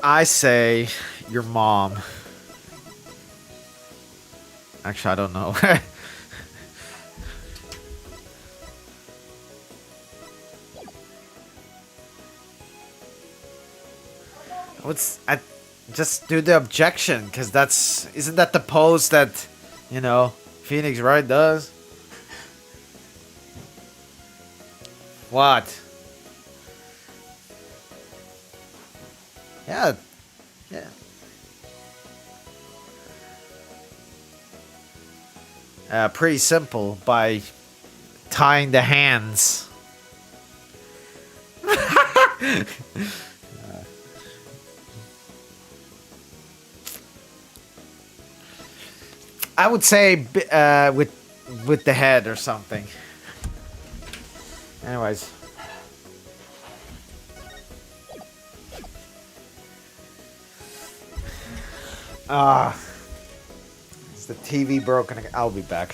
I say your mom. Actually, I don't know. I just do the objection because isn't that the pose that, Phoenix Wright does? What? Yeah, yeah. Pretty simple by tying the hands. I would say with the head or something. Anyways. Is the TV broken again? I'll be back.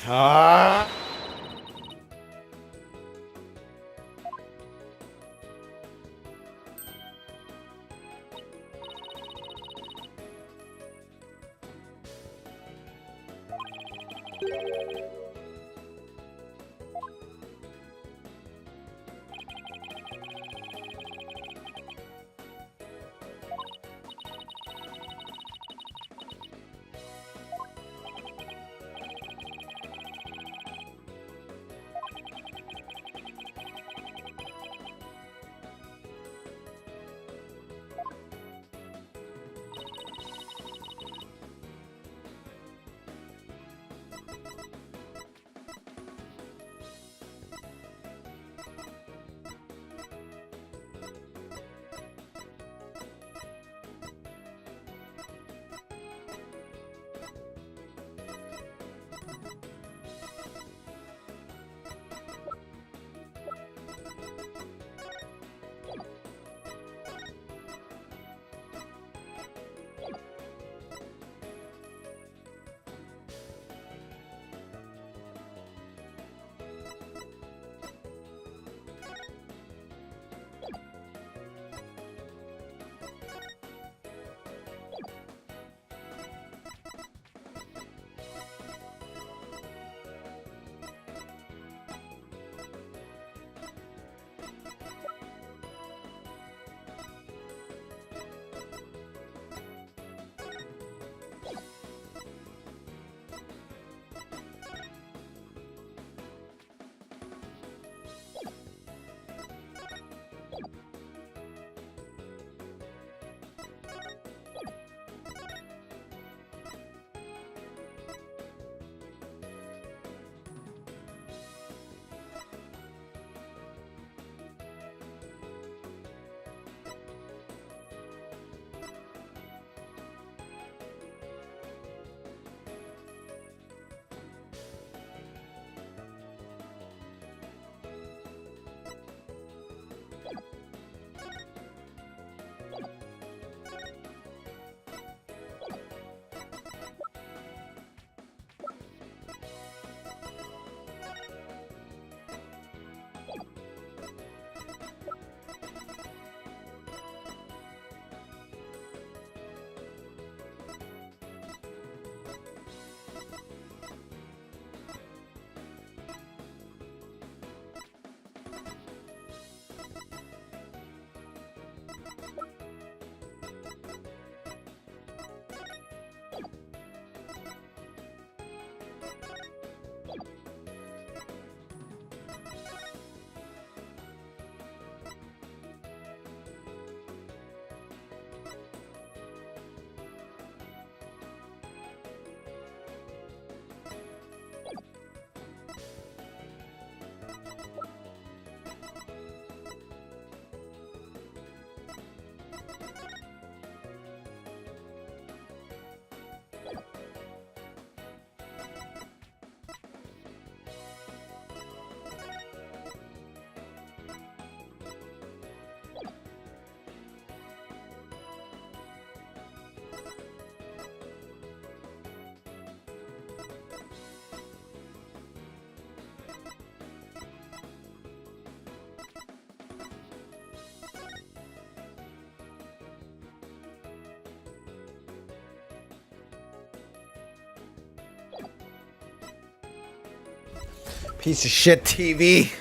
Piece of shit TV.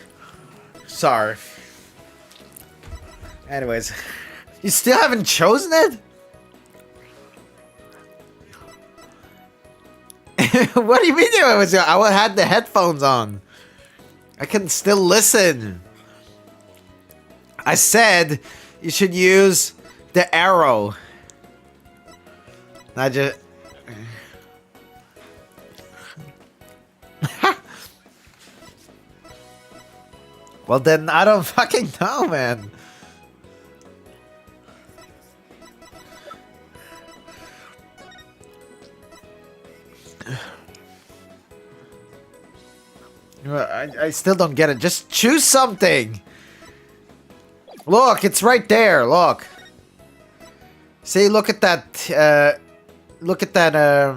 Sorry. Anyways, you still haven't chosen it? What do you mean I had the headphones on? I can still listen. I said you should use the arrow. I just... Well then, I don't fucking know, man. I still don't get it. Just choose something. Look, it's right there. Look. See, look at that. Look at that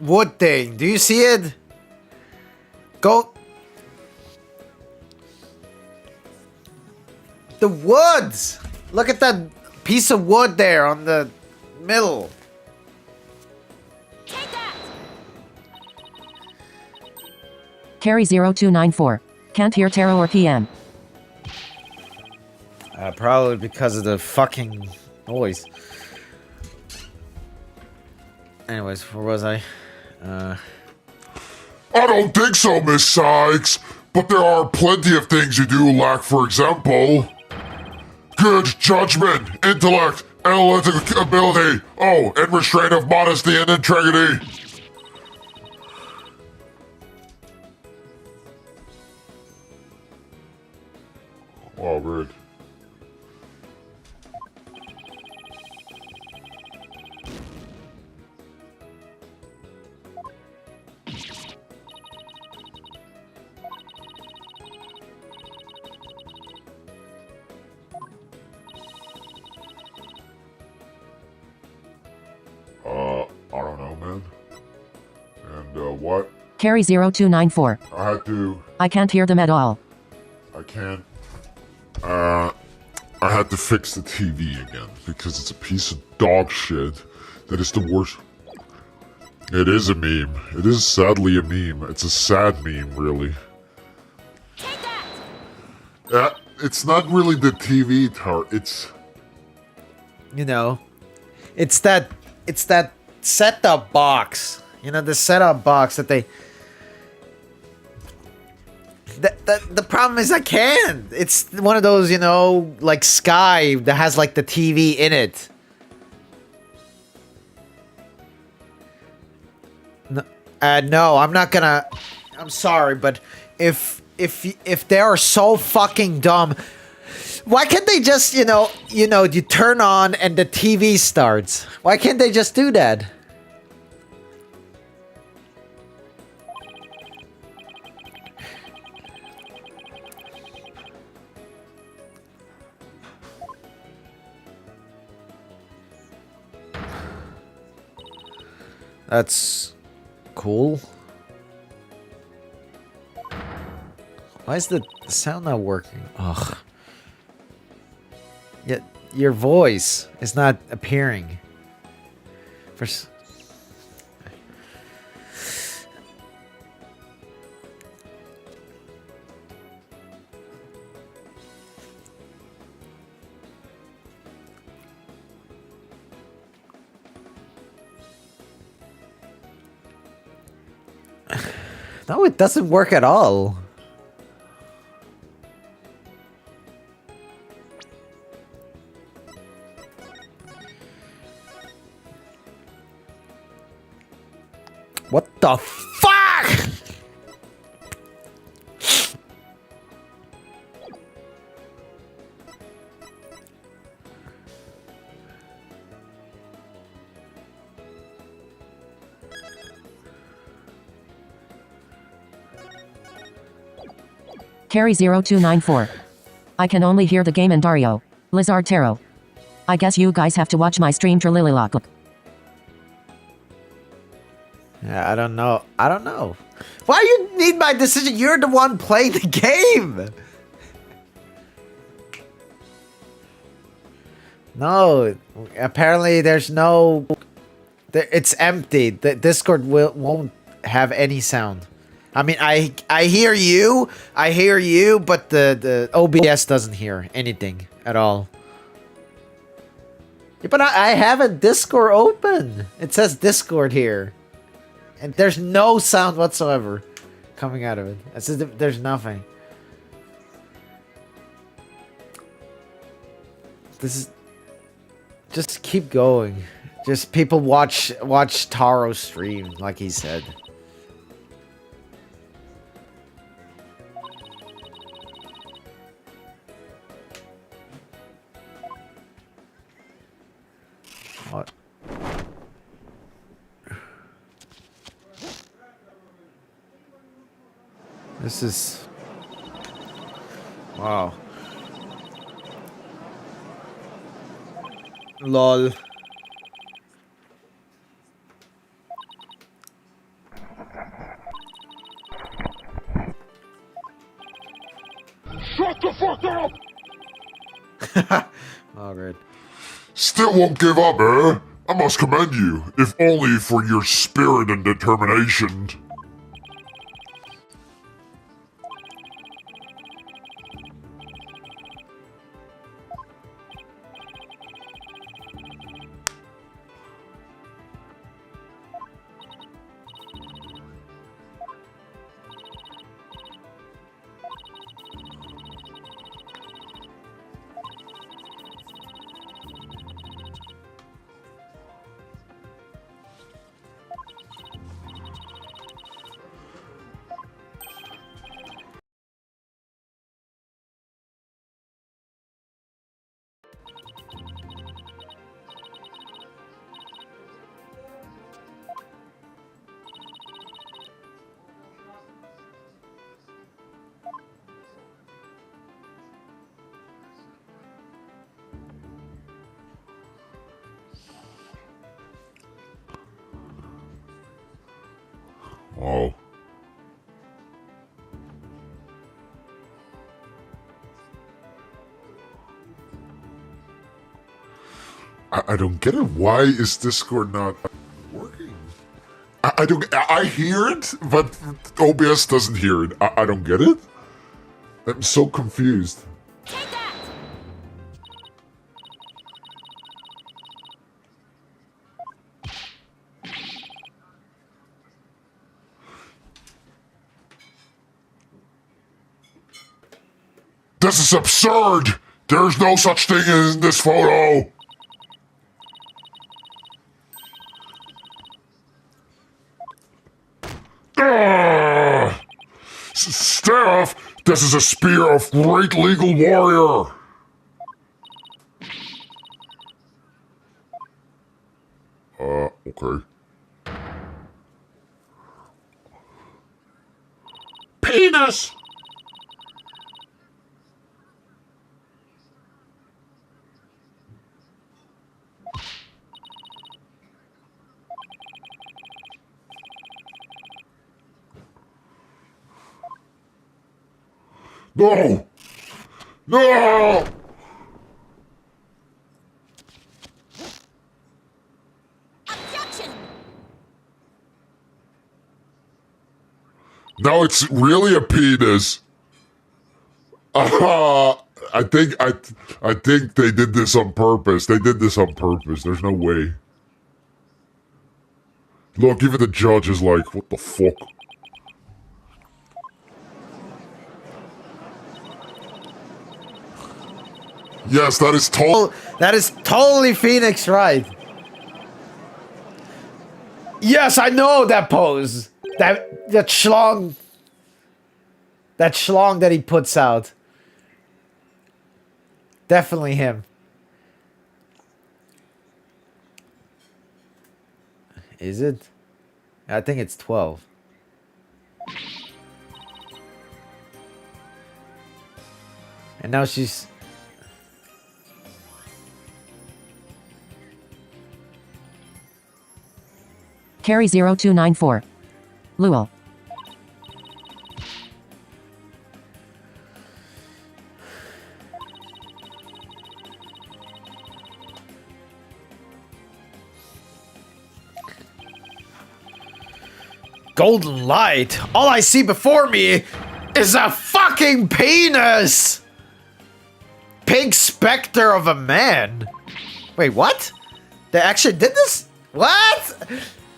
wood thing. Do you see it? Go. The woods. Look at that piece of wood there on the middle. Carry0294. Can't hear Taro or PM. Probably because of the fucking noise. Anyways, where was I? I don't think so, Miss Sykes. But there are plenty of things you do lack, for example. Good judgment, intellect, analytical ability. Oh, and restraint of modesty and integrity. Wow, weird. I don't know, man. And, what? Carry0294. I can't hear them at all. I can't. I had to fix the TV again because it's a piece of dog shit that is the worst. It is a meme. It is sadly a meme. It's a sad meme, really. Take that! Yeah, it's not really the TV tower. It's... You know, it's that set-top box. You know, the set-top box that they... The problem is I can't. It's one of those, you know, like Sky that has like the TV in it. No, I'm not gonna. I'm sorry, but if they are so fucking dumb, why can't they just, you turn on and the TV starts? Why can't they just do that? That's cool. Why is the sound not working? Ugh. Yet your voice is not appearing. No, it doesn't work at all. What the fuck? Carry0294. I can only hear the game and Dario. LizardTaro. I guess you guys have to watch my stream Trilogy. Yeah, I don't know. I don't know. Why you need my decision? You're the one playing the game. No, apparently there's no... It's empty. The Discord won't have any sound. I mean, I hear you, but the OBS doesn't hear anything at all. Yeah, but I have a Discord open. It says Discord here, and there's no sound whatsoever coming out of it. It says there's nothing. This is just keep going. Just people watch Taro stream, like he said. What? This is... Wow. LOL. Shut the fuck up! Oh, great. Still won't give up, eh? I must commend you, if only for your spirit and determination. Oh. I don't get it. Why is Discord not working? I don't. I hear it, but OBS doesn't hear it. I don't get it. I'm so confused. Take that! This is absurd! There's no such thing as in this photo! Ah! Staff, this is a spear of great legal warrior! Okay. Penis! No! No! Objection! Now it's really a penis. I think they did this on purpose. They did this on purpose. There's no way. Look, even the judge is like, what the fuck? Yes, that is total. That is totally Phoenix, right? Yes, I know that pose. That schlong. That schlong that he puts out. Definitely him. Is it? I think it's 12. And now she's... Carry 0294. Luel. Golden light? All I see before me is a fucking penis! Pink specter of a man. Wait, what? They actually did this? What?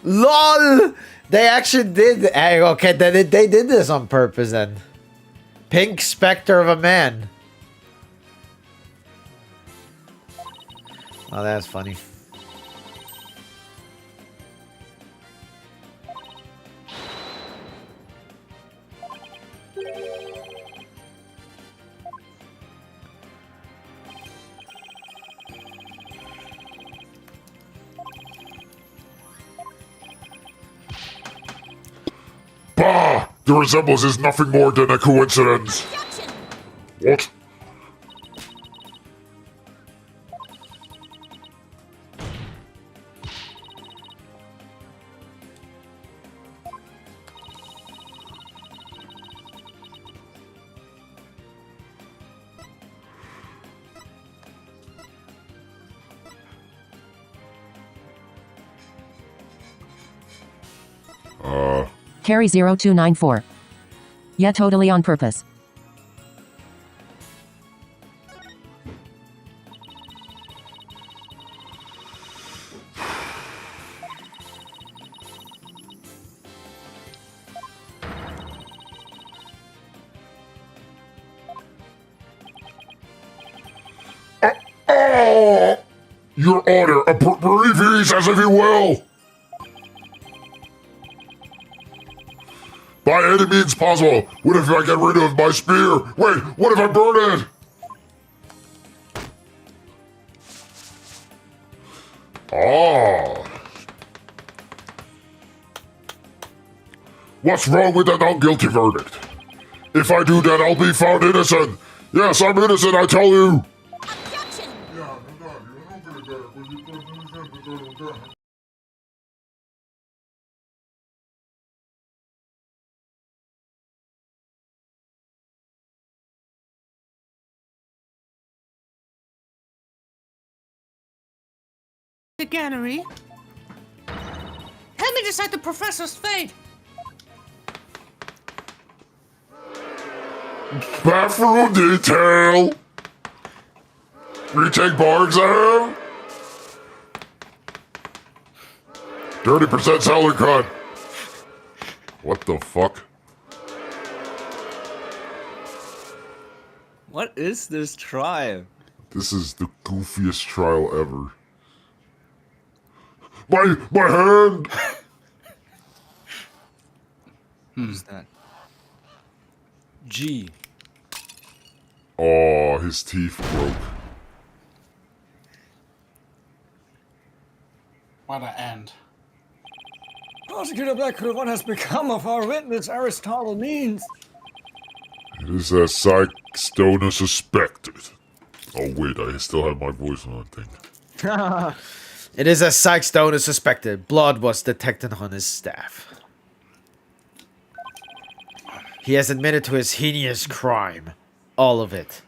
LOL! They actually did. Okay, they did this on purpose then. Pink specter of a man. Oh, that's funny. Bah! The resemblance is nothing more than a coincidence. Objection! What? Carry 0294. Yeah, totally on purpose. Your Honor, brief ease as if you will. By any means possible. What if I get rid of my spear? Wait, what if I burn it? Ah. What's wrong with a non-guilty verdict? If I do that, I'll be found innocent. Yes, I'm innocent, I tell you. Objection! The gallery. Help me decide the professor's fate. Bathroom detail. Retake bar exam. 30% salary cut. What the fuck? What is this trial? This is the goofiest trial ever. My hand! Who's that? G. Oh, his teeth broke. What an end. Prosecutor Blackwood, what has become of our witness, Aristotle Means? It is as Psych Stoner suspected. Oh wait, I still have my voice on that thing. It is as Psych Stone is suspected. Blood was detected on his staff. He has admitted to his heinous crime. All of it.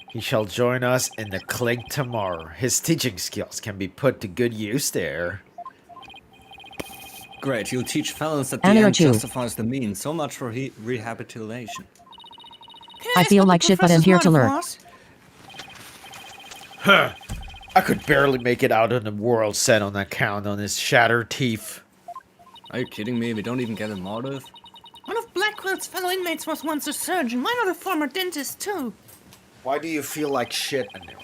He shall join us in the clink tomorrow. His teaching skills can be put to good use there. Great, you'll teach felons that the Anna end too. justifies the means. So much for rehabilitation. I feel like shit, but I'm here to learn. I could barely make it out of the world set on account on his shattered teeth. Are you kidding me? We don't even get a motive? One of Blackwell's fellow inmates was once a surgeon. Why not a former dentist, too? Why do you feel like shit, Manure?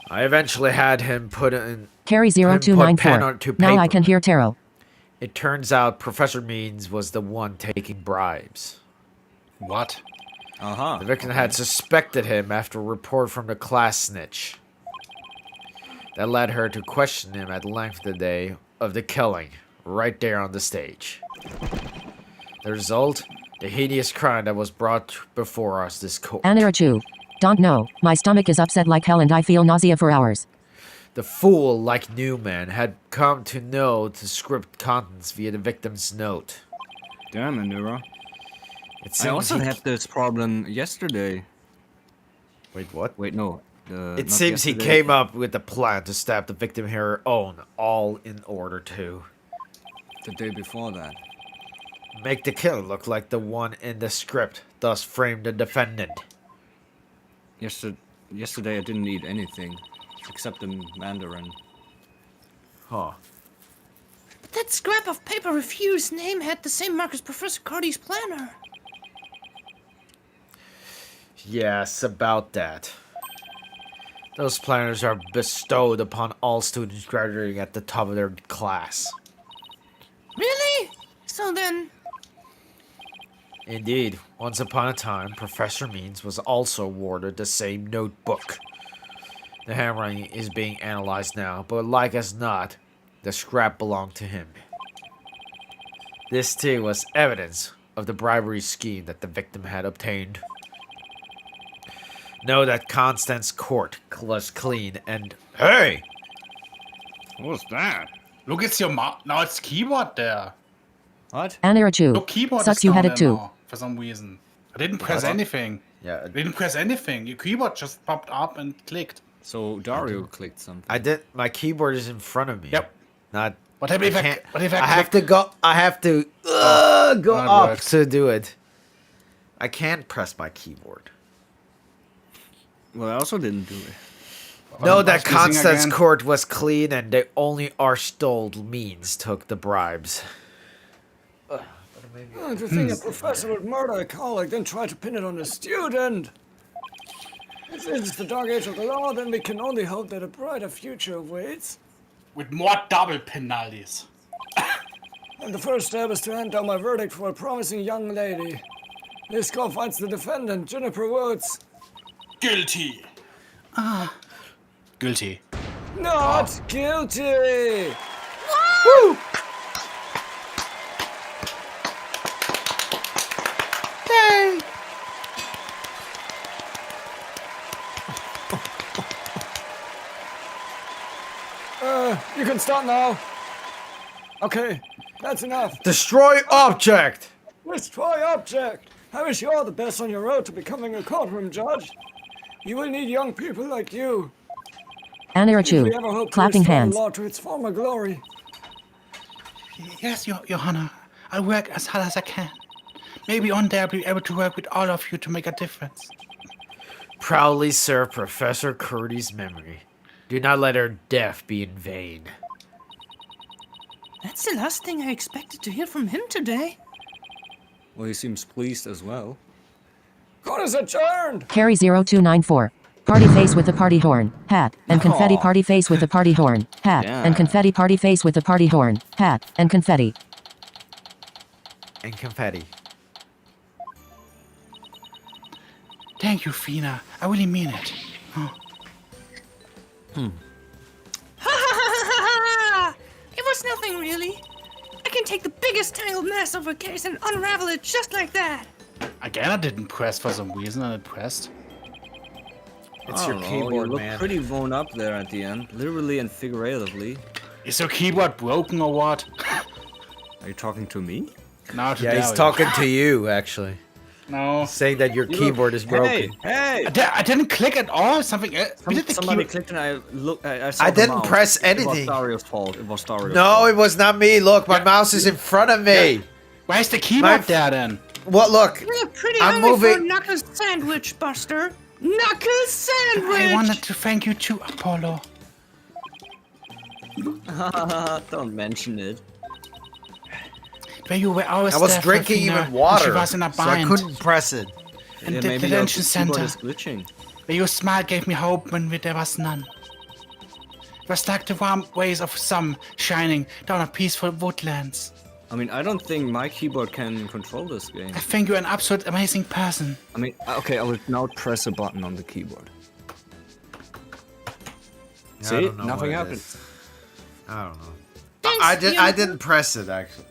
I eventually had him put in... Carry pen 0294. onto Now I paper. can hear tarot. It turns out Professor Means was the one taking bribes. What? Uh-huh. The victim had suspected him after a report from the class snitch. That led her to question him at length the day of the killing, right there on the stage. The result? The hideous crime that was brought before us this court. Anna 2. Don't know. My stomach is upset like hell and I feel nausea for hours. The fool, like Newman, had come to know the script contents via the victim's note. Damn, Anura. It I seems also he- had this problem yesterday. Wait, what? Wait, no. It not seems he yesterday. came up with the plan to stab the victim her own, all in order to The day before that. make the killer look like the one in the script, thus frame the defendant. Yesterday I didn't eat anything except the mandarin. Huh. But that scrap of paper with Hugh's name had the same mark as Professor Carty's planner. Yes, about that. Those planners are bestowed upon all students graduating at the top of their class. Really? So then, Indeed, once upon a time, Professor Means was also awarded the same notebook. The handwriting is being analyzed now, but like as not, the scrap belonged to him. This too was evidence of the bribery scheme that the victim had obtained. Know that Constance Court was clean and... Hey! What was that? Look, it's your mouse. No, it's keyboard there. What? Anirachu. Look, keyboard Sucks is you down had it there too. now, for some reason. I didn't press What? anything. Yeah, I didn't press anything. Your keyboard just popped up and clicked. So Dario clicked something. I did... My keyboard is in front of me. Yep. Not... What if I, can't- what if I, I have click- to go... I have to... go that up works. to do it. I can't press my keyboard. Well, I also didn't do it. Know am that I squeezing Constance again? Court was clean and the only Archstold Means took the bribes. Oh, to think a professor would murder a colleague, then try to pin it on a student. If this is the dark age of the law, then we can only hope that a brighter future awaits. With more double penalties. And the first step is to hand down my verdict for a promising young lady. This call finds the defendant, Juniper Woods. Guilty. Guilty. Not guilty! You can stop now. Okay, that's enough. Destroy object! Destroy object. I wish you all the best on your road to becoming a courtroom judge. You will need young people like you. If we ever Anirachu. hope to Clapping restore the hands. law to its former glory. Yes, Your Honor. I'll work as hard as I can. Maybe one day I'll be able to work with all of you to make a difference. Proudly serve Professor Curdy's memory. Do not let her death be in vain. that's the last thing I expected to hear from him today. Well, he seems pleased as well. Court is adjourned. Carry 0294. Party face with a party horn, hat, and confetti Aw. party face with a party horn, hat, Yeah. and confetti party face with a party horn, hat, and confetti. And confetti. Thank you, Fina. I really mean it. Ha ha ha ha! It was nothing really. I can take the biggest tangled mess of a case and unravel it just like that. Again, I didn't press for some reason, and it pressed. It's I your don't know, keyboard, you look man. pretty blown up there at the end, literally and figuratively. Is your keyboard broken or what? Are you talking to me? No, to Yeah, he's Dario. talking to you, actually. No. Saying that your keyboard is broken. Hey! I didn't click at all. Something. We did the Somebody keyboard. clicked and I saw I the didn't mouse. press It anything. was Dario's fault. It was Dario's No, fault. it was not me. Look, my mouse is in front of me. Where's the keyboard My- there then? What? Look. You're pretty I'm hungry for a moving. knuckles sandwich, Buster. Knuckles sandwich! I wanted to thank you too, Apollo. Don't mention it. Where you were always I was there for drinking Fina even when water, She was in a so I bind. couldn't press it. And Yeah, the maybe your detention keyboard center. is glitching. Where your smile gave me hope when there was none. It was like the warm rays of sun shining down on peaceful woodlands. I mean, I don't think my keyboard can control this game. I think you're an absolute amazing person. I mean, okay, I will now press a button on the keyboard. I See? don't know Nothing what it happened. is. I don't know. Thanks, I didn't press it actually.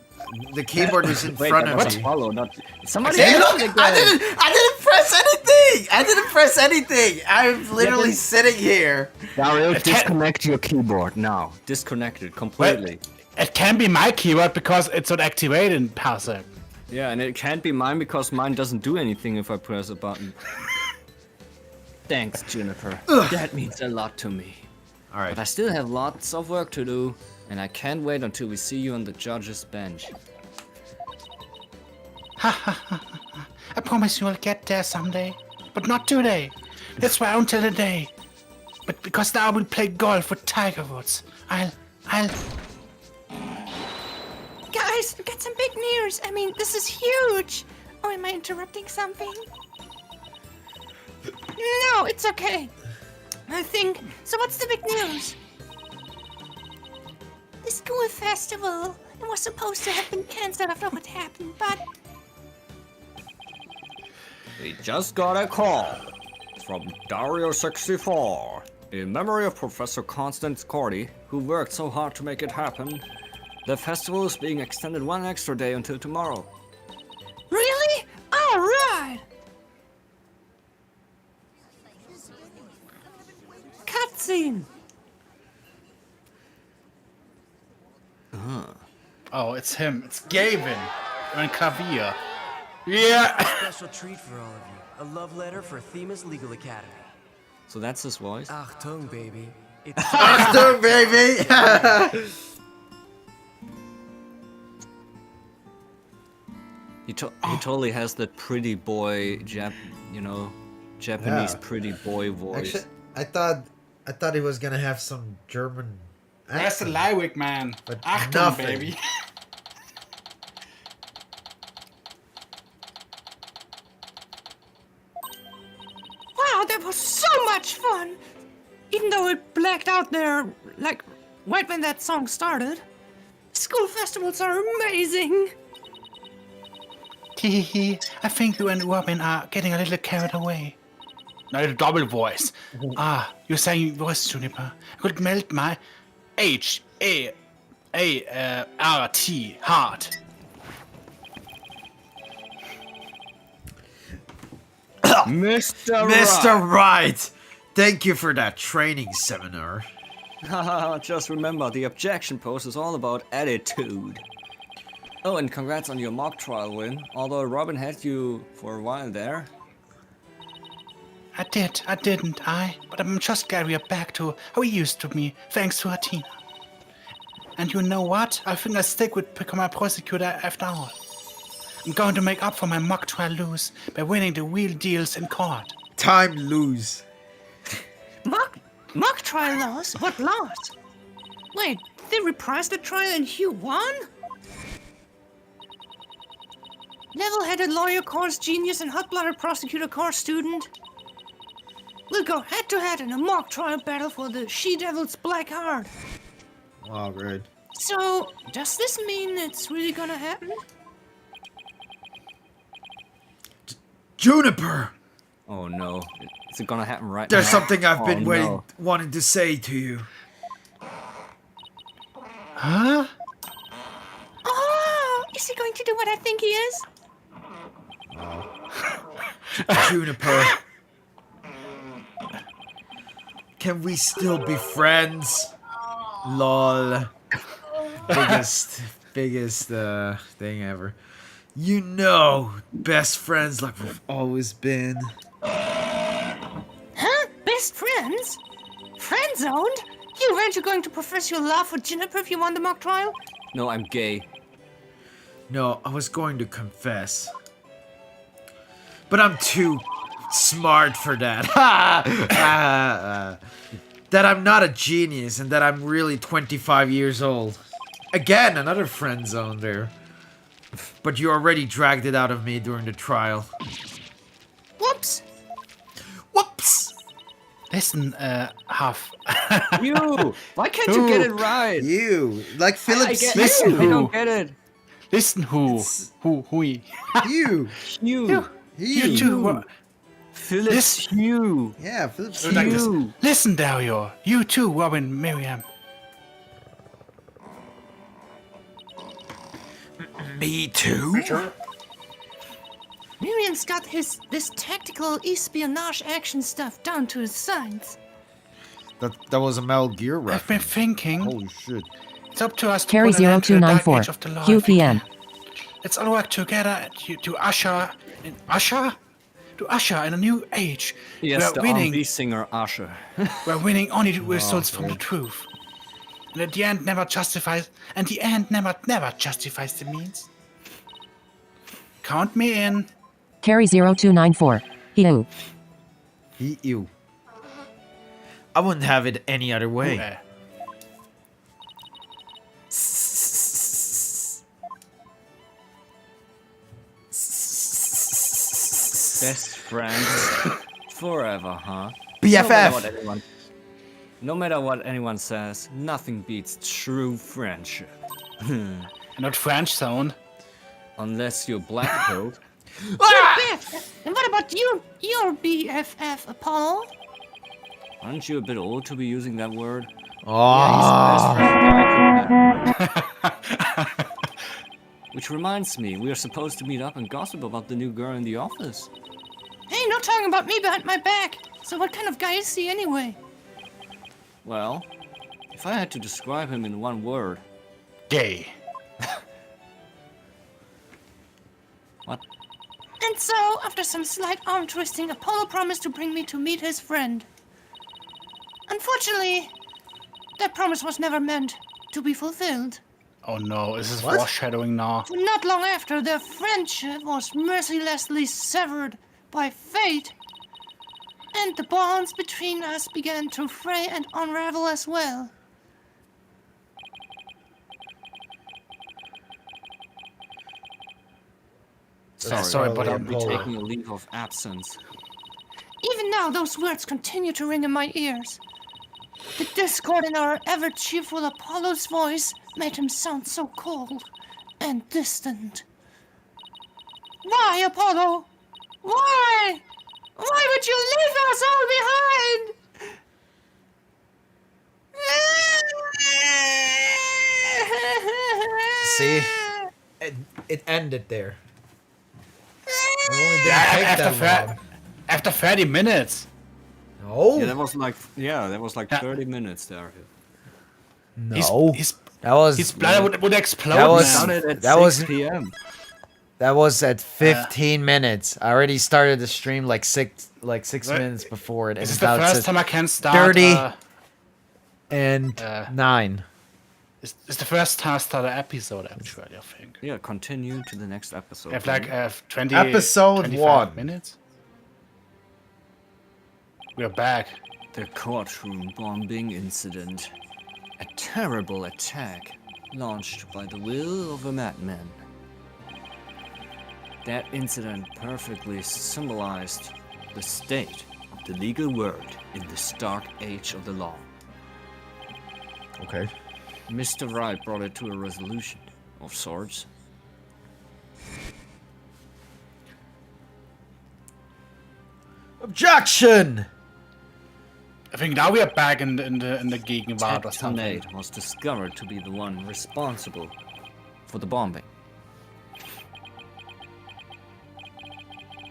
The keyboard is in Wait, front that of was me. Apollo, not... Somebody Hey, mention look! it I again. didn't press anything. I didn't press anything. I'm literally sitting here. Dario, It can't- disconnect your keyboard now. Disconnect it completely. It can be my keyboard because it's not activated in Parsec. Yeah, and it can't be mine because mine doesn't do anything if I press a button. Thanks, Juniper. That means a lot to me. All right. But I still have lots of work to do, and I can't wait until we see you on the judge's bench. I promise you'll get there someday, but not today. Let's wait until the day. But because now I will play golf with Tiger Woods. I'll... Guys, I've got some big news. I mean, this is huge. Oh, am I interrupting something? No, it's okay. I think. So, what's the big news? The school festival. It was supposed to have been cancelled after what happened, but We just got a call from Dario64. In memory of Professor Constance Cordy, who worked so hard to make it happen, the festival is being extended one extra day until tomorrow. really? All right. Cutscene. Oh, it's him. It's Gavin. On Klavier. Yeah. Special treat for all of you. A love letter for Themis Legal Academy. So that's his voice? Achtung, baby. It's Achtung, baby! He totally has that pretty boy, Japanese Yeah. pretty boy voice. Actually, I thought he was gonna have some German. That's the accent. lyric, man. But Achtung, nothing. baby. Wow, that was so much fun. Even though it blacked out there, like, right when that song started. School festivals are amazing. Hehehe. I think you and Robin are getting a little carried away. No, the double voice. You're saying voice, Juniper. I could melt my H-A-R-T, heart. Mr. Right! Thank you for that training seminar. Just remember, the objection post is all about attitude. Oh, and congrats on your mock trial win, although Robin had you for a while there. I didn't, but I'm just glad we are back to how we used to be, thanks to Athena. And you know what? I think I'll stick with become a prosecutor after all. I'm going to make up for my mock trial lose by winning the real deals in court. Time lose. Mock trial loss? What loss? Wait, they reprised the trial and Hugh won? Level-headed lawyer course genius and hot-blooded prosecutor course student. We'll go head-to-head in a mock trial battle for the She-Devil's Black Heart. Oh, great. So, does this mean it's really gonna happen? Juniper! Oh no, is it gonna happen right There's now? something I've been no. wanting to say to you. Huh? Oh, is he going to do what I think he is? Juniper. Can we still be friends? Lol. Biggest thing ever. You know, best friends like we've always been. Huh? Best friends? Friend-zoned? Aren't you going to profess your love for Juniper if you won the mock trial? No, I'm gay. No, I was going to confess. But I'm too smart for that. That I'm not a genius and that I'm really 25 years old. Again, another friend zone there. But you already dragged it out of me during the trial. Whoops! Whoops! Listen, Huff. You! Why can't you get it right? You! Like Philip Listen, I don't get it. Listen, who? You! You. You two. Phyllis Hugh. Yeah, Philip You. Listen, Dario. You too, Robin, Miriam. Me too? Miriam's got this tactical espionage action stuff down to his science. That was a Metal Gear I've reference. been thinking. Holy shit. It's up to us to Carry put an end to the dark 0294. age of the law. QPN. Let's all work together to usher. to usher in a new age. Yes, the we're winning. R&B singer Usher. We're winning only the results from the truth. And at the end never justifies. And the end never justifies the means. Count me in. Carry 0294. Ew. Ew. I wouldn't have it any other way. Best friends forever, huh? BFF. No matter what anyone says, nothing beats true friendship. Not French sound. Unless you're black-pilled. BFF. And what about you? Your BFF, Apollo? Aren't you a bit old to be using that word? Oh. Which reminds me, we are supposed to meet up and gossip about the new girl in the office. Hey, no talking about me behind my back. So what kind of guy is he anyway? Well, if I had to describe him in one word... Gay. What? And so, after some slight arm twisting, Apollo promised to bring me to meet his friend. Unfortunately, that promise was never meant to be fulfilled. Oh no, is this foreshadowing now? For not long after, their friendship was mercilessly severed by fate, and the bonds between us began to fray and unravel as well. Sorry, but I'll I'm be taking a leave of absence. Even now, those words continue to ring in my ears. The discord in our ever-cheerful Apollo's voice made him sound so cold and distant. Why, Apollo? Why? Why would you leave us all behind? See? It ended there. It only didn't take that long. After 30 minutes. No. Yeah, that was like 30 minutes there. No. His That blood would explode. That was- now. Started at that 6 was- p.m. That was at 15 minutes. I already started the stream like six What? minutes before it. This And is the now it first says time I can start. 30 and 9. It's the first time I start an episode, actually, I think. Yeah, continue to the next episode. We have like 20 Episode 25 1. minutes. We're back. The courtroom bombing incident. A terrible attack launched by the will of a madman. That incident perfectly symbolized the state of the legal world in this dark age of the law. Okay. Mr. Wright brought it to a resolution of sorts. Objection! I think now we are back in the Gegenwart or Ted something. Tonade was discovered to be the one responsible for the bombing.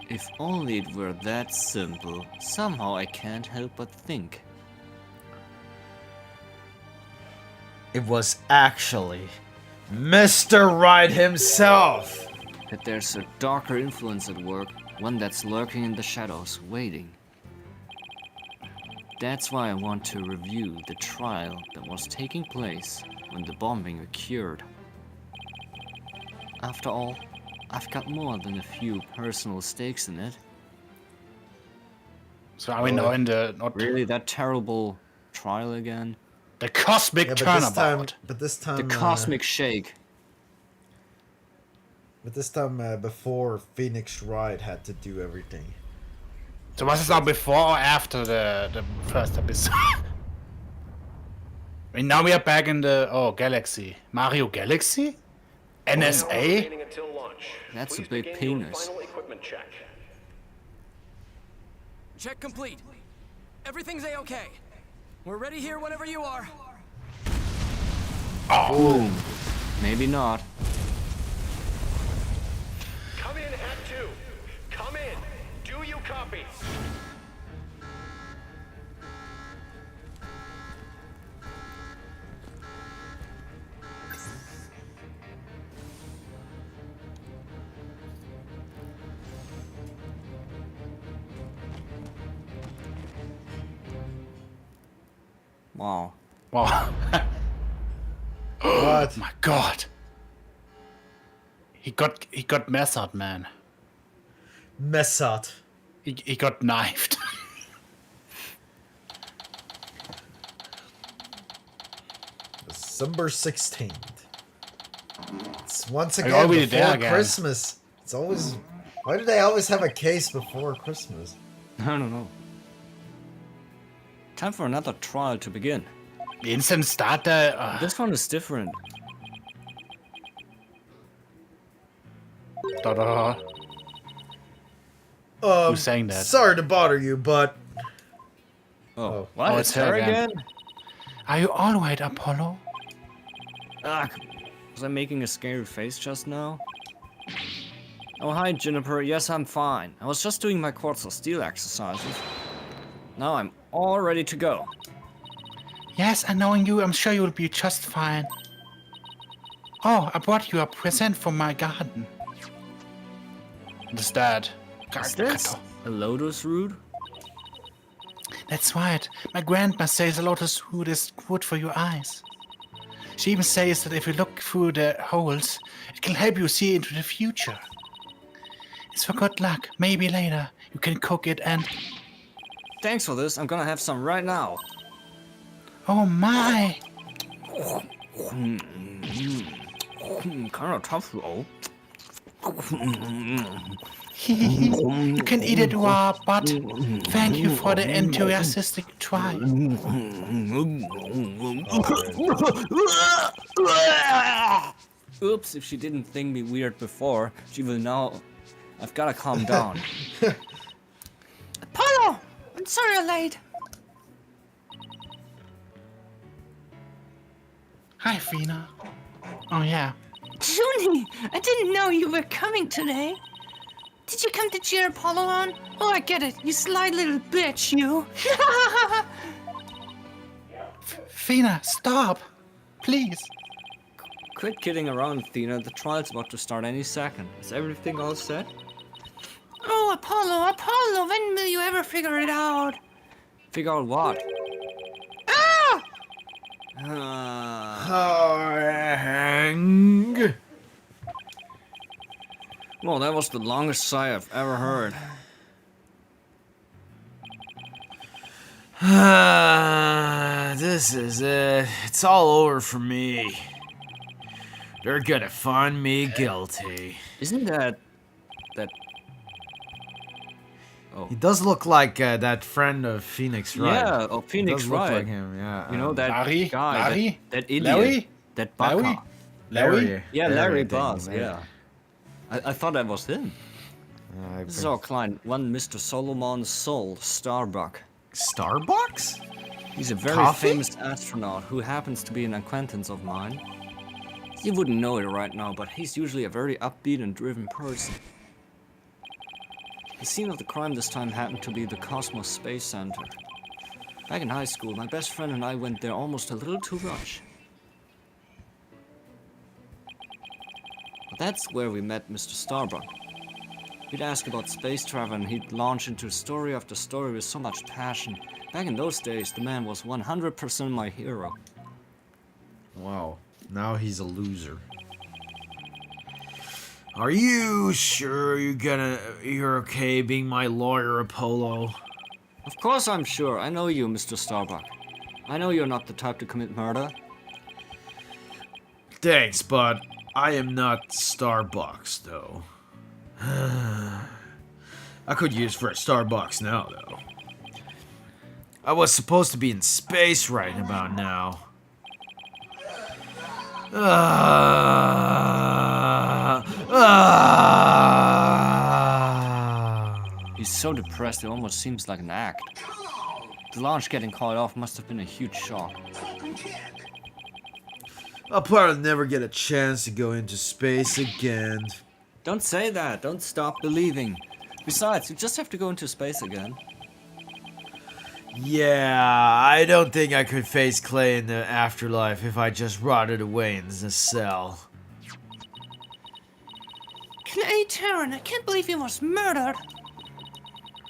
If only it were that simple, somehow I can't help but think. It was actually Mr. Wright himself. That there's a darker influence at work, one that's lurking in the shadows, waiting. That's why I want to review the trial that was taking place when the bombing occurred. After all, I've got more than a few personal stakes in it. So are we now in the not Really, that terrible trial again? the cosmic turnabout? But this time, The cosmic shake. But this time, before Phoenix Wright had to do everything. So was this now before or after the first episode? I mean, now we are back in the Galaxy. Mario Galaxy? NSA? That's a big penis. Check complete. Everything's A-okay. We're ready here whenever you are. Boom. Maybe not. Come in, Hat 2. Come in. Do you copy? Wow. Wow. What? My God. He got method, man. Messat. He got knifed. December 16th. It's once you again already before there again? Christmas. It's always... Why do they always have a case before Christmas? I don't know. Time for another trial to begin. Instant starter. This one is different. Da, da, da. Who's saying that? Sorry to bother you, but... Oh, what? Oh, It's it's her her again. again? Are you alright, Apollo? Ah, was I making a scary face just now? Oh, hi, Juniper. Yes, I'm fine. I was just doing my quartz of steel exercises. Now I'm all ready to go. Yes, and knowing you, I'm sure you'll be just fine. Oh, I brought you a present from my garden. What's that? Is this a lotus root? That's right. My grandma says a lotus root is good for your eyes. She even says that if you look through the holes, it can help you see into the future. It's for good luck. Maybe later you can cook it and... Thanks for this. I'm gonna have some right now. Oh my! Kind of tough though. You can eat it raw, but thank you for the enthusiastic try. Oops, if she didn't think me weird before, she will now. I've gotta calm down. Apollo! I'm sorry I'm late. Hi, Fina. Oh yeah. Junie, I didn't know you were coming today. Did you come to cheer Apollo on? Oh, I get it. You sly little bitch, you. Fina, stop! Please. Quit kidding around, Athena. The trial's about to start any second. Is everything all set? Oh, Apollo, when will you ever figure it out? Figure out what? Hang. Well, that was the longest sigh I've ever heard. This is it. It's all over for me. They're gonna find me guilty. Isn't that... He does look like that friend of Phoenix Wright. Yeah, oh, Phoenix Does look Wright. like him, yeah. You know, that Larry? guy, Larry? that idiot, Larry? that baka. Larry? Larry. Yeah, Larry I think, Buzz, yeah. I thought that was him. This is our client, one Mr. Solomon Sol Starbuck. Starbucks? He's a very Coffee? famous astronaut who happens to be an acquaintance of mine. You wouldn't know it right now, but he's usually a very upbeat and driven person. The scene of the crime this time happened to be the Cosmos Space Center. Back in high school, my best friend and I went there almost a little too much. But that's where we met Mr. Starbuck. We'd ask about space travel and he'd launch into story after story with so much passion. Back in those days, the man was 100% my hero. Wow. Now he's a loser. Are you sure you're okay being my lawyer, Apollo? Of course I'm sure. I know you, Mr. Starbuck. I know you're not the type to commit murder. Thanks, but I am not Starbucks, though. I could use for a Starbucks now, though. I was supposed to be in space right about now. He's so depressed it almost seems like an act. The launch getting called off must have been a huge shock. I'll probably never get a chance to go into space again. Don't say that. Don't stop believing. Besides, you just have to go into space again. Yeah, I don't think I could face Clay in the afterlife if I just rotted away in the cell. Clay Terran, I can't believe he was murdered.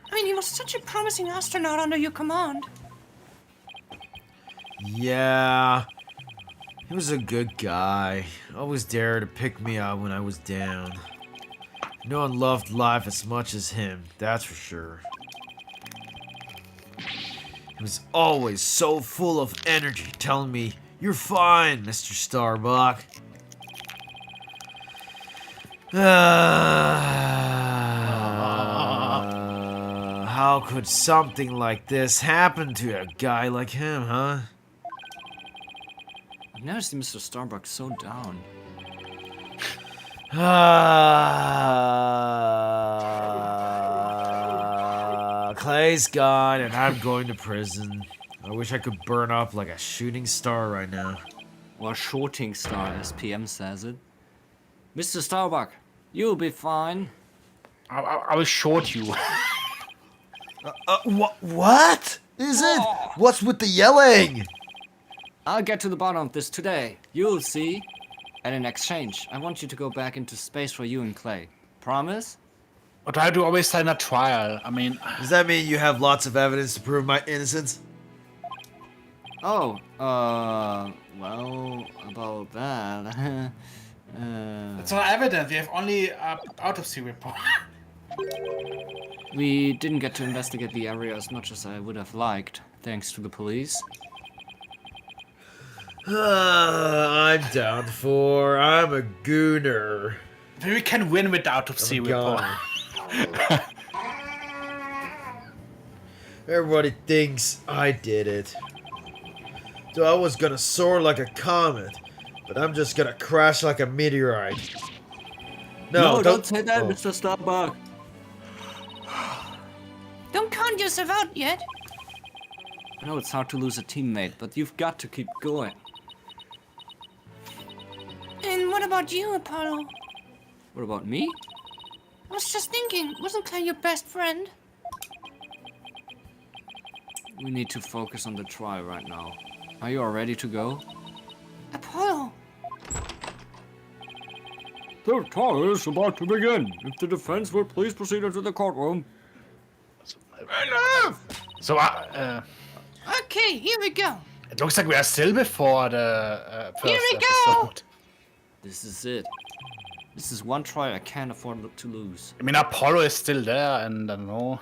I mean, he was such a promising astronaut under your command. Yeah. He was a good guy. Always there to pick me up when I was down. No one loved life as much as him, that's for sure. He was always so full of energy, telling me, "You're fine, Mr. Starbuck." How could something like this happen to a guy like him, huh? I've never seen Mr. Starbuck so down. Clay's gone and I'm going to prison. I wish I could burn up like a shooting star right now. Or shooting star, as PM says it. Mr. Starbuck, you'll be fine. I will short you. What is it? What's with the yelling? I'll get to the bottom of this today. You'll see. And in exchange, I want you to go back into space for you and Clay. Promise? What I do always sign a trial. I mean, Does that mean you have lots of evidence to prove my innocence? Oh, well, about that. it's not evident. We have only autopsy report. We didn't get to investigate the area as much as I would have liked, thanks to the police. I'm down for. I'm a gooner. Maybe we can win with the autopsy report. Everybody thinks I did it. So I was gonna soar like a comet, but I'm just gonna crash like a meteorite. No, don't say that, Mr. Starbuck. Don't count yourself out yet. I know it's hard to lose a teammate, but you've got to keep going. And what about you, Apollo? What about me? I was just thinking, wasn't Clay your best friend? We need to focus on the trial right now. Are you all ready to go? Apollo! The trial is about to begin. If the defense will please proceed into the courtroom. So, Okay, here we go. it looks like we are still before the first Here we go! episode. This is it. This is one trial I can't afford to lose. I mean, Apollo is still there, and I don't know.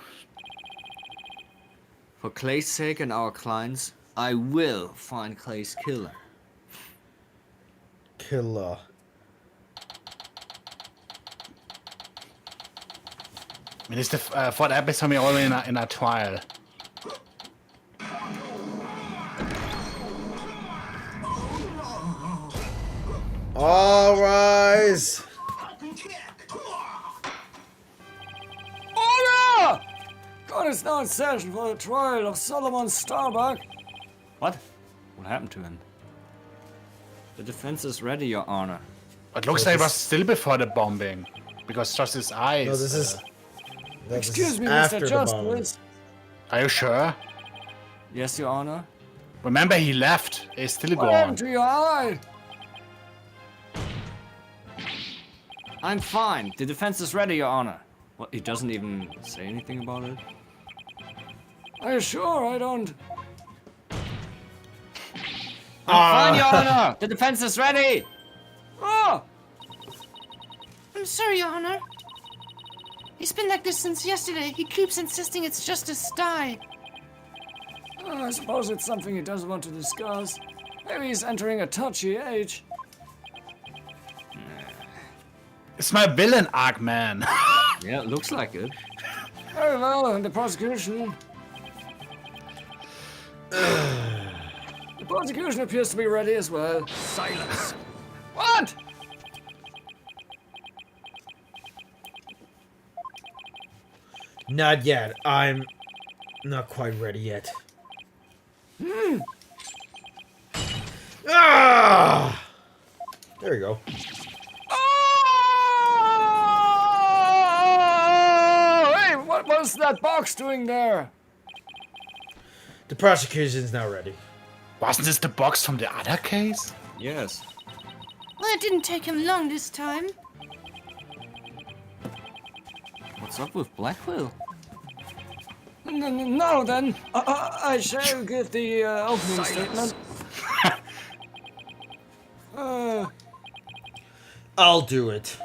For Clay's sake and our clients, I will find Clay's killer. Killer. I mean, it's the fourth episode. We're already in a trial. All rise. Order! God is now in session for the trial of Solomon Starbuck. What? What happened to him? The defense is ready, Your Honor. It looks like it was still before the bombing, because just his eyes. No, this is. Excuse me, after Mr. the bombing. Justice. Are you sure? Yes, Your Honor. Remember, he left. He's still What gone. happened to your eye? I'm fine. The defense is ready, Your Honor. What? He doesn't even say anything about it? Are you sure I don't? I'm fine, Your Honor. The defense is ready. Oh! I'm sorry, Your Honor. He's been like this since yesterday. He keeps insisting it's just a sty. I suppose it's something he doesn't want to discuss. Maybe he's entering a touchy age. It's my villain arc, man. Yeah, it looks like it. Very well, and the prosecution. The prosecution appears to be ready as well. Silence. What? Not yet. I'm not quite ready yet. Ah! There you go. Oh! Hey, what was that box doing there? The prosecution's now ready. Wasn't this the box from the other case? Yes. Well, it didn't take him long this time. What's up with Blackwell? No, then. I shall give the opening statement. I'll do it.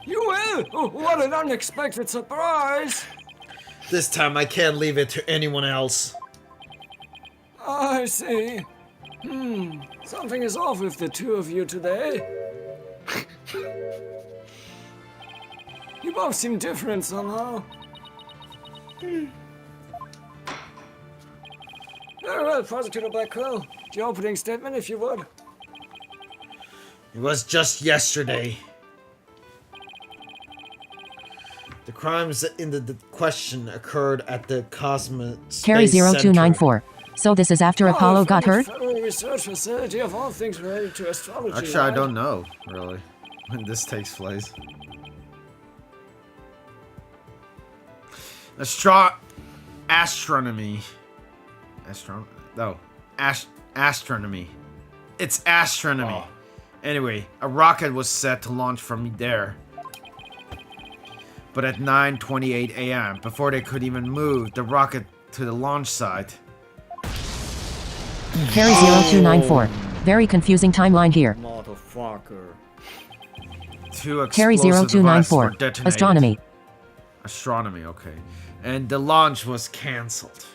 You will? Oh, what an unexpected surprise! This time I can't leave it to anyone else. I see. Something is off with the two of you today. You both seem different somehow. Very well, Prosecutor Blackwell. The opening statement, if you would. It was just yesterday. The crimes in the question occurred at the Cosmos Carry Space Center. 0294. So this is after Apollo got hurt? Federal Research Facility of all things related to astrology. Actually, I right? don't know, really, when this takes place. Astronomy. Astronomy. It's astronomy. Oh. Anyway, a rocket was set to launch from there. But at 9:28 a.m., before they could even move the rocket to the launch site. Carry 0294. Very confusing timeline here. Motherfucker. Two Carry explosive devices were 0294. detonated. Astronomy. Astronomy, okay. And the launch was cancelled.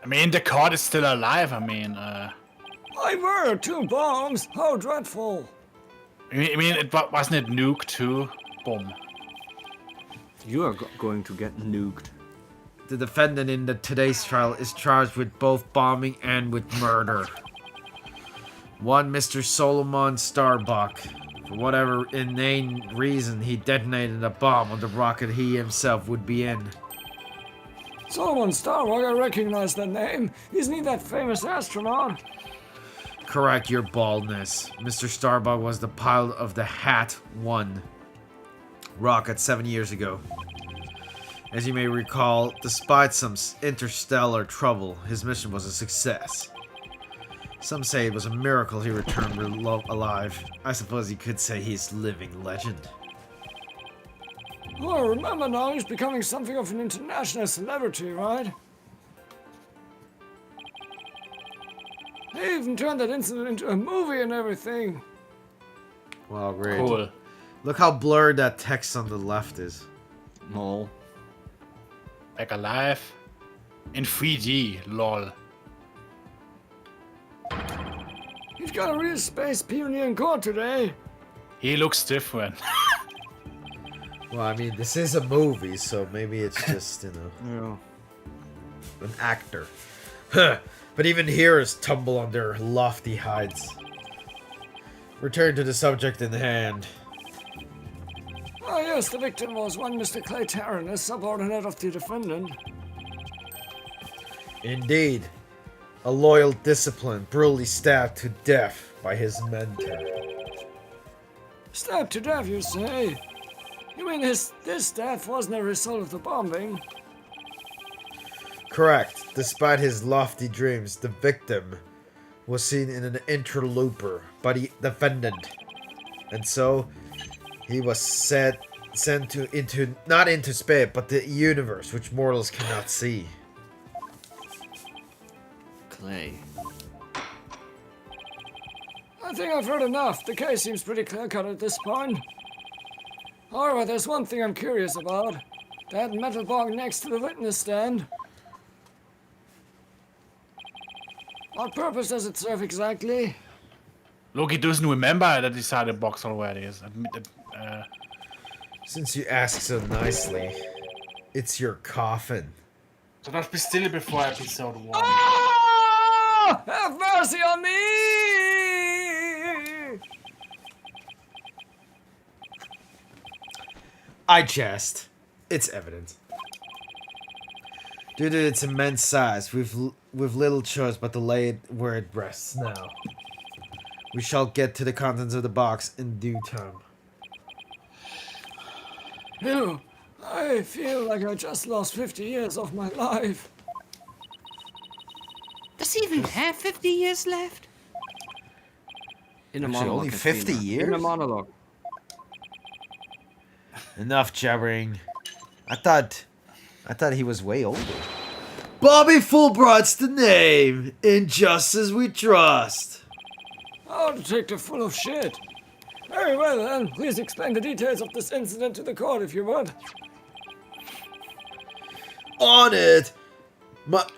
I mean, the card is still alive. I mean, I were 2 bombs. How dreadful. wasn't it nuked too? Boom. You are going to get nuked. The defendant in today's trial is charged with both bombing and with murder. One Mr. Solomon Starbuck. For whatever inane reason, he detonated a bomb on the rocket he himself would be in. Solomon Starbuck, I recognize that name. Isn't he that famous astronaut? Correct your baldness. Mr. Starbuck was the pilot of the Hat 1 rocket 7 years ago. As you may recall, despite some interstellar trouble, his mission was a success. Some say it was a miracle he returned alive. I suppose you could say he's living legend. Oh, I remember now, he's becoming something of an international celebrity, right? They even turned that incident into a movie and everything. Wow, great. Cool. Look how blurred that text on the left is. No. Back alive. In 3D, lol. He's got a real space pioneer in court today. He looks different. Well, I mean, this is a movie, so maybe it's just, Yeah. an actor. But even heroes tumble on their lofty heights. Return to the subject in hand. Oh yes, the victim was one Mr. Clay Tarrant, a subordinate of the defendant. Indeed. A loyal discipline brutally stabbed to death by his mentor. Stabbed to death, you say? You mean this death wasn't a result of the bombing? Correct. Despite his lofty dreams, the victim was seen in an interloper by the defendant. And so, he was sent not into space, but the universe, which mortals cannot see. Clay. I think I've heard enough. The case seems pretty clear-cut at this point. However, there's one thing I'm curious about. That metal box next to the witness stand. What purpose does it serve exactly? Loki doesn't remember that he saw the box already. Since you ask so nicely, it's your coffin. So that's still before episode 1. Ah! Have mercy on me! I jest. It's evident. Due to its immense size, we've little choice but to lay it where it rests now. We shall get to the contents of the box in due time. Ew, I feel like I just lost 50 years of my life. Does he even have 50 years left? In a Actually, monologue. only 50 Athena. years? In a monologue. Enough jabbering. I thought he was way older. Bobby Fulbright's the name. In justice we trust. Oh, detective full of shit. Very well then. Please explain the details of this incident to the court if you would. On it!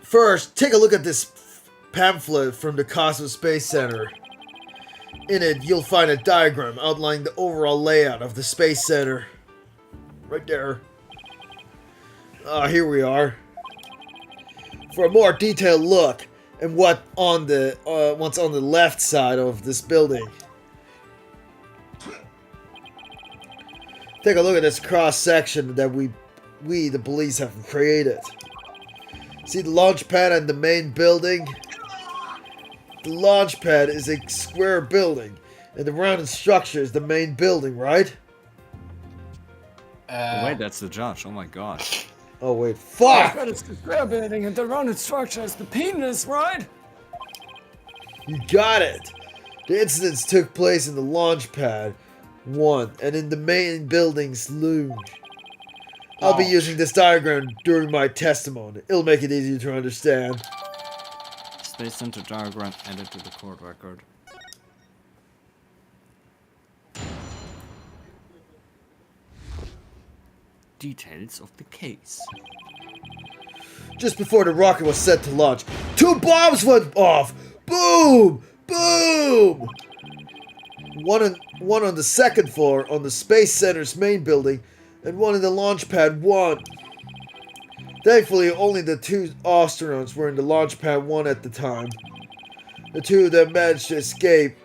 First, take a look at this pamphlet from the Cosmos Space Center. In it, you'll find a diagram outlining the overall layout of the Space Center. Right there. Here we are. For a more detailed look at what's on the left side of this building. Take a look at this cross section that we the police have created. See the launch pad and the main building? The launch pad is a square building, and the rounded structure is the main building, right? Oh, wait, that's the judge. Oh my god. Oh wait, fuck! But it's the square building and the rounded structure is the penis, right? You got it! The incidents took place in the launch pad 1 and in the main building's lounge. I'll be using this diagram during my testimony. It'll make it easier to understand. Space Center diagram added to the court record. Details of the case. Just before the rocket was set to launch, 2 bombs went off! Boom! Boom! One on the second floor on the Space Center's main building, and one in the launch pad 1. Thankfully, only the 2 astronauts were in the launch pad 1 at the time. The 2 of them managed to escape,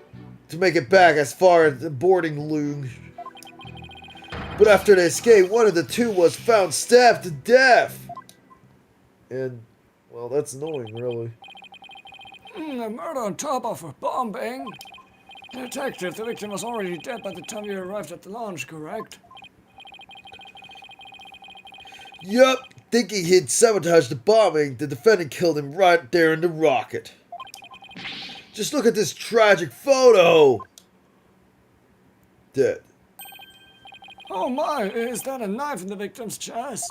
to make it back as far as the boarding lounge. But after they escaped, one of the 2 was found stabbed to death. And, well, that's annoying, really. A murder on top of a bombing. Detective, the victim was already dead by the time you arrived at the launch, correct? Yup, thinking he'd sabotaged the bombing, the defendant killed him right there in the rocket. Just look at this tragic photo! Dead. Oh my, is that a knife in the victim's chest?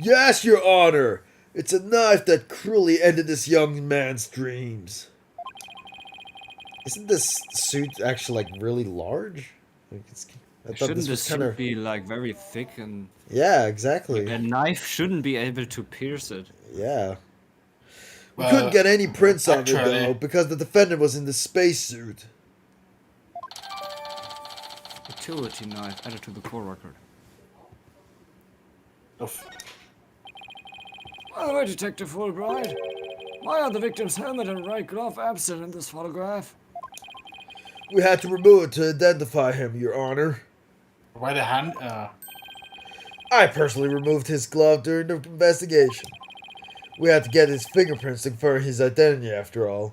Yes, Your Honor! It's a knife that cruelly ended this young man's dreams. Isn't this suit actually, like, really large? Like, I thought Shouldn't this the was suit kind of... be like very thick and Yeah, exactly. a knife shouldn't be able to pierce it? Yeah. We Well, couldn't get any prints of it, actually- though, because the defendant was in the spacesuit. Utility knife added to the court record. Oof. By the way, Detective Fulbright, why are the victim's helmet and right glove absent in this photograph? We had to remove it to identify him, Your Honor. Why the hand? I personally removed his glove during the investigation. We had to get his fingerprints to confirm his identity, after all.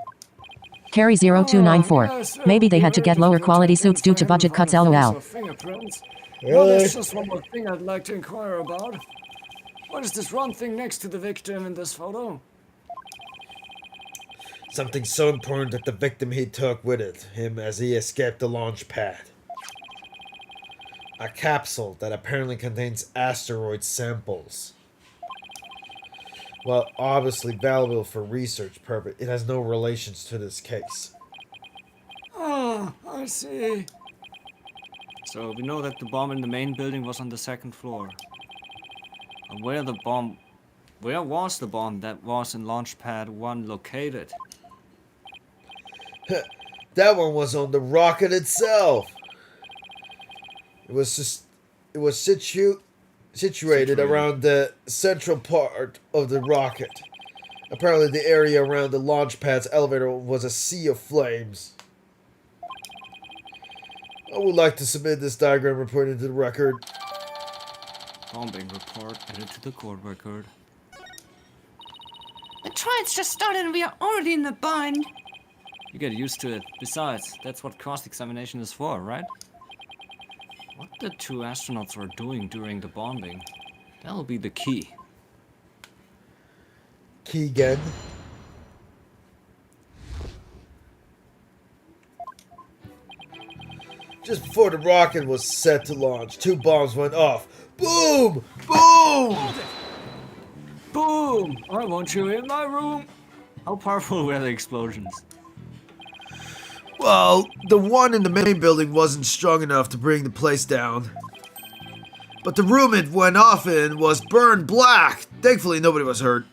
Carry 0294. Maybe they had to get lower quality suits due to budget cuts, lol. Fingerprints. Well, Really? there's just one more thing I'd like to inquire about. What is this round thing next to the victim in this photo? Something so important that the victim he took with him as he escaped the launch pad. A capsule that apparently contains asteroid samples. While obviously valuable for research purpose, it has no relations to this case. Ah, I see. So we know that the bomb in the main building was on the second floor. And where was the bomb that was in launch pad 1 located? That one was on the rocket itself. It was situated around the central part of the rocket. Apparently the area around the launch pad's elevator was a sea of flames. I would like to submit this diagram report into the record. Bombing report added to the court record. The trial's just started and we are already in the bind. You get used to it. Besides, that's what cross-examination is for, right? What the 2 astronauts were doing during the bombing, that'll be the key. Keegan. Just before the rocket was set to launch, 2 bombs went off. Boom! Boom! Boom! I want you in my room. How powerful were the explosions? Well, the one in the main building wasn't strong enough to bring the place down. But the room it went off in was burned black. Thankfully, nobody was hurt.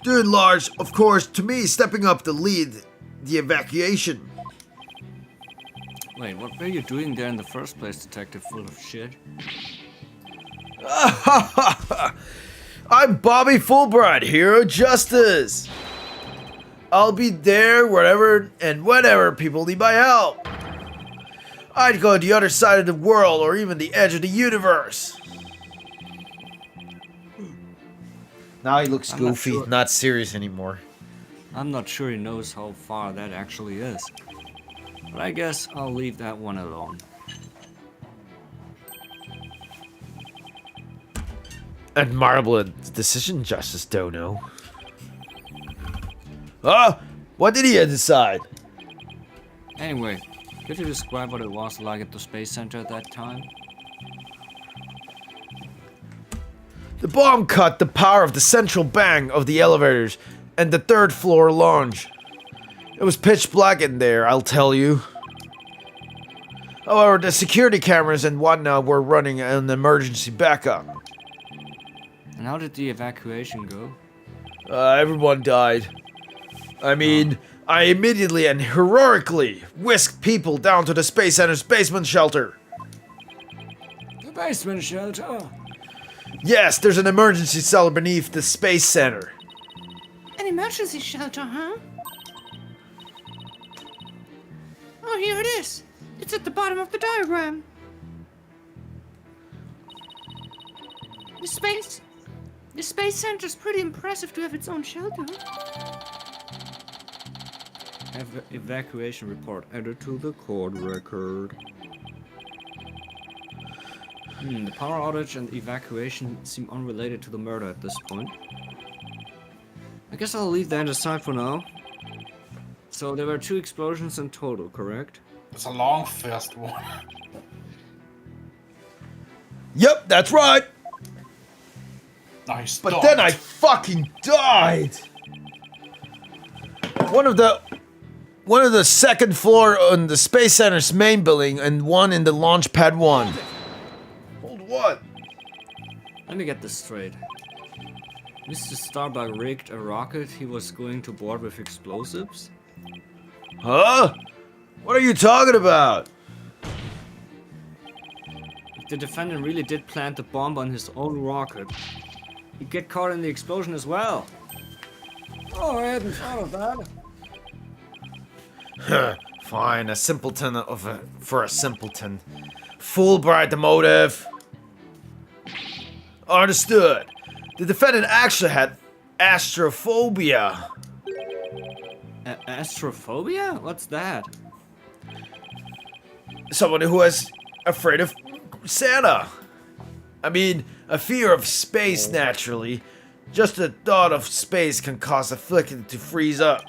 Due and large, of course, to me stepping up to lead the evacuation. Wait, what were you doing there in the first place, detective full of shit? I'm Bobby Fulbright, Hero Justice. I'll be there wherever and whenever people need my help. I'd go to the other side of the world or even the edge of the universe. Now he looks goofy, not serious anymore. I'm not sure he knows how far that actually is. But I guess I'll leave that one alone. Admirable decision, Justice Dono. Ah, what did he decide? Anyway, could you describe what it was like at the Space Center at that time? The bomb cut the power of the central bank of the elevators and the third floor lounge. It was pitch black in there, I'll tell you. However, the security cameras and whatnot were running an emergency backup. And how did the evacuation go? Everyone died. I mean, I immediately and heroically whisked people down to the Space Center's basement shelter. The basement shelter. Yes, there's an emergency cell beneath the Space Center. An emergency shelter, huh? Oh, here it is. It's at the bottom of the diagram. The Space Center's pretty impressive to have its own shelter. Evacuation report added to the court record. The power outage and evacuation seem unrelated to the murder at this point. I guess I'll leave that aside for now. So there were 2 explosions in total, correct? It's a long first one. Yep, that's right. Nice. But then I fucking died. One of the second floor on the Space Center's main building and one in the launch pad 1. Hold what? Let me get this straight. Mr. Starbuck rigged a rocket he was going to board with explosives? Huh? What are you talking about? If the defendant really did plant the bomb on his own rocket, he'd get caught in the explosion as well. Oh, I hadn't thought of that. Fine, a simpleton for a simpleton. Fulbright the motive. Understood. The defendant actually had astrophobia. Astrophobia? What's that? Someone who is afraid of Santa. I mean, a fear of space, naturally. Just the thought of space can cause afflicted to freeze up.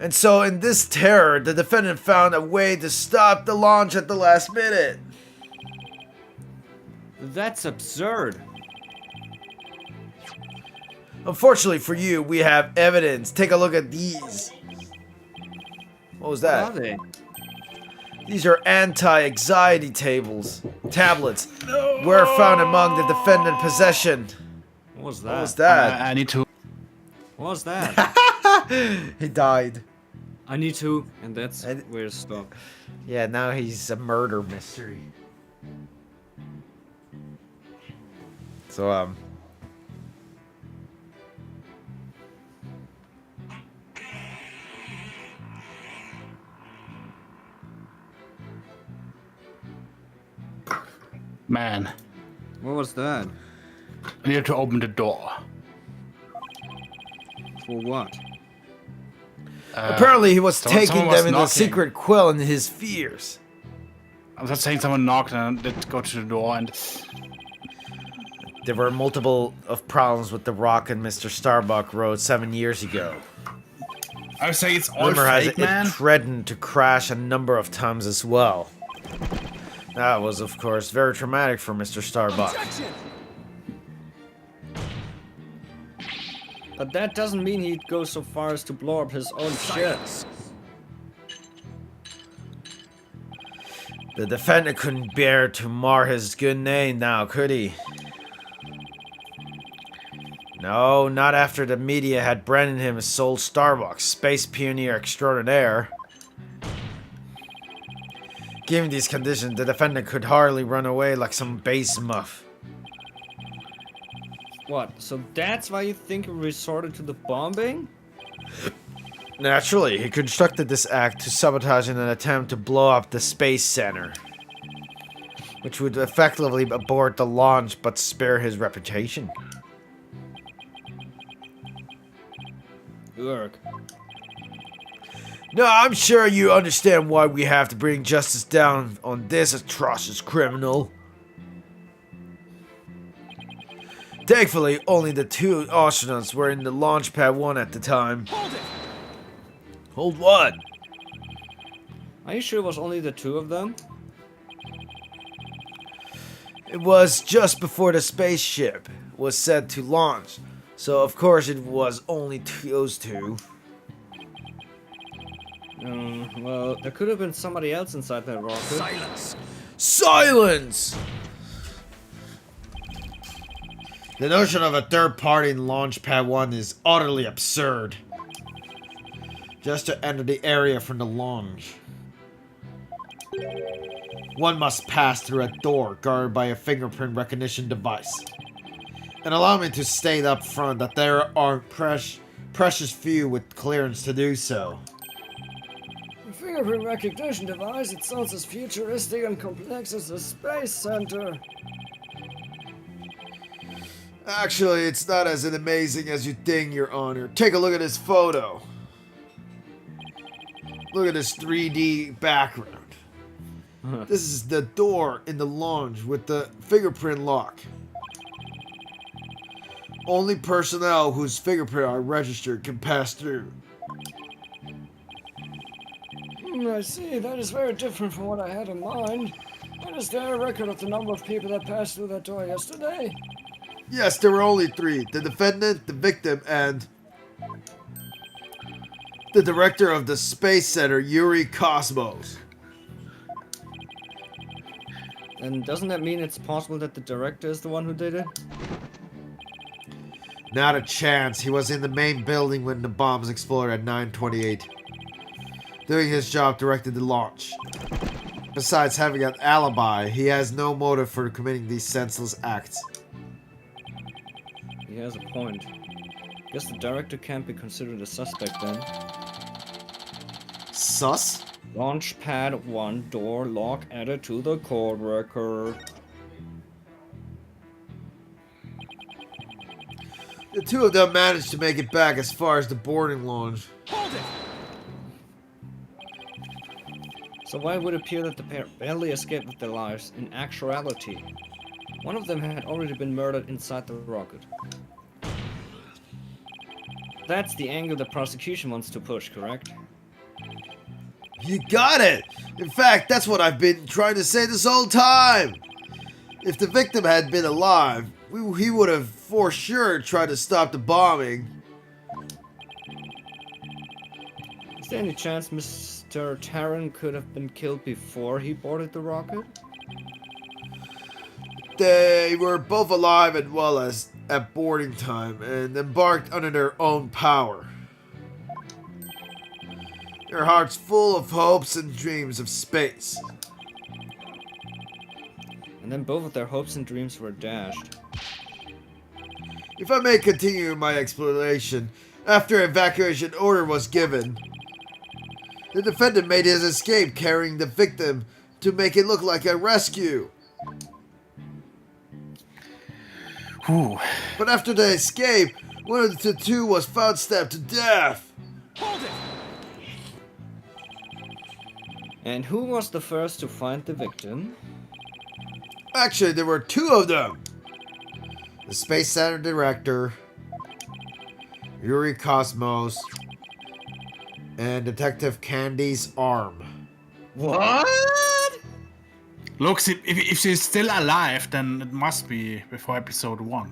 And so, in this terror, the defendant found a way to stop the launch at the last minute. That's absurd. Unfortunately for you, we have evidence. Take a look at these. What was that? What are they? These are anti-anxiety tablets. Were found among the defendant possession. What was that? What was that? I need to. What was that? He died. I need to, and that's where it stopped. Yeah, now he's a murder mystery. So, Man, What was that? I need to open the door. For what? apparently he was taking someone was them in the knocking. secret quill in his fears. I was just saying someone knocked and I did go to the door and There were multiple of problems with the rock and Mr. Starbuck wrote 7 years ago. I would say it's all Rumor has fake, it man. threatened to crash a number of times as well. That was, of course, very traumatic for Mr. Starbuck. But that doesn't mean he'd go so far as to blow up his own ship. The defendant couldn't bear to mar his good name now, could he? No, not after the media had branded him as Soul Starbucks, space pioneer extraordinaire. Given these conditions, the defendant could hardly run away like some base muff. What? So that's why you think he resorted to the bombing? Naturally, he constructed this act to sabotage in an attempt to blow up the space center, which would effectively abort the launch but spare his reputation. Urk. No, I'm sure you understand why we have to bring justice down on this atrocious criminal. Thankfully, only the 2 astronauts were in the launch pad 1 at the time. Hold it! Hold what? Are you sure it was only the 2 of them? It was just before the spaceship was set to launch, so of course it was only those 2. Well, there could have been somebody else inside that rocket. Silence! Silence! The notion of a third party in launch pad 1 is utterly absurd. Just to enter the area from the launch, one must pass through a door guarded by a fingerprint recognition device. And allow me to state up front that there are precious few with clearance to do so. The fingerprint recognition device, it sounds as futuristic and complex as the Space Center. Actually, it's not as amazing as you think, Your Honor. Take a look at this photo. Look at this 3D background. This is the door in the lounge with the fingerprint lock. Only personnel whose fingerprint are registered can pass through. I see. That is very different from what I had in mind. And is there a record of the number of people that passed through that door yesterday? Yes, there were only 3. The defendant, the victim, and the director of the Space Center, Yuri Cosmos. And doesn't that mean it's possible that the director is the one who did it? Not a chance. He was in the main building when the bombs exploded at 9:28. Doing his job directed the launch. Besides having an alibi, he has no motive for committing these senseless acts. He has a point. Guess the director can't be considered a suspect then. Sus? Launch pad 1 door lock added to the call record. The 2 of them managed to make it back as far as the boarding lounge. Hold it! So why would it appear that the pair barely escaped with their lives in actuality? One of them had already been murdered inside the rocket. That's the angle the prosecution wants to push, correct? You got it! In fact, that's what I've been trying to say this whole time! If the victim had been alive, he would have for sure tried to stop the bombing. Is there any chance Mr. Taran could have been killed before he boarded the rocket? They were both alive as well as at boarding time and embarked under their own power. Their hearts full of hopes and dreams of space. And then both of their hopes and dreams were dashed. If I may continue my explanation, after evacuation order was given, the defendant made his escape carrying the victim to make it look like a rescue. Ooh. But after the escape, one of the 2 was found stabbed to death. Hold it! And who was the first to find the victim? Actually, there were 2 of them. The Space Center director, Yuri Cosmos, and Detective Candy's arm. What? Look, if she's still alive, then it must be before episode 1.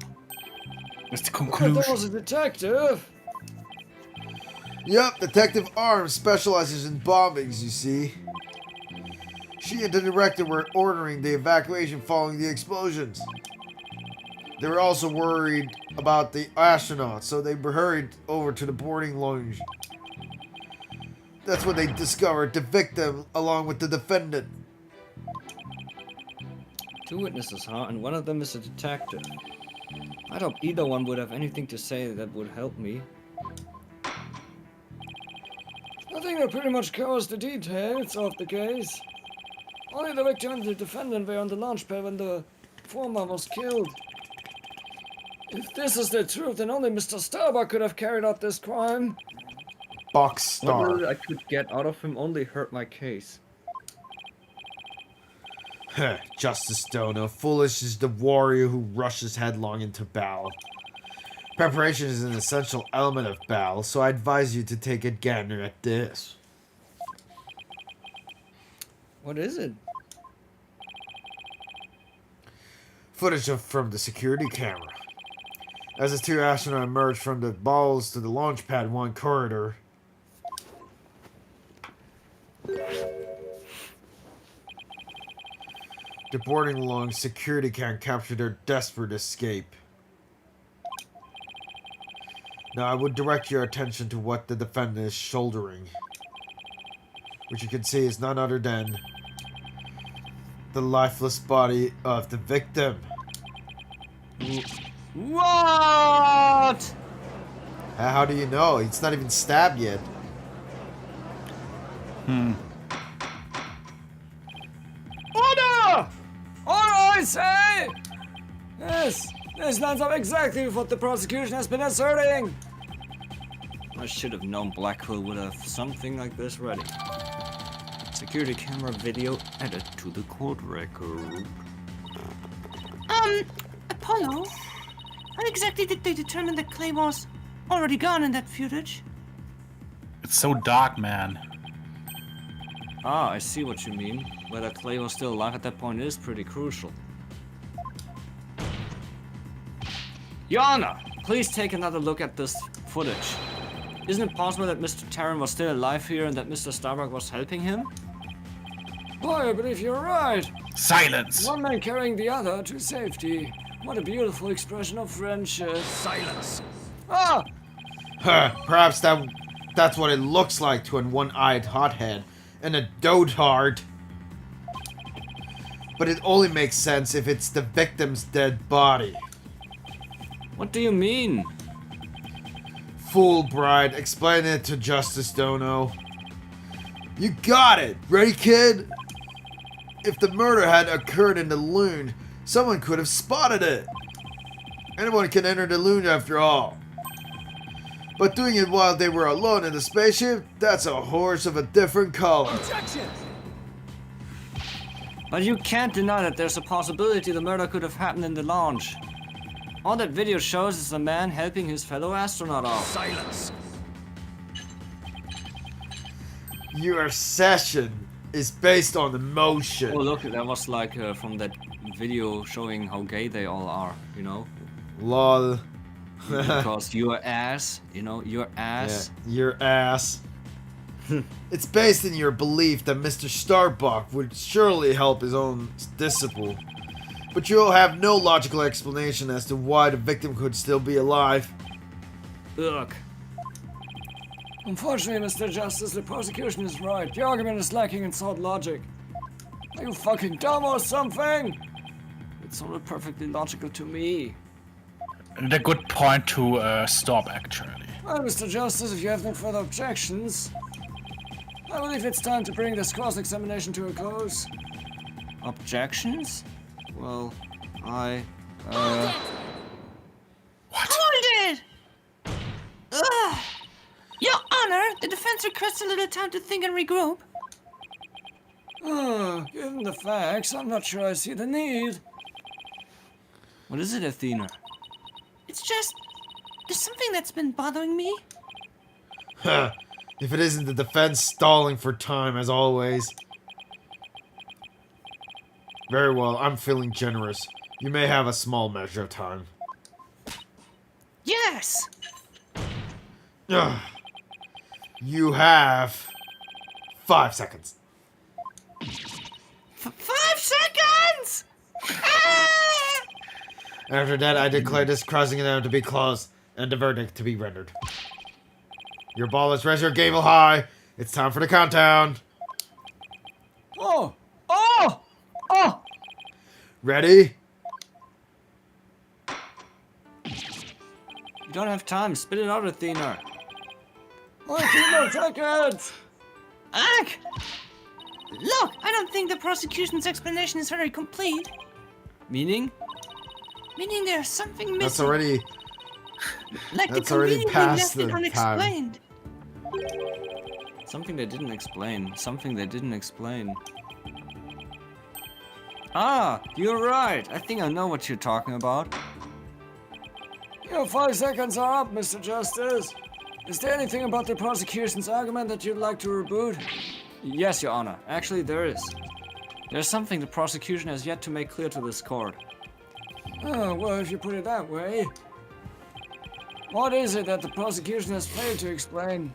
That's the But there conclusion. was a detective. Yep, Detective Arms specializes in bombings, you see. She and the director were ordering the evacuation following the explosions. They were also worried about the astronauts, so they were hurried over to the boarding lounge. That's when they discovered the victim along with the defendant. 2 witnesses, huh? And one of them is a detective. I doubt either one would have anything to say that would help me. I think that pretty much covers the details of the case. Only the victim and the defendant were on the launch pad when the former was killed. If this is the truth, then only Mr. Starbuck could have carried out this crime. Box What Star. little I could get out of him only hurt my case. Justice Dono. Foolish is the warrior who rushes headlong into battle. Preparation is an essential element of battle, so I advise you to take a gander at this. What is it? Footage from the security camera. As the 2 astronauts emerged from the balls to the launch pad 1 corridor. The boarding along security cam captured their desperate escape. Now I would direct your attention to what the defendant is shouldering, which you can see is none other than the lifeless body of the victim. What? How do you know? It's not even stabbed yet. Order! Order, I say! Yes, this lines up exactly with what the prosecution has been asserting. I should have known Blackwell would have something like this ready. Security camera video added to the court record. Apollo? How exactly did they determine that Clay was already gone in that footage? It's so dark, man. Ah, I see what you mean. Whether Clay was still alive at that point is pretty crucial. Your Honor, please take another look at this footage. Isn't it possible that Mr. Tarrant was still alive here and that Mr. Starbuck was helping him? Boy, I believe you're right. Silence! One man carrying the other to safety. What a beautiful expression of friendship. Silence. Ah! Perhaps that's what it looks like to a one-eyed hothead and a dotard. But it only makes sense if it's the victim's dead body. What do you mean? Fulbright, explain it to Justice Dono. You got it! Ready, kid? If the murder had occurred in the loon, someone could have spotted it. Anyone can enter the loon after all. But doing it while they were alone in the spaceship, that's a horse of a different color. Objection! But you can't deny that there's a possibility the murder could have happened in the launch. All that video shows is a man helping his fellow astronaut off. Silence. Your session is based on emotion. Oh look, that was like from that video showing how gay they all are, you know? Lol. Because your ass, you know, your ass. Yeah, your ass. It's based in your belief that Mr. Starbuck would surely help his own disciple. But you'll have no logical explanation as to why the victim could still be alive. Ugh. Unfortunately, Mr. Justice, the prosecution is right. The argument is lacking in sound logic. Are you fucking dumb or something? It sounded perfectly logical to me. And a good point to stop, actually. Well, Mr. Justice, if you have no further objections, I believe it's time to bring this cross-examination to a close. Objections? Well, Hold it! Ugh! Your Honor, the defense requests a little time to think and regroup. Given the facts, I'm not sure I see the need. what is it, Athena? It's just... there's something that's been bothering me. Huh. If it isn't the defense stalling for time as always. Very well, I'm feeling generous. You may have a small measure of time. Yes. Ugh. You have 5 seconds. 5 seconds! Ah! After that, I declare this crossing out to be closed and the verdict to be rendered. Your ball is raised your gable high. It's time for the countdown. Oh! Oh! Oh! Ready? You don't have time. Spit it out, Athena. Only 2 more seconds! Ugh! Look, I don't think the prosecution's explanation is very complete. Meaning? Meaning there's something missing. That's already... Like that's they already conveniently past left it the unexplained. Something they didn't explain. Something they didn't explain. Ah, you're right. I think I know what you're talking about. Your 5 seconds are up, Mr. Justice. Is there anything about the prosecution's argument that you'd like to reboot? Yes, Your Honor. Actually, there is. There's something the prosecution has yet to make clear to this court. Oh, well, if you put it that way. What is it that the prosecution has failed to explain?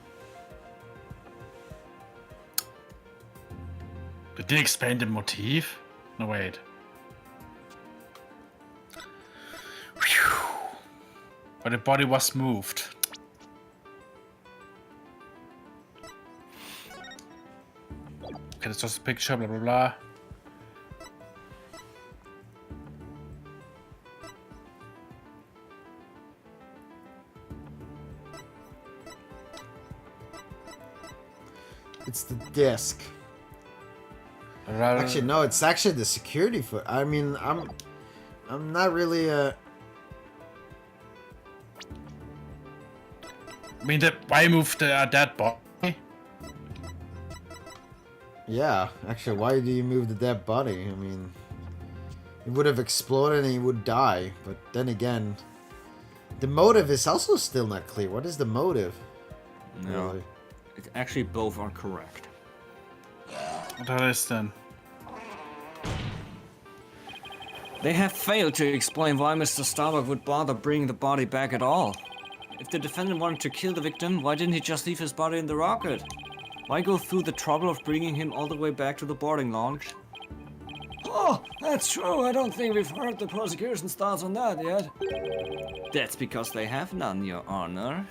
Did they explain the motif? No, wait. Phew. But the body was moved. Okay, that's just a picture, blah blah blah. It's the disc. Actually, no, it's actually the security foot. I mean, I'm not really I mean, why move the dead body? Yeah, actually, why do you move the dead body? I mean, it would have exploded and he would die. But then again, the motive is also still not clear. What is the motive? No. Really? Actually, both are correct. What is then? They have failed to explain why Mr. Starbuck would bother bringing the body back at all. If the defendant wanted to kill the victim, why didn't he just leave his body in the rocket? Why go through the trouble of bringing him all the way back to the boarding lounge? Oh, that's true. I don't think we've heard the prosecution's thoughts on that yet. That's because they have none, Your Honor.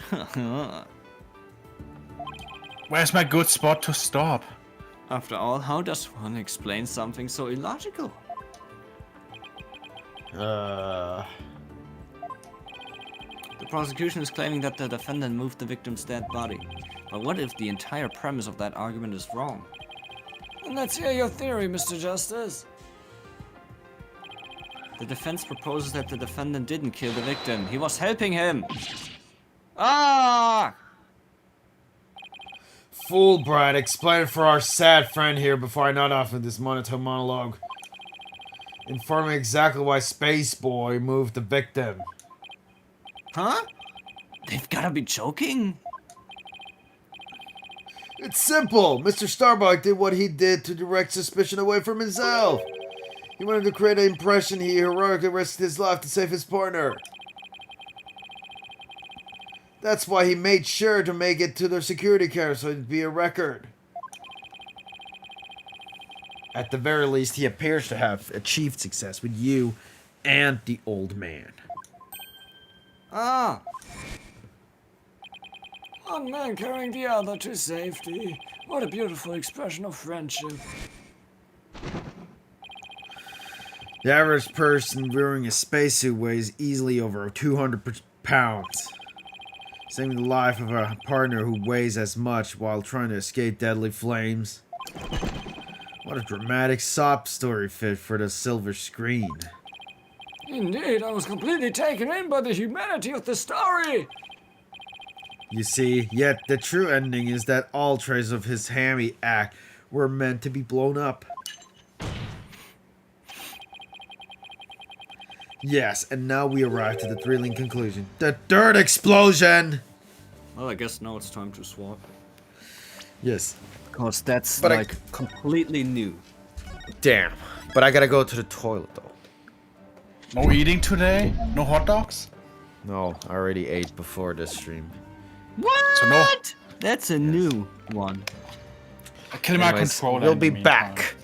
Where's my good spot to stop? After all, how does one explain something so illogical? Uh... The prosecution is claiming that the defendant moved the victim's dead body. But what if the entire premise of that argument is wrong? And let's hear your theory, Mr. Justice. The defense proposes that the defendant didn't kill the victim. He was helping him. Ah! Fulbright, explain it for our sad friend here before I nod off in this monotone monologue. Inform me exactly why Space Boy moved the victim. Huh? They've gotta be joking. It's simple. Mr. Starbuck did what he did to direct suspicion away from himself. He wanted to create an impression he heroically risked his life to save his partner. That's why he made sure to make it to their security camera so it'd be a record. At the very least, he appears to have achieved success with you and the old man. Ah! One man carrying the other to safety. What a beautiful expression of friendship. The average person wearing a spacesuit weighs easily over 200 pounds. Saving the life of a partner who weighs as much while trying to escape deadly flames. What a dramatic sob story fit for the silver screen. Indeed, I was completely taken in by the humanity of the story. You see, yet the true ending is that all traces of his hammy act were meant to be blown up. Yes, and now we arrive to the thrilling conclusion. The dirt explosion! Well, I guess now it's time to swap. Yes. Because that's But completely new. Damn. But I gotta go to the toilet though. No eating today? No hot dogs? No, I already ate before this stream. What? So no. That's a new one. I kill my Anyways, controller. we'll in be the meantime. back.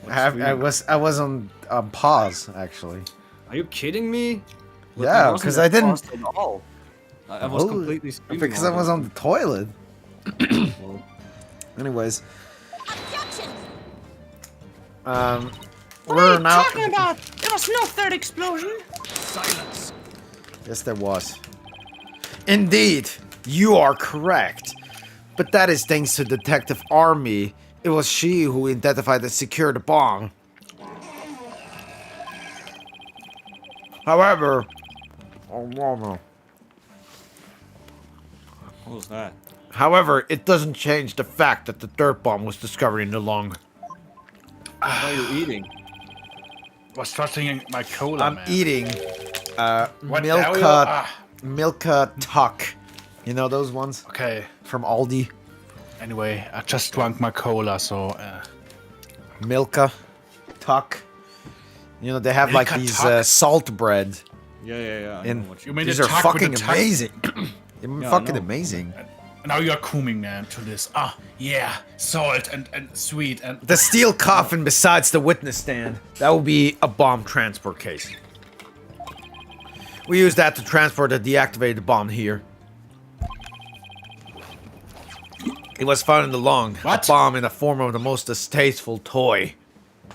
I was on pause actually. Are you kidding me? Look, Yeah, wasn't 'cause I didn't- paused at all. I was Oh, completely screaming. because I all was the on the toilet. time. Anyways, Objection! What are we're you now. talking about? There was no third explosion. Silence. Yes, there was. Indeed, you are correct. But that is thanks to Detective Army. It was she who identified and secured the bomb. However, What was that? however, it doesn't change the fact that the third bomb was discovered in the lung. What are you eating? Was trusting my cola, I'm man. eating What Milka Tuck. You know those ones Okay. from Aldi? Anyway, I just drank my cola, so Milka Tuck. You know they have like Milka these Tuck? salt bread, Yeah. I know and what You mean these the are tuck with fucking the tuck? amazing. They're Yeah, I fucking know. amazing. now you're coming, man, to this. Yeah, salt and sweet and The steel coffin besides the witness stand. That will be a bomb transport case. We use that to transport the deactivated bomb here. It was found in the lung. What? A bomb in the form of the most distasteful toy.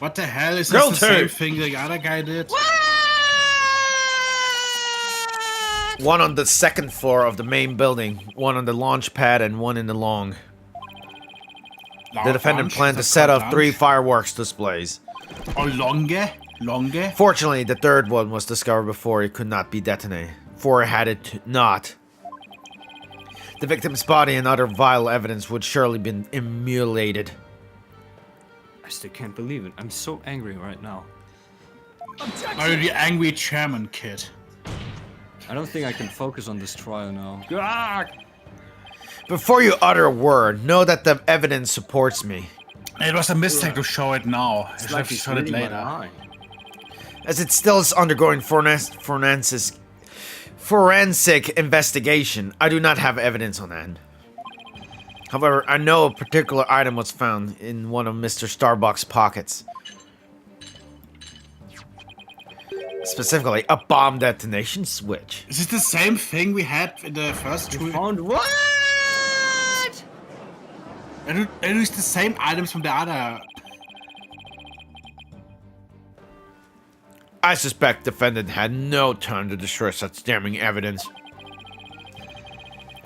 what the hell is Girl this the same turd. thing the other guy did? One on the second floor of the main building, one on the launch pad, and one in the lung. The defendant planned to set up 3 fireworks displays. Oh, Longe? Fortunately, the third one was discovered before it could not be detonated. For had it not, the victim's body and other vital evidence would surely been immolated. I still can't believe it. I'm so angry right now. Are you the angry German kid? I don't think I can focus on this trial now. Ah! Before you utter a word, know that the evidence supports me, It was a mistake to show it now. I It's should like have he's showed it reading my later. mind. as it still is undergoing forensic investigation. I do not have evidence on that. However, I know a particular item was found in one of Mr. Starbuck's pockets. Specifically, a bomb detonation switch. Is it the same thing we had in the first two? Found what? It is the same items from the other. I suspect defendant had no time to destroy such damning evidence.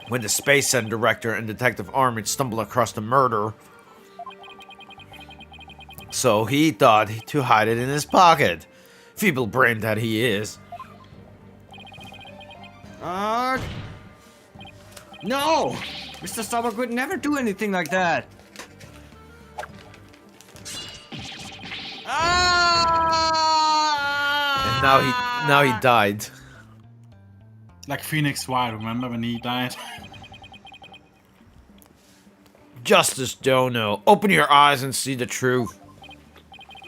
When the Space Center director and Detective Armid stumbled across the murder, so he thought to hide it in his pocket. Feeble-brained that he is. No! Mr. Starbuck would never do anything like that. And now he died. Like Phoenix White, remember when he died? Justice Dono, open your eyes and see the truth.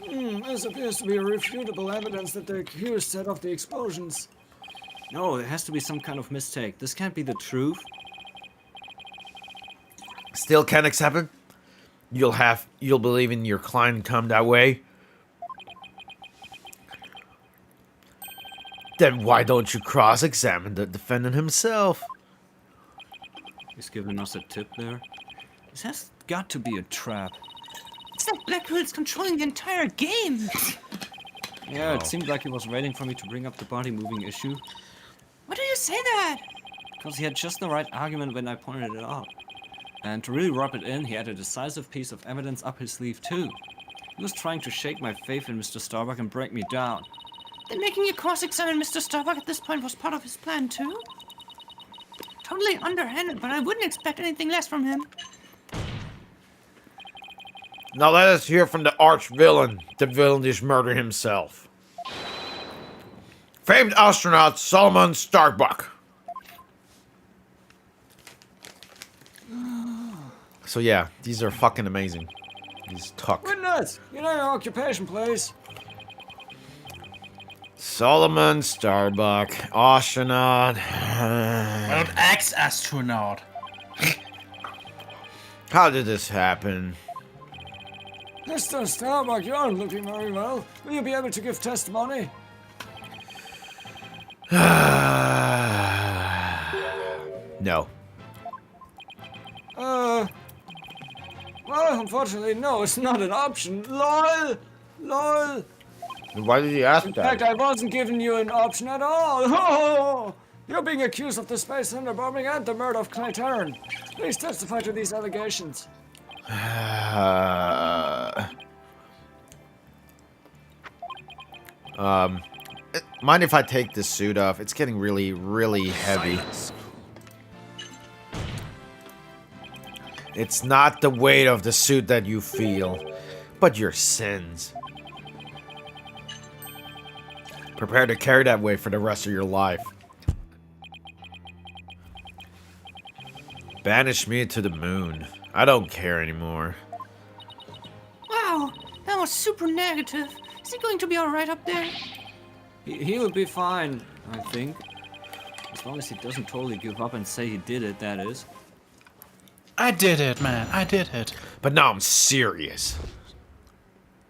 This appears to be irrefutable evidence that the accused set off the explosions. No, there has to be some kind of mistake. This can't be the truth. Still can't accept it? You'll believe in your client come that way? Then why don't you cross-examine the defendant himself? He's giving us a tip there. This has got to be a trap. It's like Blackwood's controlling the entire game. Yeah, it seemed like he was waiting for me to bring up the body moving issue. Why do you say that? Because he had just the right argument when I pointed it out. And to really rub it in, he had a decisive piece of evidence up his sleeve too. He was trying to shake my faith in Mr. Starbuck and break me down. Then making you cross-examine Mr. Starbuck at this point was part of his plan too? Totally underhanded, but I wouldn't expect anything less from him. Now let us hear from the arch-villain, the villainous murder himself. Famed astronaut Solomon Starbuck. So yeah, these are fucking amazing. These tuck. Goodness! You know your occupation, please. Solomon Starbuck, astronaut. Why not ex-astronaut? How did this happen? Mr. Starbuck, you aren't looking very well. Will you be able to give testimony? No. Well, unfortunately, no, it's not an option. LOL! LOL! Why did you ask In fact, I wasn't giving you an option at all. Oh, you're being accused of the Space Center bombing and the murder of Clay Tarrant. Please testify to these allegations. Mind if I take this suit off? It's getting really, really heavy. It's not the weight of the suit that you feel, but your sins. Prepare to carry that weight for the rest of your life. Banish me to the moon. I don't care anymore. Wow, that was super negative. Is he going to be alright up there? He'll be fine, I think. As long as he doesn't totally give up and say he did it, that is. I did it, man. I did it. But now I'm serious.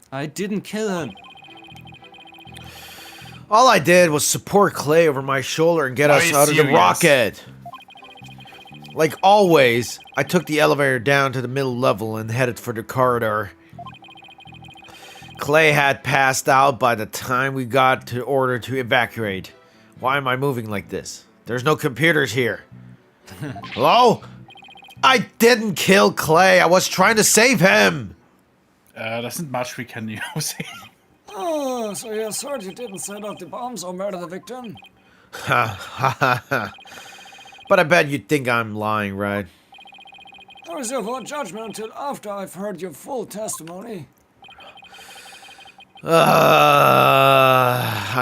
I didn't kill him. All I did was support Clay over my shoulder and get Are us you out of the serious? rocket. Like always, I took the elevator down to the middle level and headed for the corridor. Clay had passed out by the time we got to order to evacuate. Why am I moving like this? There's no computers here. Hello? I didn't kill Clay. I was trying to save him. There isn't much we can use. Oh, so you're certain you didn't set off the bombs or murder the victim? Ha ha ha ha. But I bet you think I'm lying, right? I reserve all judgment until after I've heard your full testimony. I'm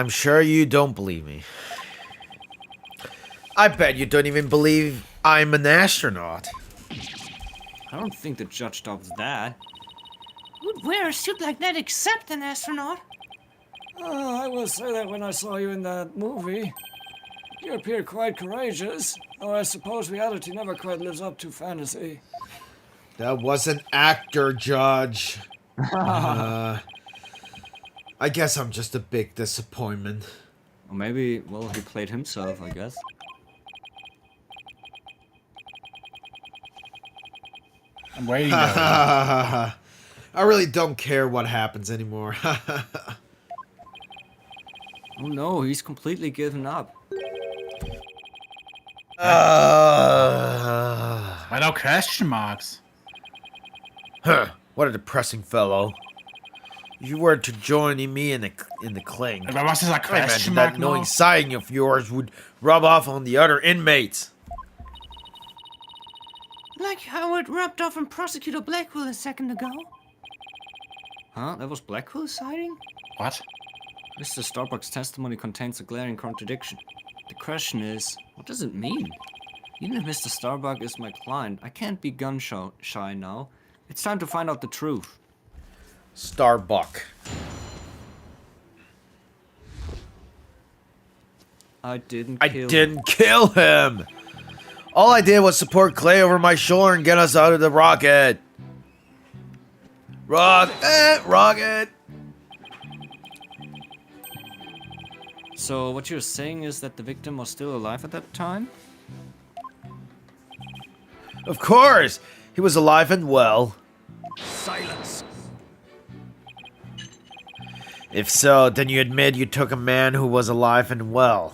sure you don't believe me. I bet you don't even believe I'm an astronaut. I don't think the judge stops that. Who'd wear a suit like that except an astronaut? I will say that when I saw you in that movie. You appeared quite courageous, though I suppose reality never quite lives up to fantasy. That was an actor, Judge. I guess I'm just a big disappointment. Or maybe, well, he played himself, I guess. I'm waiting. I really don't care what happens anymore. Oh no, he's completely given up. Why no question marks? What a depressing fellow. If you were to join me in the clink, Was this a I question imagine mark? that annoying sighing of yours would rub off on the other inmates. Like how it rubbed off on Prosecutor Blackwell a second ago. Huh? That was Blackwell's sighting? What? Mr. Starbuck's testimony contains a glaring contradiction. The question is, what does it mean? Even if Mr. Starbuck is my client, I can't be gun-shy now. It's time to find out the truth. Starbuck. I didn't kill him. All I did was support Clay over my shoulder and get us out of the rocket. Rocket. So what you're saying is that the victim was still alive at that time? Of course, he was alive and well. Silence. If so, then you admit you took a man who was alive and well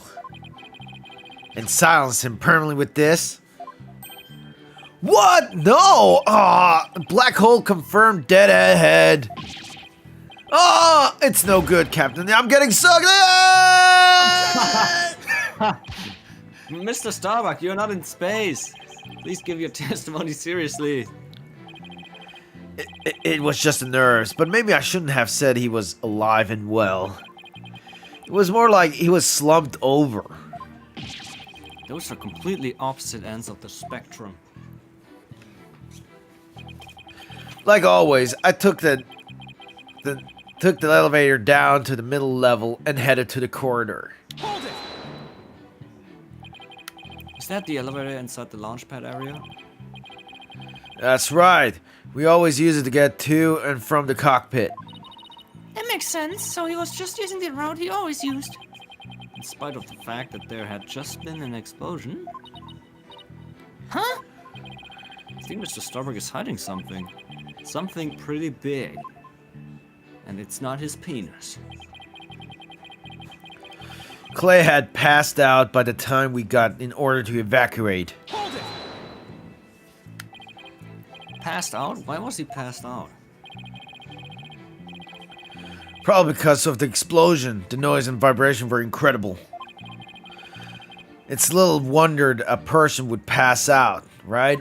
and silenced him permanently with this? What? No! Black hole confirmed dead ahead. It's no good, Captain. I'm getting sucked in! Mr. Starbuck, you're not in space. Please give your testimony seriously. It was just the nerves, but maybe I shouldn't have said he was alive and well. It was more like he was slumped over. Those are completely opposite ends of the spectrum. Like always, I took the elevator down to the middle level and headed to the corridor. Hold it. Is that the elevator inside the launch pad area? That's right. We always use it to get to and from the cockpit. That makes sense. So he was just using the route he always used. In spite of the fact that there had just been an explosion, Huh? I think Mr. Starbuck is hiding something. Something pretty big. And it's not his penis. Clay had passed out by the time we got in order to evacuate. Hold it! Passed out? Why was he passed out? Probably because of the explosion. The noise and vibration were incredible. It's little wondered a person would pass out, right?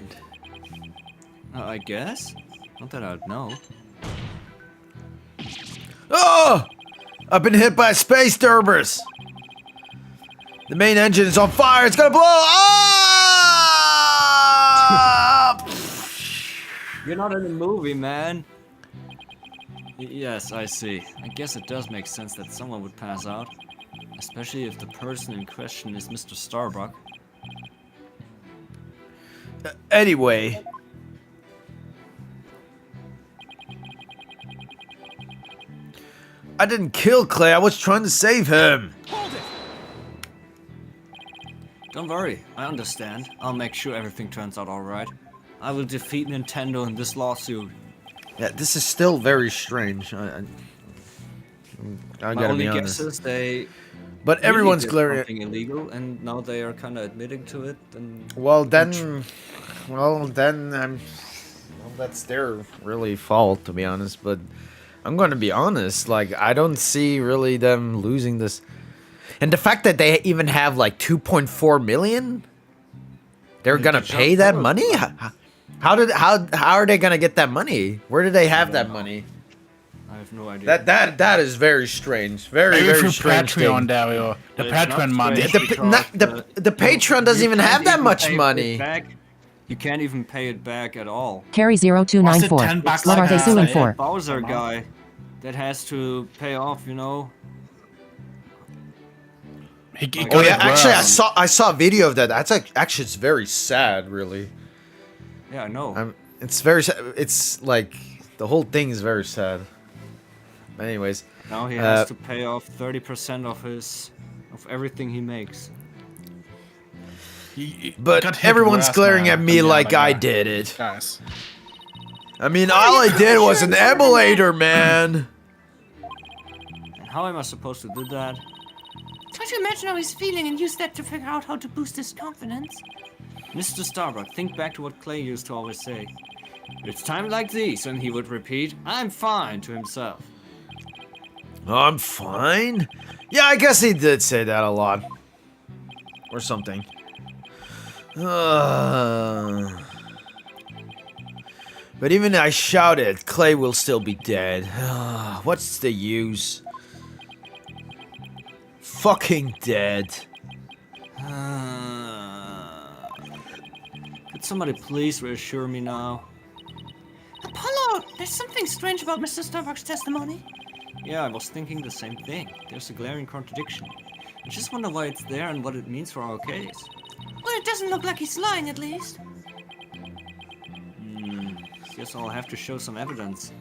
I guess? Not that I'd know. Oh! I've been hit by a space turbers! The main engine is on fire! It's gonna blow up! You're not in a movie, man. Yes, I see. I guess it does make sense that someone would pass out. Especially if the person in question is Mr. Starbuck. Anyway. I didn't kill Clay, I was trying to save him. Hold it! Don't worry, I understand. I'll make sure everything turns out alright. I will defeat Nintendo in this lawsuit. Yeah, this is still very strange. I My gotta only be guess honest. is they But everyone's did glaring. something illegal, and now they are kind of admitting to it. And Well then, that's their really fault, to be honest. But I'm gonna be honest. Like, I don't see really them losing this, and the fact that they even have like 2.4 million, they're gonna pay that money. How are they gonna get that money? Where do they have that money? I have no idea. That is very strange. Very Maybe very through strange Patreon, thing. Dario. The But it's Patreon not money. strange because, The Patreon doesn't you even can't have that even much pay it money. back. You can't even pay it back at all. Carry 0294. Was it $10 What are they like suing that? for? Bowser guy that has to pay off, you know. He Oh, got Oh it yeah, actually worse. I saw a video of that. That's like, actually it's very sad, really. Yeah, I know. It's very it's like the whole thing is very sad. Anyways, Now he has to pay off 30% of everything he makes. He but got hit everyone's worse, glaring man. at me Yeah, like I yeah. did it. Guys. I mean, all I did was an emulator, man. And how am I supposed to do that? Try to imagine how he's feeling and use that to figure out how to boost his confidence. Mr. Starbuck, think back to what Clay used to always say. It's times like these when he would repeat, "I'm fine," to himself. I'm fine. Yeah, I guess he did say that a lot, or something. But even I shouted, Clay will still be dead. What's the use? Fucking dead. Could somebody please reassure me now? Apollo, there's something strange about Mr. Starbuck's testimony. Yeah, I was thinking the same thing. There's a glaring contradiction. I just wonder why it's there and what it means for our case. Well, it doesn't look like he's lying, at least. Guess I'll have to show some evidence.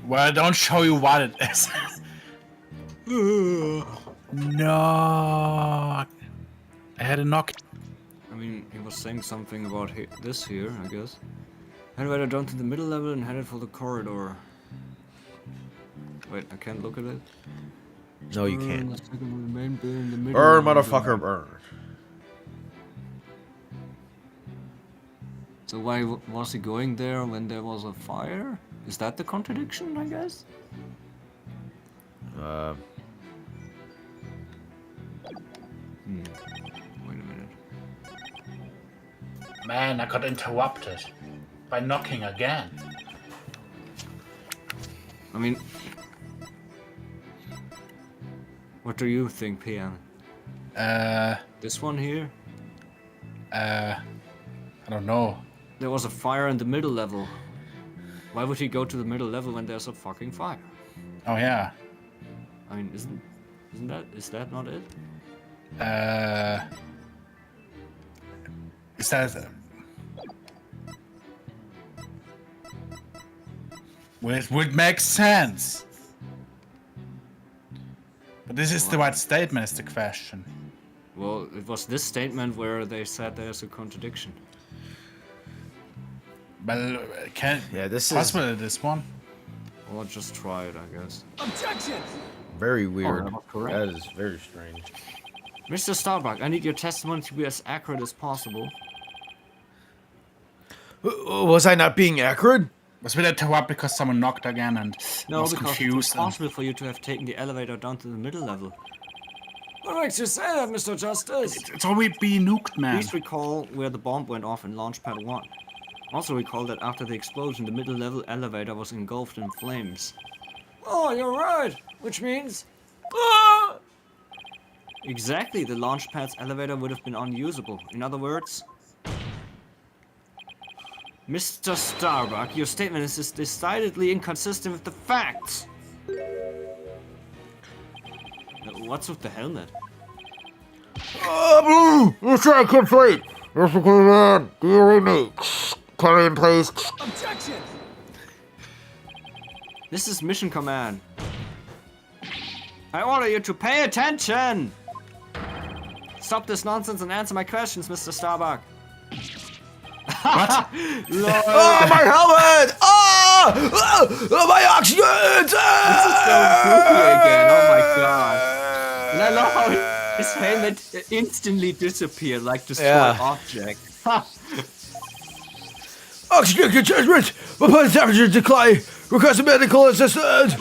Well, don't show you what it is. No. I had a knock. I mean, he was saying something about this here, I guess. Headed down to the middle level and headed for the corridor. Wait, I can't look at it? No, you Burn can't. the second with the main bin in the middle Burn, level. motherfucker, burn. So why was he going there when there was a fire? Is that the contradiction, I guess? Wait a minute. Man, I got interrupted by knocking again. I mean... What do you think, PM? This one here? I don't know. There was a fire in the middle level. Why would he go to the middle level when there's a fucking fire? Oh yeah. I mean, is that not it? Is that? Which would make sense. But this is the right statement, is the question. Well, it was this statement where they said there's a contradiction. Well, this possible is this one. Well, just try it, I guess. Objection! very weird. that was correct. That is very strange. Mr. Starbuck, I need your testimony to be as accurate as possible. Was I not being accurate? Was we to up because someone knocked again and No, was because it's confused? And impossible for you to have taken the elevator down to the middle level. What makes you say that, Mr. Justice? it's always be nuked, man. Please recall where the bomb went off in Launchpad 1. Also recall that after the explosion, the middle level elevator was engulfed in flames. Oh, you're right. Which means... Exactly, the Launchpad's elevator would have been unusable. In other words... Mr. Starbuck, your statement is decidedly inconsistent with the facts. What's with the helmet? Mission complete. Mission complete. Curry in place. Objection! This is mission command. I order you to pay attention! Stop this nonsense and answer my questions, Mr. Starbuck. What? Oh, my helmet! Oh, my oxygen! This is so goofy again, oh my god. And I love how his helmet instantly disappeared like destroyed object. Ha! Oxygen containment! My blood temperature decline! Request medical assistance!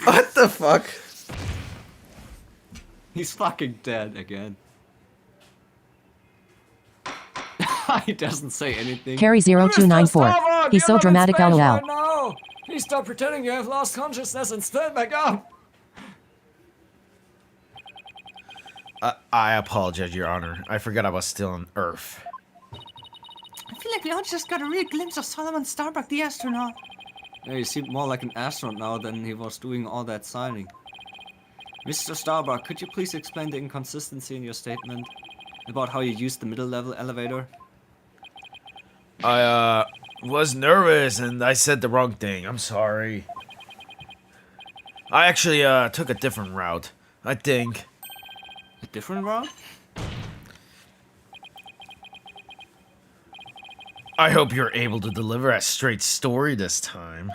What the fuck? He's fucking dead again. He doesn't say anything. Carry0294. He's so dramatic, lol. Right now. Please stop pretending you have lost consciousness and stand back up. I apologize, Your Honor. I forgot I was still on Earth. I feel like we all just got a real glimpse of Solomon Starbuck, the astronaut. Yeah, he seemed more like an astronaut now than he was doing all that signing. Mr. Starbuck, could you please explain the inconsistency in your statement about how you used the middle level elevator? I, was nervous and I said the wrong thing. I'm sorry. I actually, took a different route. I think. A different route? I hope you're able to deliver a straight story this time.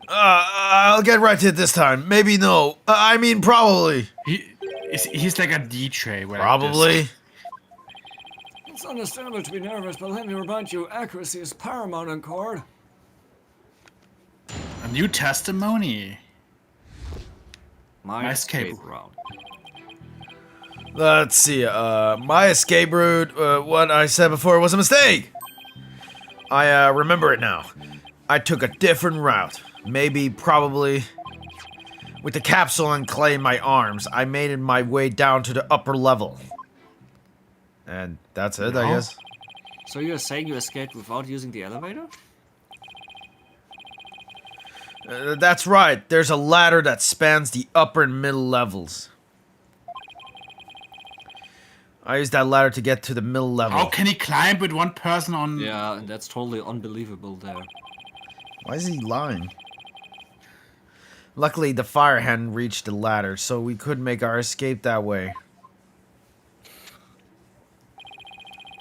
I'll get right to it this time. Maybe no. I mean, probably. He's like a DJ. Probably. It's understandable to be nervous, but let me remind you, accuracy is paramount in court. A new testimony. My escape route. Let's see, my escape route, what I said before was a mistake! I, remember it now. I took a different route. Maybe, probably... With the capsule and clay in my arms, I made my way down to the upper level. And that's it, I guess. So you're saying you escaped without using the elevator? That's right, there's a ladder that spans the upper and middle levels. I used that ladder to get to the middle level. How can he climb with one person on... Yeah, that's totally unbelievable there. Why is he lying? Luckily, the fire hadn't reached the ladder, so we could make our escape that way.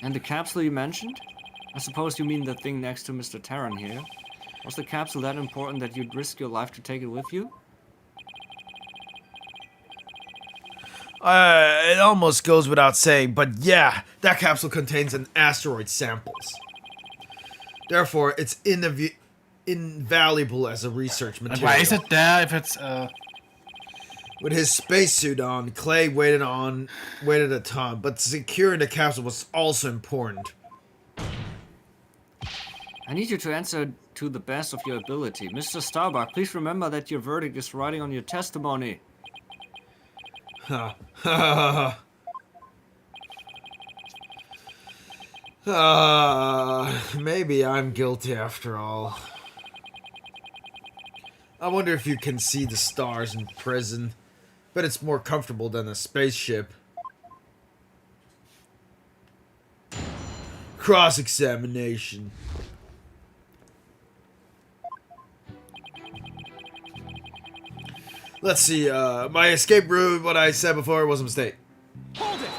And the capsule you mentioned? I suppose you mean the thing next to Mr. Taran here. Was the capsule that important that you'd risk your life to take it with you? It almost goes without saying, but yeah, that capsule contains an asteroid samples. Therefore, it's invaluable as a research material. Why is it there if it's, With his spacesuit on, Clay weighed a ton, but securing the capsule was also important. I need you to answer to the best of your ability. Mr. Starbuck, please remember that your verdict is riding on your testimony. Maybe I'm guilty after all. I wonder if you can see the stars in prison. But it's more comfortable than a spaceship. Cross-examination. Let's see, my escape route, what I said before, was a mistake. Hold it!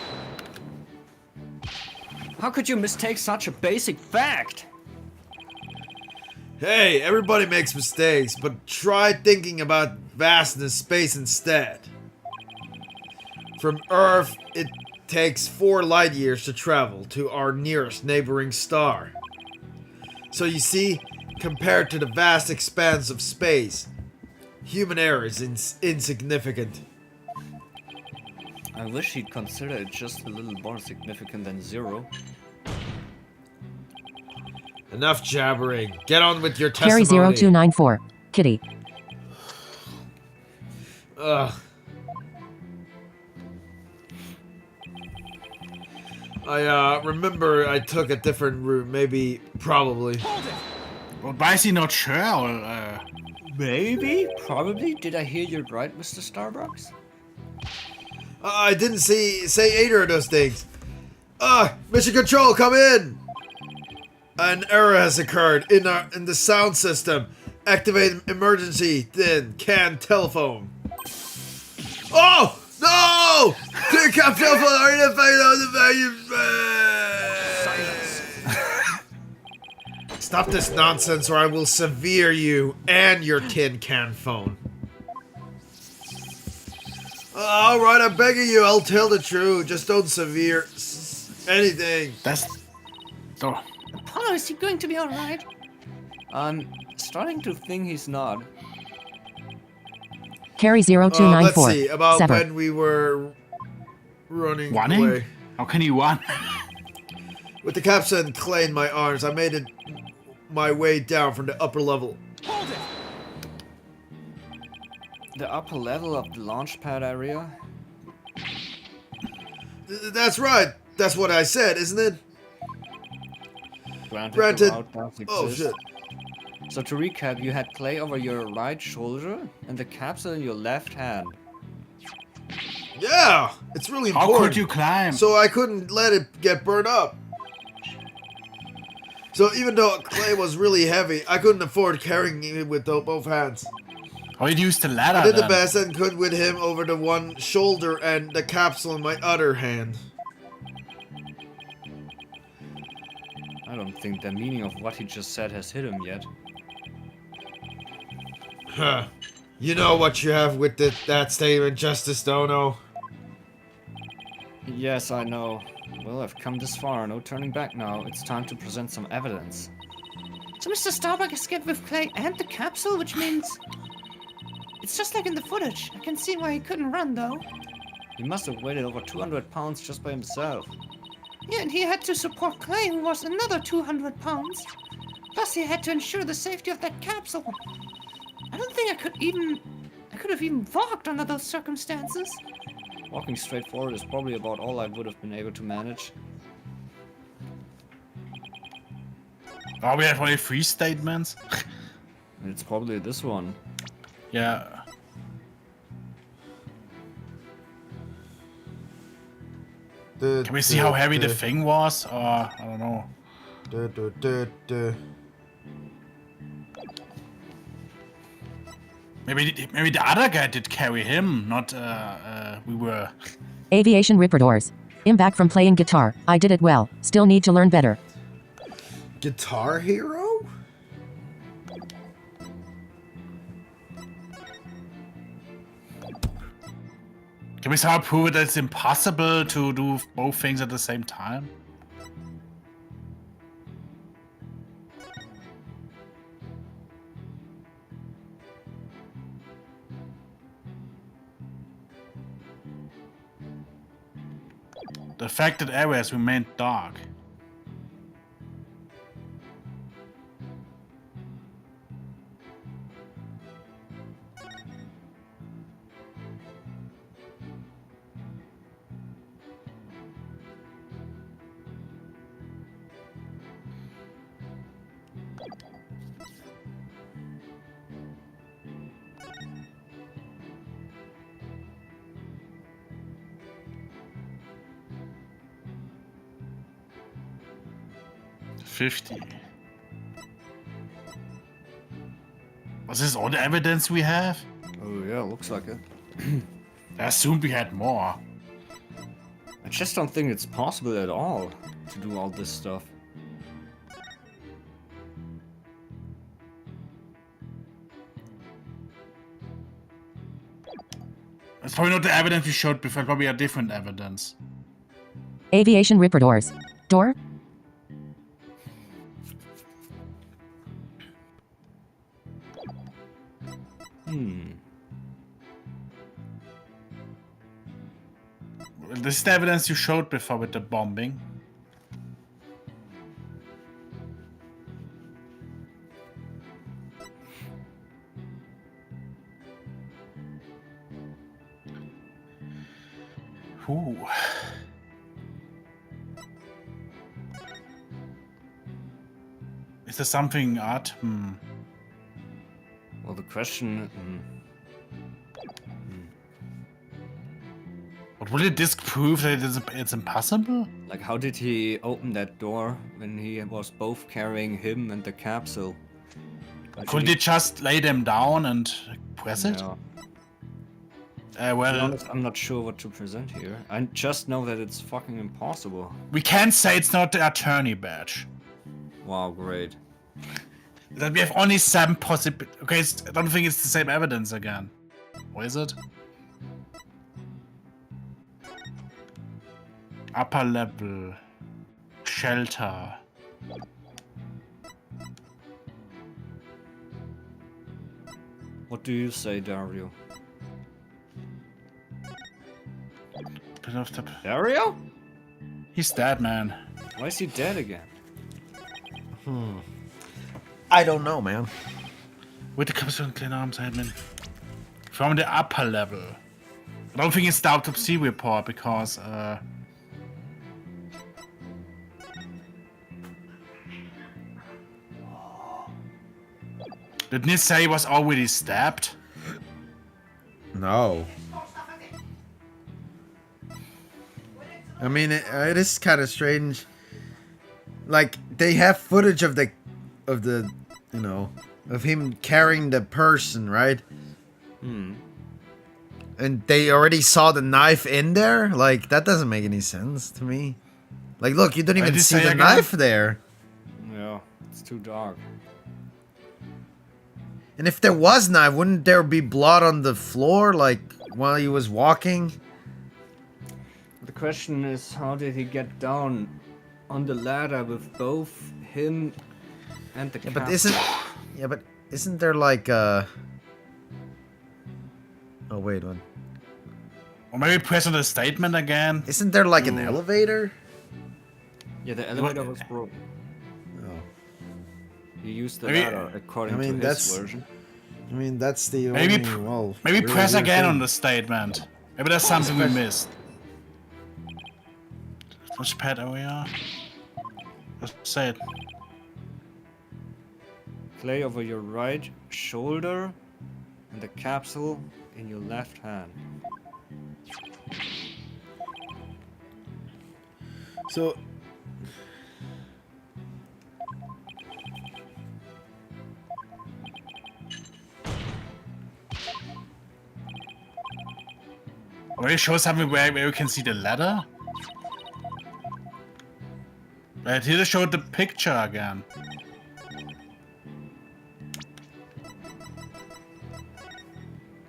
How could you mistake such a basic fact? Hey, everybody makes mistakes, but try thinking about vastness space instead. From Earth, it takes 4 light years to travel to our nearest neighboring star. So you see, compared to the vast expanse of space, human error is insignificant. I wish he'd consider it just a little more significant than 0. Enough jabbering. Get on with your testimony. Carry0294. Kitty. Ugh. I remember I took a different route, maybe, probably. But why is he not sure? Or, Maybe? Probably? Did I hear you right, Mr. Starbucks? I didn't say either of those things. Mission Control, come in! An error has occurred in the sound system. Activate emergency, then can telephone. Oh! No! Clear cap telephone, are in the Silence. Stop this nonsense or I will severe you and your tin can phone. Alright, I'm begging you, I'll tell the truth. Just don't severe anything. that's... Oh. Apollo, is he going to be alright? I'm starting to think he's not. Carry0294. Let's see, about Sever. when we were running Running? away. How can he run? With the capsule and clay in my arms, I made it my way down from the upper level. Hold it! The upper level of the launch pad area? That's right. That's what I said, isn't it? Granted. The route does Oh, exist. shit. So to recap, you had clay over your right shoulder and the capsule in your left hand. Yeah, it's really How important. could you climb? So I couldn't let it get burned up. So even though clay was really heavy, I couldn't afford carrying it with both hands. Or you'd use the ladder. I did the then. best I could with him over the one shoulder and the capsule in my other hand. I don't think the meaning of what he just said has hit him yet. Huh. You know what you have with that statement, Justice Dono. Yes, I know. Well, I've come this far, no turning back now. It's time to present some evidence. So Mr. Starbuck escaped with Clay and the capsule, which means... It's just like in the footage. I can see why he couldn't run, though. He must have weighed over 200 pounds just by himself. Yeah, and he had to support Clay, who was another 200 pounds. Plus, he had to ensure the safety of that capsule. I don't think I could have even walked under those circumstances. Walking straight forward is probably about all I would have been able to manage. Oh, we have only 3 statements? It's probably this one. Yeah. Can we see how heavy the thing was? Or, I don't know. Maybe the other guy did carry him, not we were. Aviation Ripper Doors. I'm back from playing guitar. I did it well. Still need to learn better. Guitar Hero? Can we somehow prove that it's impossible to do both things at the same time? The affected areas remained dark. 50. Was this all the evidence we have? Oh yeah, looks like it. I assumed we had more. I just don't think it's possible at all to do all this stuff. It's probably not the evidence we showed before, probably a different evidence. Aviation Ripper doors. Door? This is the evidence you showed before with the bombing. Ooh. Is there something odd? Well, the question... But will the disc prove that it's impossible? Like, how did he open that door when he was both carrying him and the capsule? Like, Could did they just lay them down and press it? Yeah. Uh, To be well, honest, I'm not sure what to present here. I just know that it's fucking impossible. we can't say it's not the attorney badge. Wow, great. That we have only 7 possible. Okay, I don't think it's the same evidence again. Or is it? Upper level. Shelter. What do you say, Dario? Dario? He's dead, man. Why is he dead again? I don't know, man. With the capsule and clean arms, admin. From the upper level. I don't think it's the autopsy report because, didn't it say he was already stabbed? No. I mean, it is kind of strange. Like, they have footage of the, you know, of him carrying the person, right? And they already saw the knife in there? Like, that doesn't make any sense to me. Like, look, you don't even see the knife there. Yeah, it's too dark. And if there was knife, wouldn't there be blood on the floor, like, while he was walking? The question is, how did he get down on the ladder with both him and the capsule? But isn't there like oh wait, one. Or maybe press on the statement again? Isn't there like an elevator? Yeah, the elevator was broken. Oh. He used the Maybe- ladder according I mean, to his that's- version. I mean, that's the Maybe, only, well, maybe really press weird again thing. on the statement. Maybe there's something we missed. Which pad area? Just say it. Clay over your right shoulder and the capsule in your left hand. So Already show something where you can see the ladder? Right, here they showed the picture again.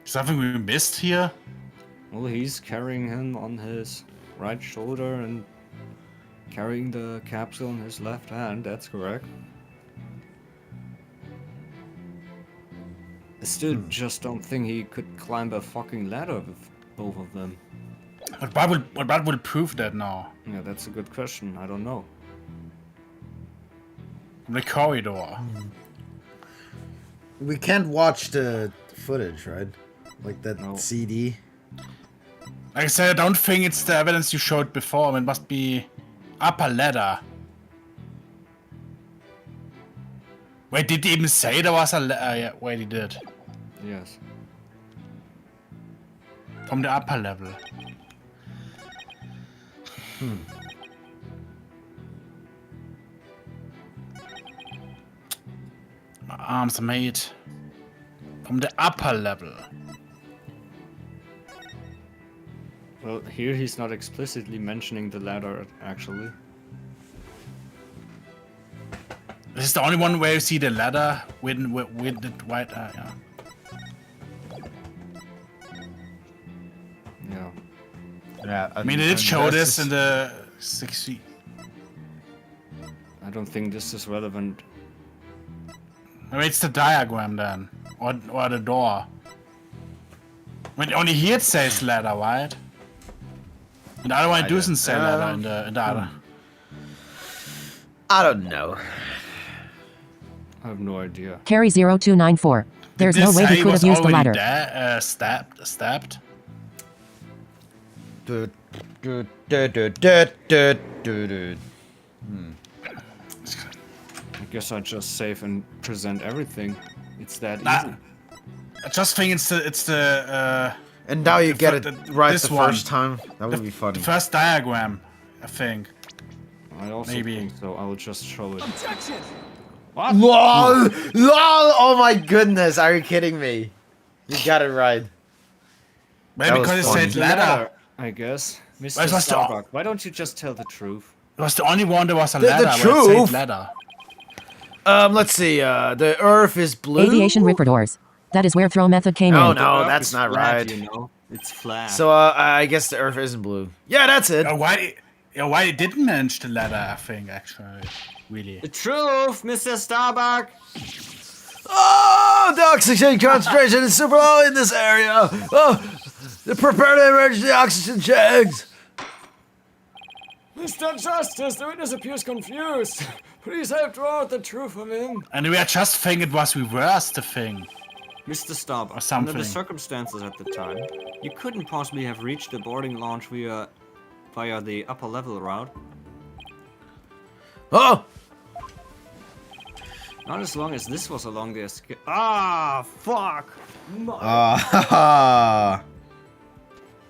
Something we missed here? Well, he's carrying him on his right shoulder and carrying the capsule in his left hand, that's correct. I still just don't think he could climb a fucking ladder with both of them. But what would prove that now? Yeah, that's a good question. I don't know. The corridor. we can't watch the footage, right? Like that No. CD. Like I said, I don't think it's the evidence you showed before. It must be upper ladder. Wait, did he even say there was a ladder? Yeah, wait, he did. Yes. From the upper level. My arms are made from the upper level. Well, here he's not explicitly mentioning the ladder, actually. This is the only one where you see the ladder with the white. Yeah. Yeah. Yeah, I mean, they did show this in the 60. I don't think this is relevant. Maybe it's the diagram then, or the door. I mean, only here it says ladder, right? And the other one doesn't say ladder in the other. I don't know. I have no idea. Carry 0294. There's no way he could have used the ladder. Stabbed. Du- du- du- du- du- du- du- du. I guess I just save and present everything. It's that Nah. easy. I just think it's the And now you get it right this the one. first time. That would be funny. first diagram, I think. I also Maybe. think so. I will just show it. Objection! LOL! LOL! Oh my goodness, are you kidding me? You got it right. Maybe That was because it funny. said ladder. I guess. Mr. Where's Mr. Starbuck, why don't you just tell the truth? It was the only one that was a The ladder. Where it truth? said ladder. Let's see, the Earth is blue. Aviation ripper doors. That is where throw method came Oh in. no, Earth that's is not flat, right. You know? It's flat. So, I guess the Earth isn't blue. Yeah, that's it. Why it didn't mention the ladder? I think actually, really. the truth, Mr. Starbuck! Oh, the oxygen concentration is super low in this area. Oh, prepare to emerge the oxygen checks. Mr. Justice, the witness appears confused. Please help draw out the truth from him. And we are just thinking it was reversed the thing. Mr. Starbuck, something. under the circumstances at the time, you couldn't possibly have reached the boarding launch via the upper level route. Oh, Not as long as this was along the escape. Ah, fuck!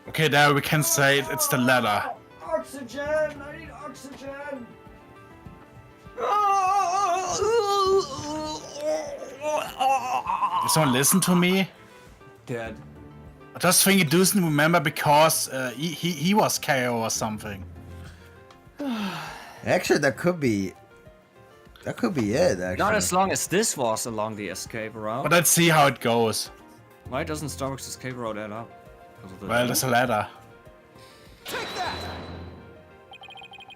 Okay, there we can say it's the ladder. Oxygen! I need oxygen! Did someone listen to me? Dead. I just think it doesn't remember because he was KO or something. actually, that could be it. Actually, Not as long as this was along the escape route. But let's see how it goes. Why doesn't Starbuck's escape route add up? Because of the Well, there's a ladder. Take that!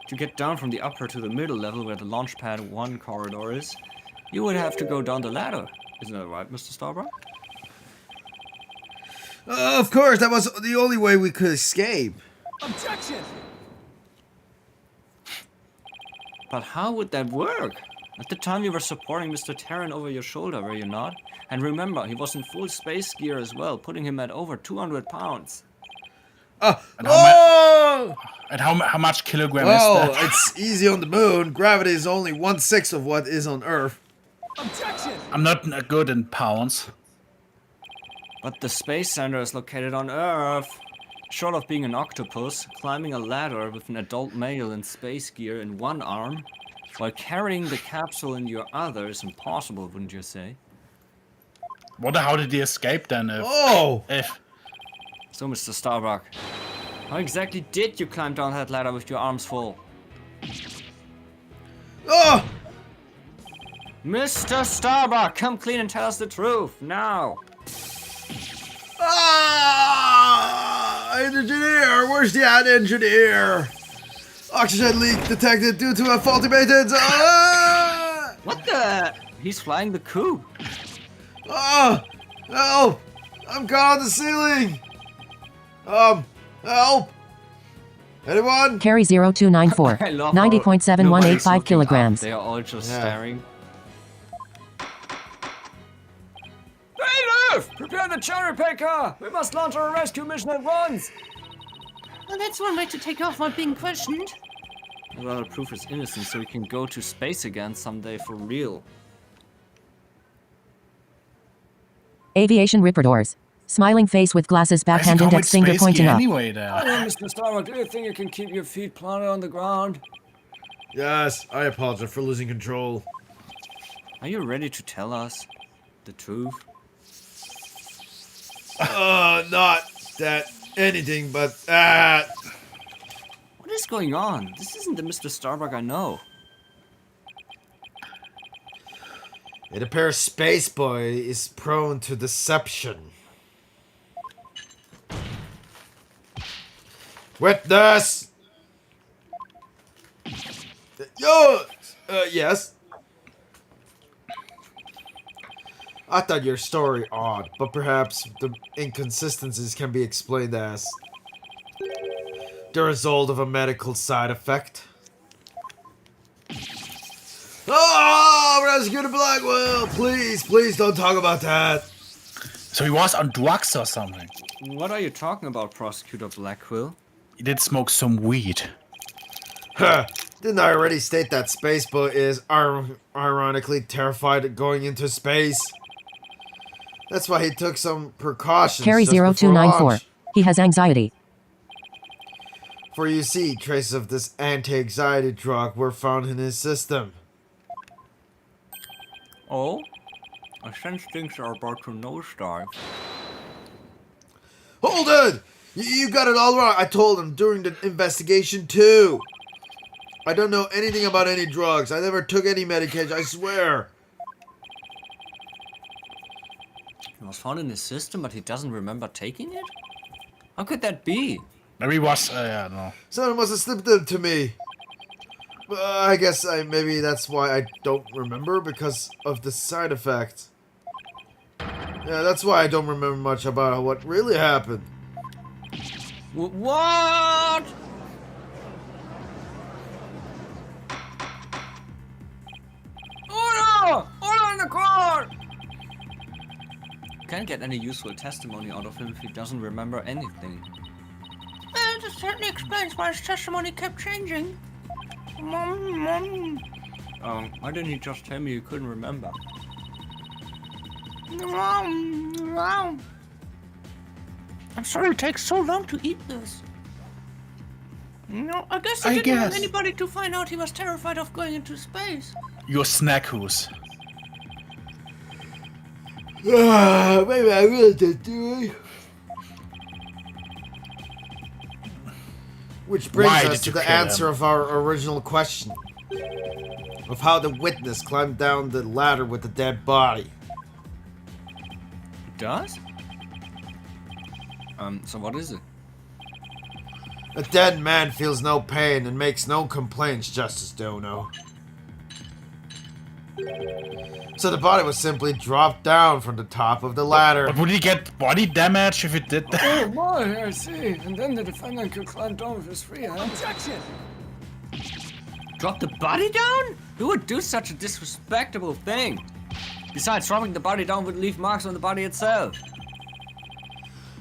To get down from the upper to the middle level where the launchpad 1 corridor is, you would have to go down the ladder. Isn't that right, Mr. Starbuck? Of course, that was the only way we could escape. Objection! But how would that work? At the time you were supporting Mr. Terran over your shoulder, were you not? And remember, he was in full space gear as well, putting him at over 200 pounds. And how much kilogram is Well, that? it's easy on the moon. Gravity is only 1/6 of what is on Earth. Objection! I'm not good in pounds. But the space center is located on Earth. Short of being an octopus, climbing a ladder with an adult male in space gear in one arm, while carrying the capsule in your other is impossible, wouldn't you say? How did he escape then? If So, Mr. Starbuck, how exactly did you climb down that ladder with your arms full? Oh! Mr. Starbuck, come clean and tell us the truth, now! Engineer! Where's the engineer? Oxygen leak detected due to a faulty maintenance. What the? He's flying the coup. Oh! Help! I'm caught on the ceiling! Help! Anyone? Carry 0294. I love how 90.7185 nobody's looking kilograms. up. They are all just Yeah. staring. Native! Prepare the cherry picker! We must launch our rescue mission at once! Well, that's one way to take off while being questioned. I'd rather prove his innocence so he can go to space again someday for real. Aviation ripper doors. Smiling face with glasses, backhand index finger pointing up. Anyway, there. Hey, Mr. Starbuck, do you think you can keep your feet planted on the ground? Yes, I apologize for losing control. Are you ready to tell us the truth? Not that anything, but What is going on? This isn't the Mr. Starbuck I know. It appears Space Boy is prone to deception. Witness! Yo! Yes? I thought your story odd, but perhaps the inconsistencies can be explained as the result of a medical side effect. Oh, Prosecutor Blackwell! Please don't talk about that. So he was on drugs or something. What are you talking about, Prosecutor Blackwell? He did smoke some weed. Huh. Didn't I already state that Spaceboy is ironically terrified of going into space? That's why he took some precautions. Carry just before 0294. launch. He has anxiety. For you see, traces of this anti-anxiety drug were found in his system. Oh? I sense things are about to nosedive. Hold it! You got it all wrong. I told him during the investigation too. I don't know anything about any drugs. I never took any medication, I swear. It was found in his system, but he doesn't remember taking it? How could that be? Maybe he was, yeah, no. Someone must have slipped them to me. I guess maybe that's why I don't remember, because of the side effect. Yeah, that's why I don't remember much about what really happened. What? Order! Order in the court! Can't get any useful testimony out of him if he doesn't remember anything. Well, this certainly explains why his testimony kept changing. Why didn't he just tell me he couldn't remember? I'm sorry it takes so long to eat this. No, I guess he didn't want anybody to find out he was terrified of going into space. Your snackus. Maybe I really did, do I? Which brings Why us did to you the kill answer him? of our original question. Of how the witness climbed down the ladder with the dead body. It does? So what is it? A dead man feels no pain and makes no complaints, Justice Dono. So the body was simply dropped down from the top of the ladder. But would he get body damage if he did that? Oh my, I see. And then the defendant could climb down with his free hand. Objection! Drop the body down? Who would do such a disrespectable thing? Besides, dropping the body down would leave marks on the body itself.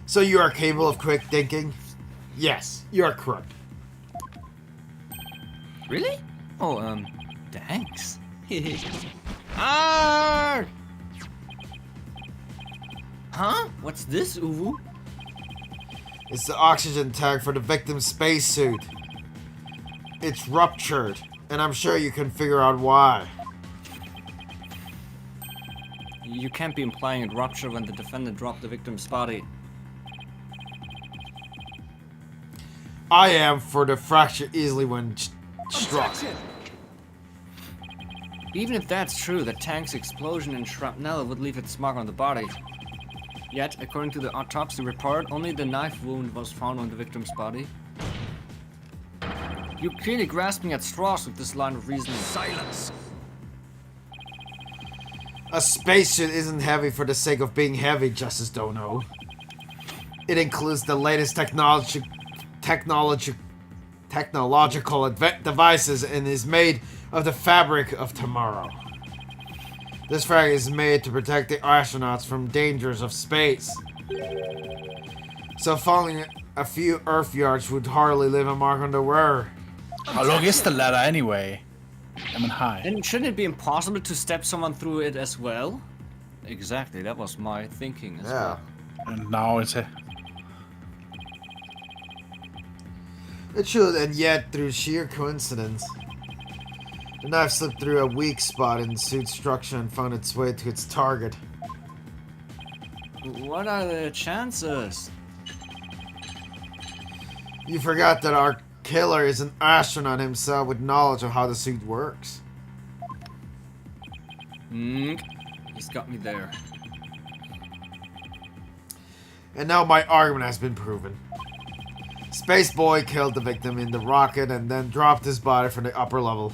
So you are capable of quick thinking? Yes, you are correct. Really? Oh, thanks. Ah! Huh? What's this, Uwu? It's the oxygen tank for the victim's spacesuit. It's ruptured, and I'm sure you can figure out why. You can't be implying it ruptured when the defendant dropped the victim's body. I am for the fracture easily when struck. Objection! Even if that's true, the tank's explosion and shrapnel would leave its mark on the body. Yet, according to the autopsy report, only the knife wound was found on the victim's body. You're clearly grasping at straws with this line of reasoning. Silence! A spacesuit isn't heavy for the sake of being heavy, Justice Dono. It includes the latest technological devices and is made of the fabric of tomorrow. This fabric is made to protect the astronauts from dangers of space. So falling a few Earth yards would hardly leave a mark on the wearer. How long is the ladder anyway? I mean, high. Then shouldn't it be impossible to step someone through it as well? Exactly, that was my thinking as well. And now it's a... It should, and yet, through sheer coincidence, The knife slipped through a weak spot in the suit's structure and found its way to its target. What are the chances? You forgot that our killer is an astronaut himself with knowledge of how the suit works. He's got me there. And now my argument has been proven. Space Boy killed the victim in the rocket and then dropped his body from the upper level.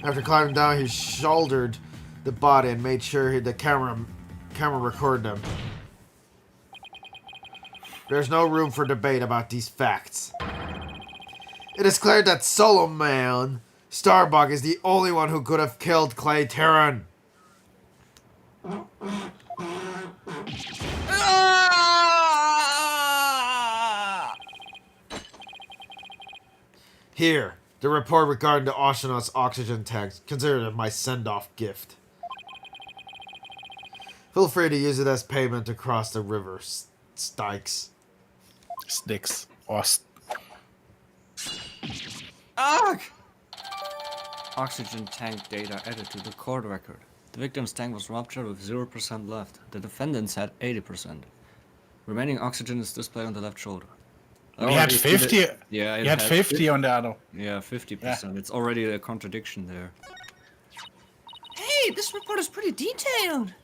After climbing down, he shouldered the body and made sure the camera recorded them. There's no room for debate about these facts. It is clear that Solomon Starbuck is the only one who could have killed Clay Terran. Here, the report regarding the astronaut's oxygen tanks. Consider it my send-off gift. Feel free to use it as payment to cross the river, Stikes. Sticks. Ost. Ugh! Oxygen tank data added to the court record. The victim's tank was ruptured with 0% left. The defendants had 80%. Remaining oxygen is displayed on the left shoulder. We had 50. Yeah, You had 50 on the other. Yeah, 50%. It's already a contradiction there. Hey, this report is pretty detailed.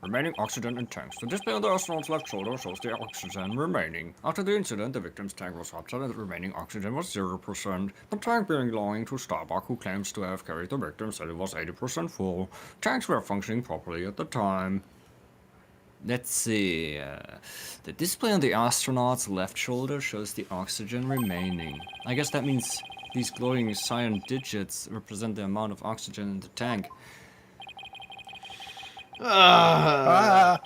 Remaining oxygen in tanks. The display on the astronaut's left shoulder shows the oxygen remaining. After the incident, the victim's tank was ruptured and the remaining oxygen was 0%. The tank belonging to Starbuck, who claims to have carried the victim, said it was 80% full. Tanks were functioning properly at the time. Let's see. The display on the astronaut's left shoulder shows the oxygen remaining. I guess that means these glowing cyan digits represent the amount of oxygen in the tank. I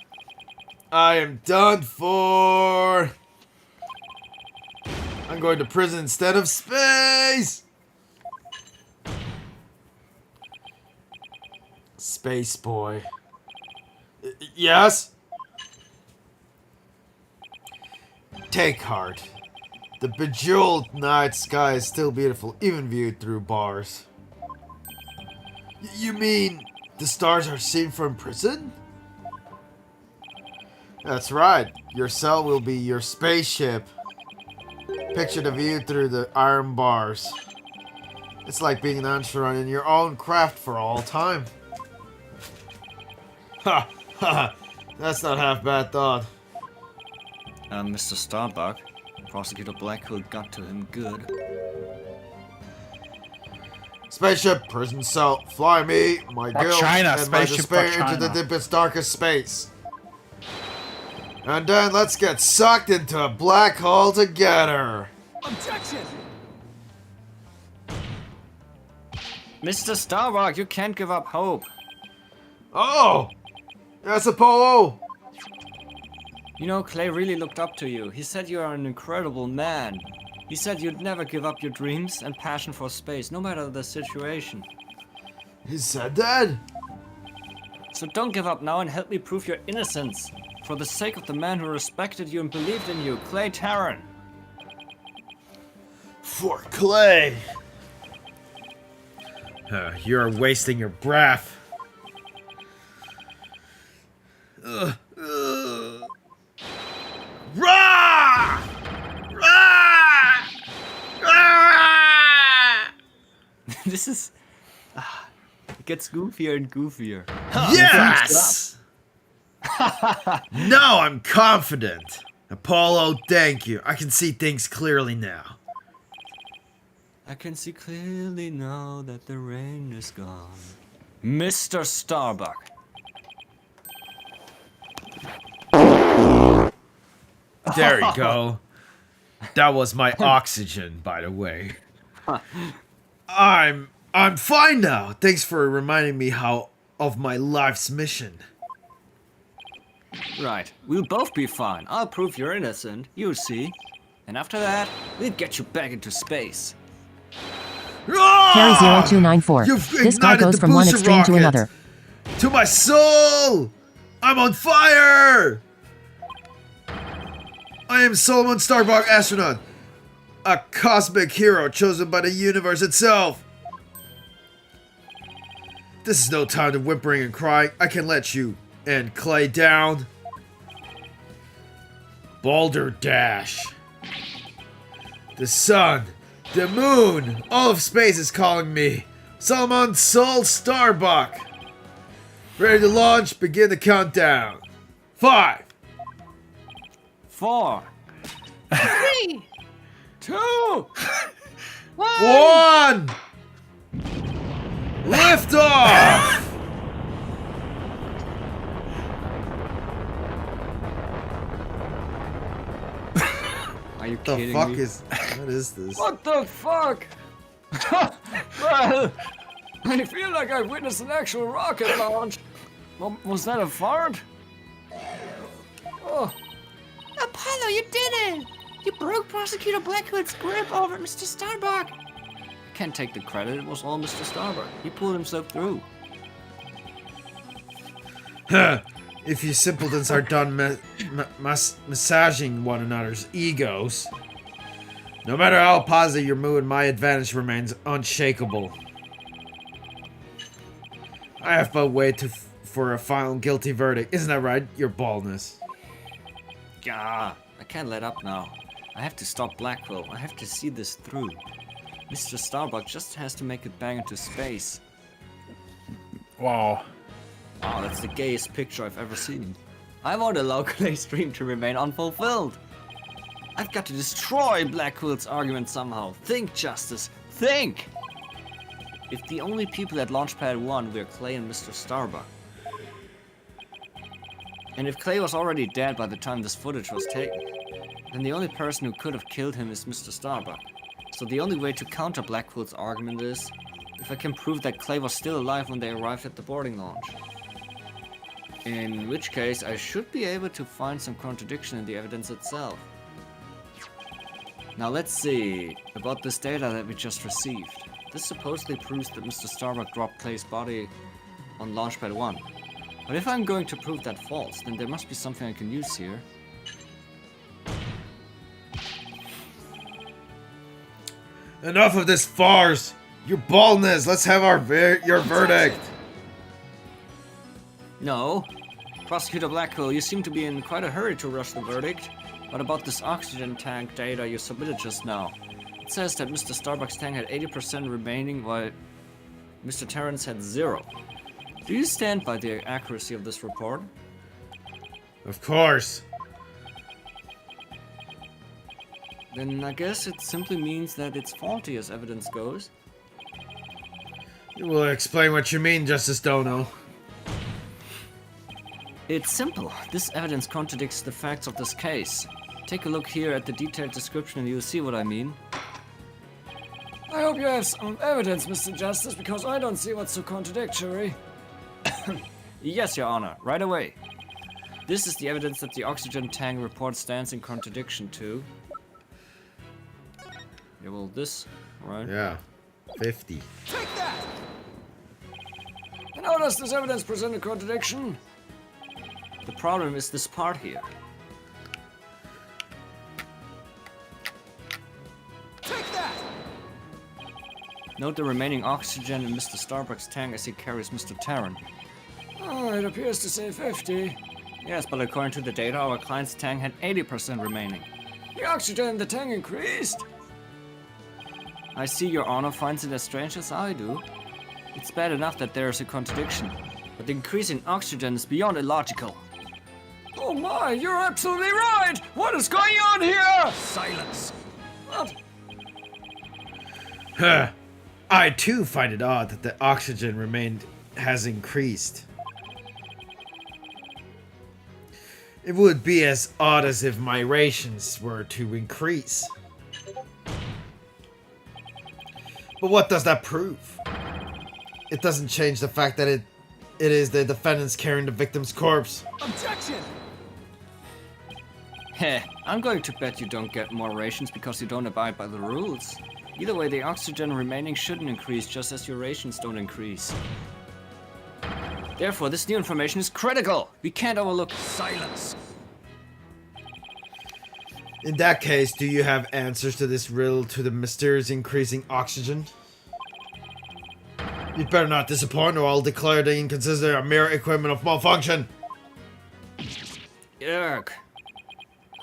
am done for. I'm going to prison instead of space. Space Boy. Yes? Take heart. The bejeweled night sky is still beautiful, even viewed through bars. You mean the stars are seen from prison? That's right. Your cell will be your spaceship. Picture the view through the iron bars. It's like being an astronaut in your own craft for all time. Ha! Ha! That's not half bad thought. Mr. Starbuck, Prosecutor Blackhood got to him good. Spaceship, prison cell, fly me, my guilt, China, and my spaceship despair for into the China. deepest, darkest space. And then let's get sucked into a black hole together. Objection! Mr. Starbuck, you can't give up hope. Oh! That's Apollo! You know, Clay really looked up to you. He said you are an incredible man. He said you'd never give up your dreams and passion for space, no matter the situation. He said that? So don't give up now and help me prove your innocence. For the sake of the man who respected you and believed in you, Clay Terran. For Clay. You're wasting your breath. Rah! Rah! Rah! This is... it gets goofier and goofier. Yes! Now I'm confident. Apollo, thank you. I can see things clearly now. I can see clearly now that the rain is gone. Mr. Starbuck. There you go. That was my oxygen, by the way. I'm fine now. Thanks for reminding me of my life's mission. Right, we'll both be fine. I'll prove you're innocent, you'll see. And after that, we'll get you back into space. Carry 0294. You've This guy ignited goes the from one booster extreme to rocket. another. To my soul! I'm on fire! I am Solomon Starbuck, astronaut. A cosmic hero chosen by the universe itself. This is no time to whimpering and crying. I can let you and Clay down. Balderdash. The sun, the moon, all of space is calling me. Solomon Sol Starbuck. Ready to launch, begin the countdown. 5, 4, 3, 2. 1. Lift off! Are you The kidding fuck me? what is this? What the fuck? Well, I feel like I witnessed an actual rocket launch. Was that a fart? Oh, Apollo, you did it! You broke Prosecutor Blackwood's grip over Mr. Starbuck. can't take the credit. It was all Mr. Starbuck. He pulled himself through. If you simpletons are done massaging one another's egos, no matter how positive your mood, my advantage remains unshakable. I have but wait for a final guilty verdict. Isn't that right, your baldness? Gah, I can't let up now. I have to stop Blackwell. I have to see this through. Mr. Starbuck just has to make it bang into space. Wow. Wow, that's the gayest picture I've ever seen. I want a locally stream to remain unfulfilled. I've got to destroy Blackwell's argument somehow. Think, Justice. Think! If the only people at Launchpad 1 were Clay and Mr. Starbuck, and if Clay was already dead by the time this footage was taken, then the only person who could have killed him is Mr. Starbuck. So the only way to counter Blackwell's argument is if I can prove that Clay was still alive when they arrived at the boarding launch. In which case, I should be able to find some contradiction in the evidence itself. Now let's see about this data that we just received. This supposedly proves that Mr. Starbuck dropped Clay's body on Launchpad 1. But if I'm going to prove that false, then there must be something I can use here. Enough of this farce! Your baldness! Let's have your verdict! No. Prosecutor Blackwell, you seem to be in quite a hurry to rush the verdict. What about this oxygen tank data you submitted just now? It says that Mr. Starbuck's tank had 80% remaining while Mr. Terrence had 0. Do you stand by the accuracy of this report? Of course. Then I guess it simply means that it's faulty as evidence goes. You will explain what you mean, Justice Dono. It's simple. This evidence contradicts the facts of this case. Take a look here at the detailed description and you'll see what I mean. I hope you have some evidence, Mr. Justice, because I don't see what's so contradictory. Yes, Your Honor, right away. This is the evidence that the oxygen tank report stands in contradiction to. Yeah, well, this, right? Yeah. 50. Take that! And how does this evidence present a contradiction? The problem is this part here. Take that! Note the remaining oxygen in Mr. Starbuck's tank as he carries Mr. Tarrant. Oh, it appears to say 50. Yes, but according to the data, our client's tank had 80% remaining. The oxygen in the tank increased. I see Your Honor finds it as strange as I do. It's bad enough that there is a contradiction, but the increase in oxygen is beyond illogical. Oh my, you're absolutely right! What is going on here? Silence. What? Huh. I too find it odd that the oxygen has increased. It would be as odd as if my rations were to increase. But what does that prove? It doesn't change the fact that it is the defendants carrying the victim's corpse. Objection! Heh, I'm going to bet you don't get more rations because you don't abide by the rules. Either way, the oxygen remaining shouldn't increase just as your rations don't increase. Therefore, this new information is critical! We can't overlook— Silence. In that case, do you have answers to this riddle to the mysterious increasing oxygen? You better not disappoint or I'll declare the inconsistency a mere equipment of malfunction. Yuck.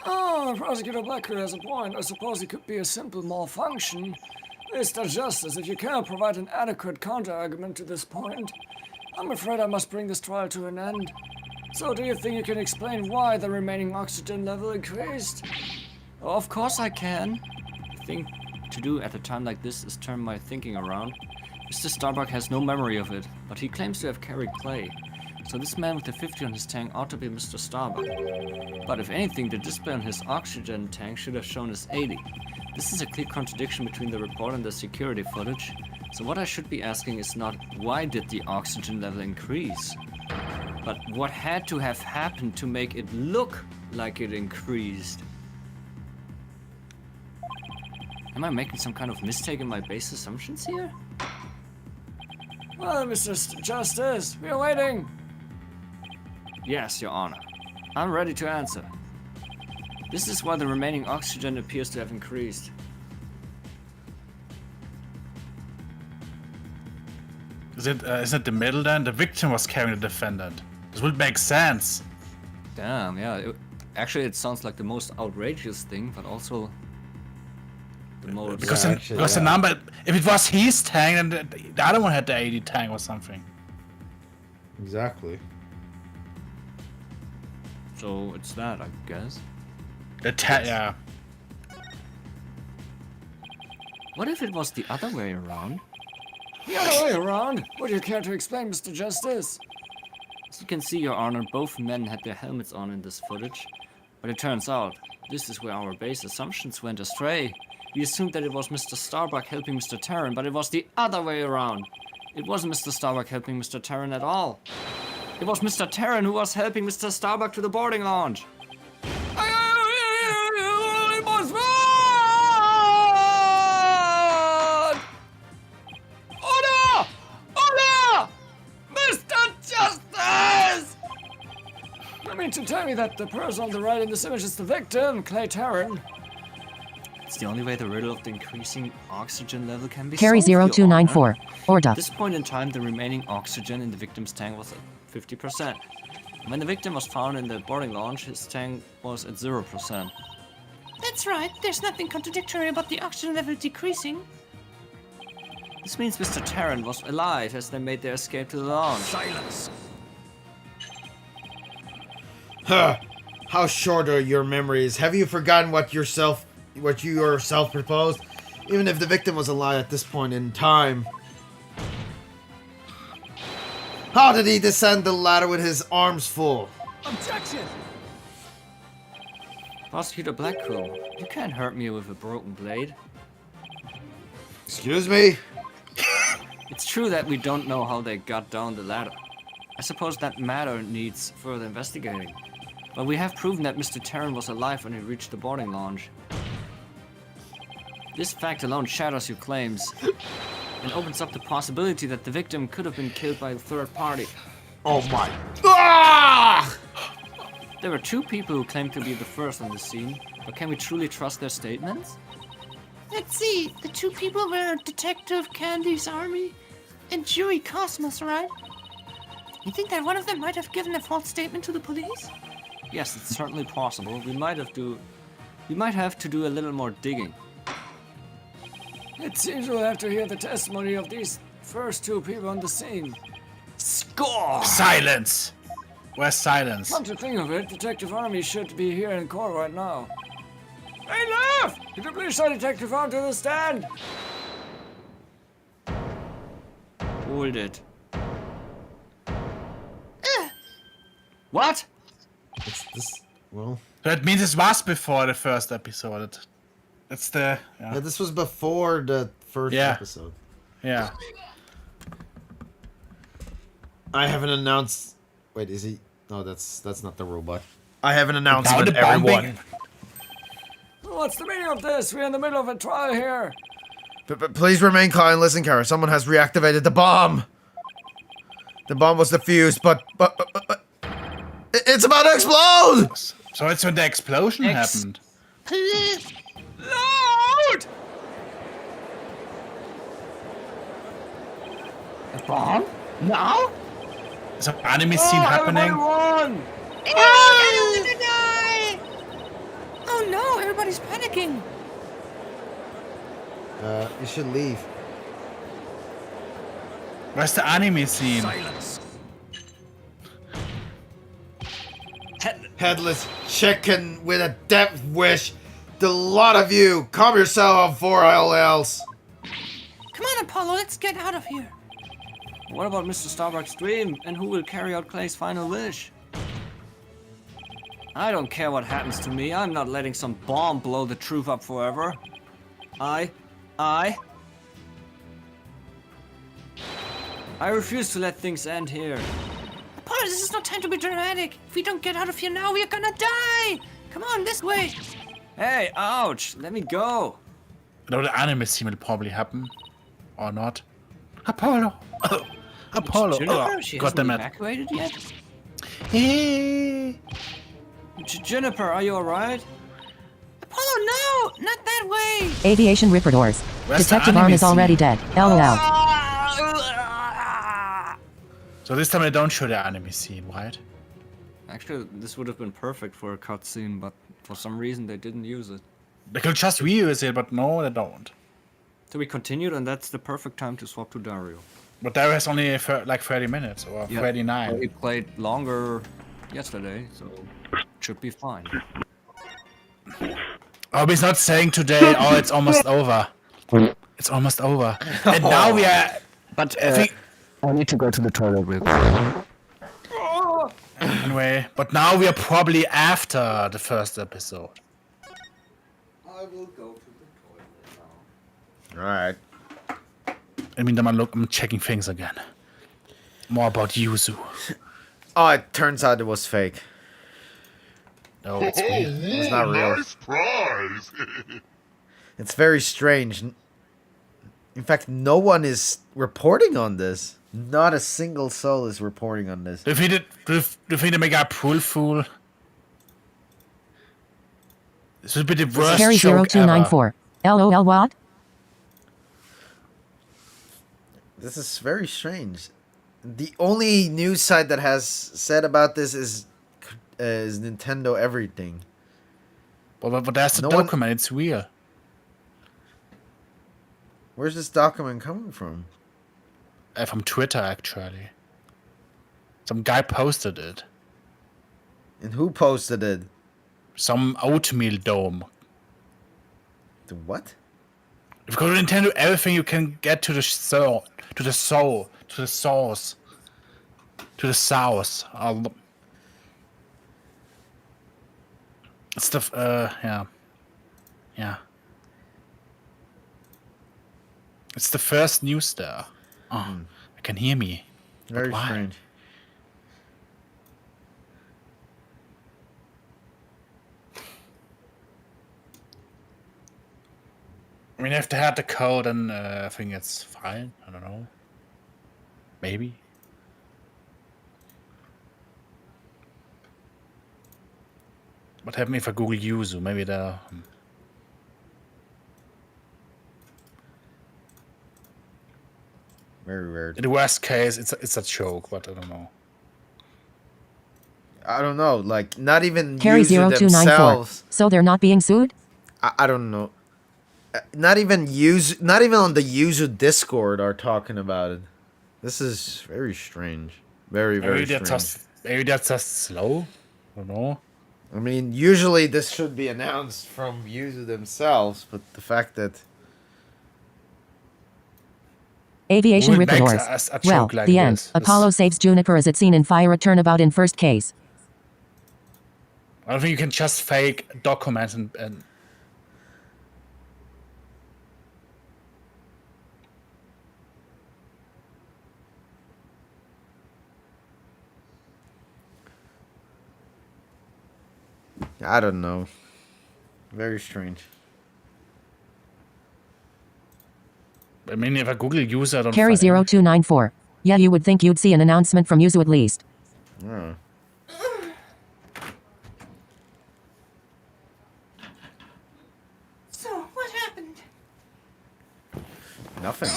Oh, Prosecutor Blackwood has a point. I suppose it could be a simple malfunction. Mr. Justice, if you cannot provide an adequate counter-argument to this point, I'm afraid I must bring this trial to an end. So do you think you can explain why the remaining oxygen level increased? Of course I can. The thing to do at a time like this is turn my thinking around. Mr. Starbuck has no memory of it, but he claims to have carried clay. So this man with the 50 on his tank ought to be Mr. Starbuck. But if anything, the display on his oxygen tank should have shown as 80. This is a clear contradiction between the report and the security footage. So what I should be asking is not why did the oxygen level increase, but what had to have happened to make it look like it increased. Am I making some kind of mistake in my base assumptions here? Well, Mr. Justice, we are waiting. Yes, Your Honor. I'm ready to answer. This is why the remaining oxygen appears to have increased. Is it the middle then? The victim was carrying the defendant. This would make sense. Damn, yeah. Actually, it sounds like the most outrageous thing, but also the most... Because, Yeah, the number... If it was his tank, then the other one had the 80 tank or something. Exactly. So it's that, I guess. Yeah. What if it was the other way around? The other way around? Would you care to explain, Mr. Justice? As you can see, Your Honor, both men had their helmets on in this footage. But it turns out, this is where our base assumptions went astray. We assumed that it was Mr. Starbuck helping Mr. Tarrant, but it was the other way around. It wasn't Mr. Starbuck helping Mr. Tarrant at all. It was Mr. Tarrant who was helping Mr. Starbuck to the boarding lounge. Order! Order! Mr. Justice! You mean to tell me that the person on the right in this image is the victim, Clay Tarrant? It's the only way the riddle of the increasing oxygen level can be Carry solved, Your 0294. Honor. Order. At this point in time, the remaining oxygen in the victim's tank was at 50%. When the victim was found in the boarding lounge, his tank was at 0%. That's right. There's nothing contradictory about the oxygen level decreasing. This means Mr. Tarrant was alive as they made their escape to the lounge. Silence! Huh. How short are your memories? Have you forgotten what you yourself proposed? Even if the victim was alive at this point in time. How did he descend the ladder with his arms full? Objection! Prosecutor Blackquill, you can't hurt me with a broken blade. Excuse me? It's true that we don't know how they got down the ladder. I suppose that matter needs further investigating. But we have proven that Mr. Tarrant was alive when he reached the boarding lounge. This fact alone shatters your claims and opens up the possibility that the victim could have been killed by a third party. Oh my... Ah! There were two people who claimed to be the first on the scene, but can we truly trust their statements? Let's see. The two people were Detective Candy's Army and Dewey Cosmos, right? You think that one of them might have given a false statement to the police? Yes, it's certainly possible. We might have to do a little more digging. It seems we'll have to hear the testimony of these first two people on the scene. Score! Silence! Where's silence? Come to think of it, Detective Army should be here in court right now. Hey, left! Could you please show Detective Army to the stand? Hold it. What? It's this... Well... That means it was before the first episode. It's the... Yeah, this was before the first episode. Yeah. I haven't announced... Wait, is he... No, that's not the robot. I have an announcement, Now the bombing. everyone. What's the meaning of this? We're in the middle of a trial here. But please remain calm and listen, Kara. Someone has reactivated the bomb. The bomb was defused, but it's about to explode! So it's when the explosion happened. Loud! A bomb? Now? Some anime scene happening. Everyone! I don't want to die! Oh no, everybody's panicking. You should leave. Where's the anime scene? Silence. Headless chicken with a death wish. The lot of you, calm yourself for all else. Come on, Apollo, let's get out of here. What about Mr. Starbuck's dream? And who will carry out Clay's final wish? I don't care what happens to me. I'm not letting some bomb blow the truth up forever. I refuse to let things end here. Apollo, this is no time to be dramatic. If we don't get out of here now, we're gonna die. Come on, this way. Hey, ouch! Let me go! No, the anime scene will probably happen. Or not. Apollo! Apollo! Juniper, Oh, she God hasn't damn it. evacuated yet? Hey. Juniper, are you alright? Apollo, no, not that way. Aviation Ripper doors. Where's the Detective anime Arm is scene? already dead. LOL. So this time I don't show the anime scene, right? Actually, this would have been perfect for a cutscene, but for some reason they didn't use it. They could just reuse it, but no, they don't. So we continued, and that's the perfect time to swap to Dario. But there is only like 30 minutes or 39. We played longer yesterday, so it should be fine. Oh, he's not saying today, oh, it's almost over. It's almost over. And now we are... But I need to go to the toilet real quick. Anyway, but now we are probably after the first episode. I will go to the toilet now. Alright. I mean, I'm checking things again. More about Yuzu. Oh, it turns out it was fake. No, it's weird. It's not real. Nice prize! It's very strange. In fact, no one is reporting on this. Not a single soul is reporting on this. Do you think they make a pool fool? This would be the worst Carry joke ever. 0294. LOL what? This is very strange. The only news site that has said about this is Nintendo Everything. But there's the No one- document, it's real. Where's this document coming from? From Twitter, actually. Some guy posted it. And who posted it? Some oatmeal dome. The what? If you go to Nintendo Everything, you can get to the soul, to the soul, to the source, to the source. It's the yeah. It's the first news there. Oh, I can hear me. Very why? strange. I mean, if they had the code, then I think it's fine. I don't know. Maybe. What happened if I Google Yuzu? Maybe the. Very weird. In the worst case, it's a joke, but I don't know. I don't know. Like, not even Carry Yuzu 0294. themselves. So they're not being sued? I don't know. Not even on the Yuzu Discord are talking about it. This is very strange. Very Maybe strange. maybe that's just slow. I don't know. I mean, usually this should be announced from Yuzu themselves, but the fact that Aviation Who would Ripper make doors. a Well, joke like the end. this? Apollo saves Juniper as it's seen in Fire Turnabout in first case. I don't think you can just fake documents and I don't know. Very strange. I mean, if I Google user, I don't Carry find any. 0294. Yeah, you would think you'd see an announcement from Yuzu at least. Oh. So, what happened? Nothing.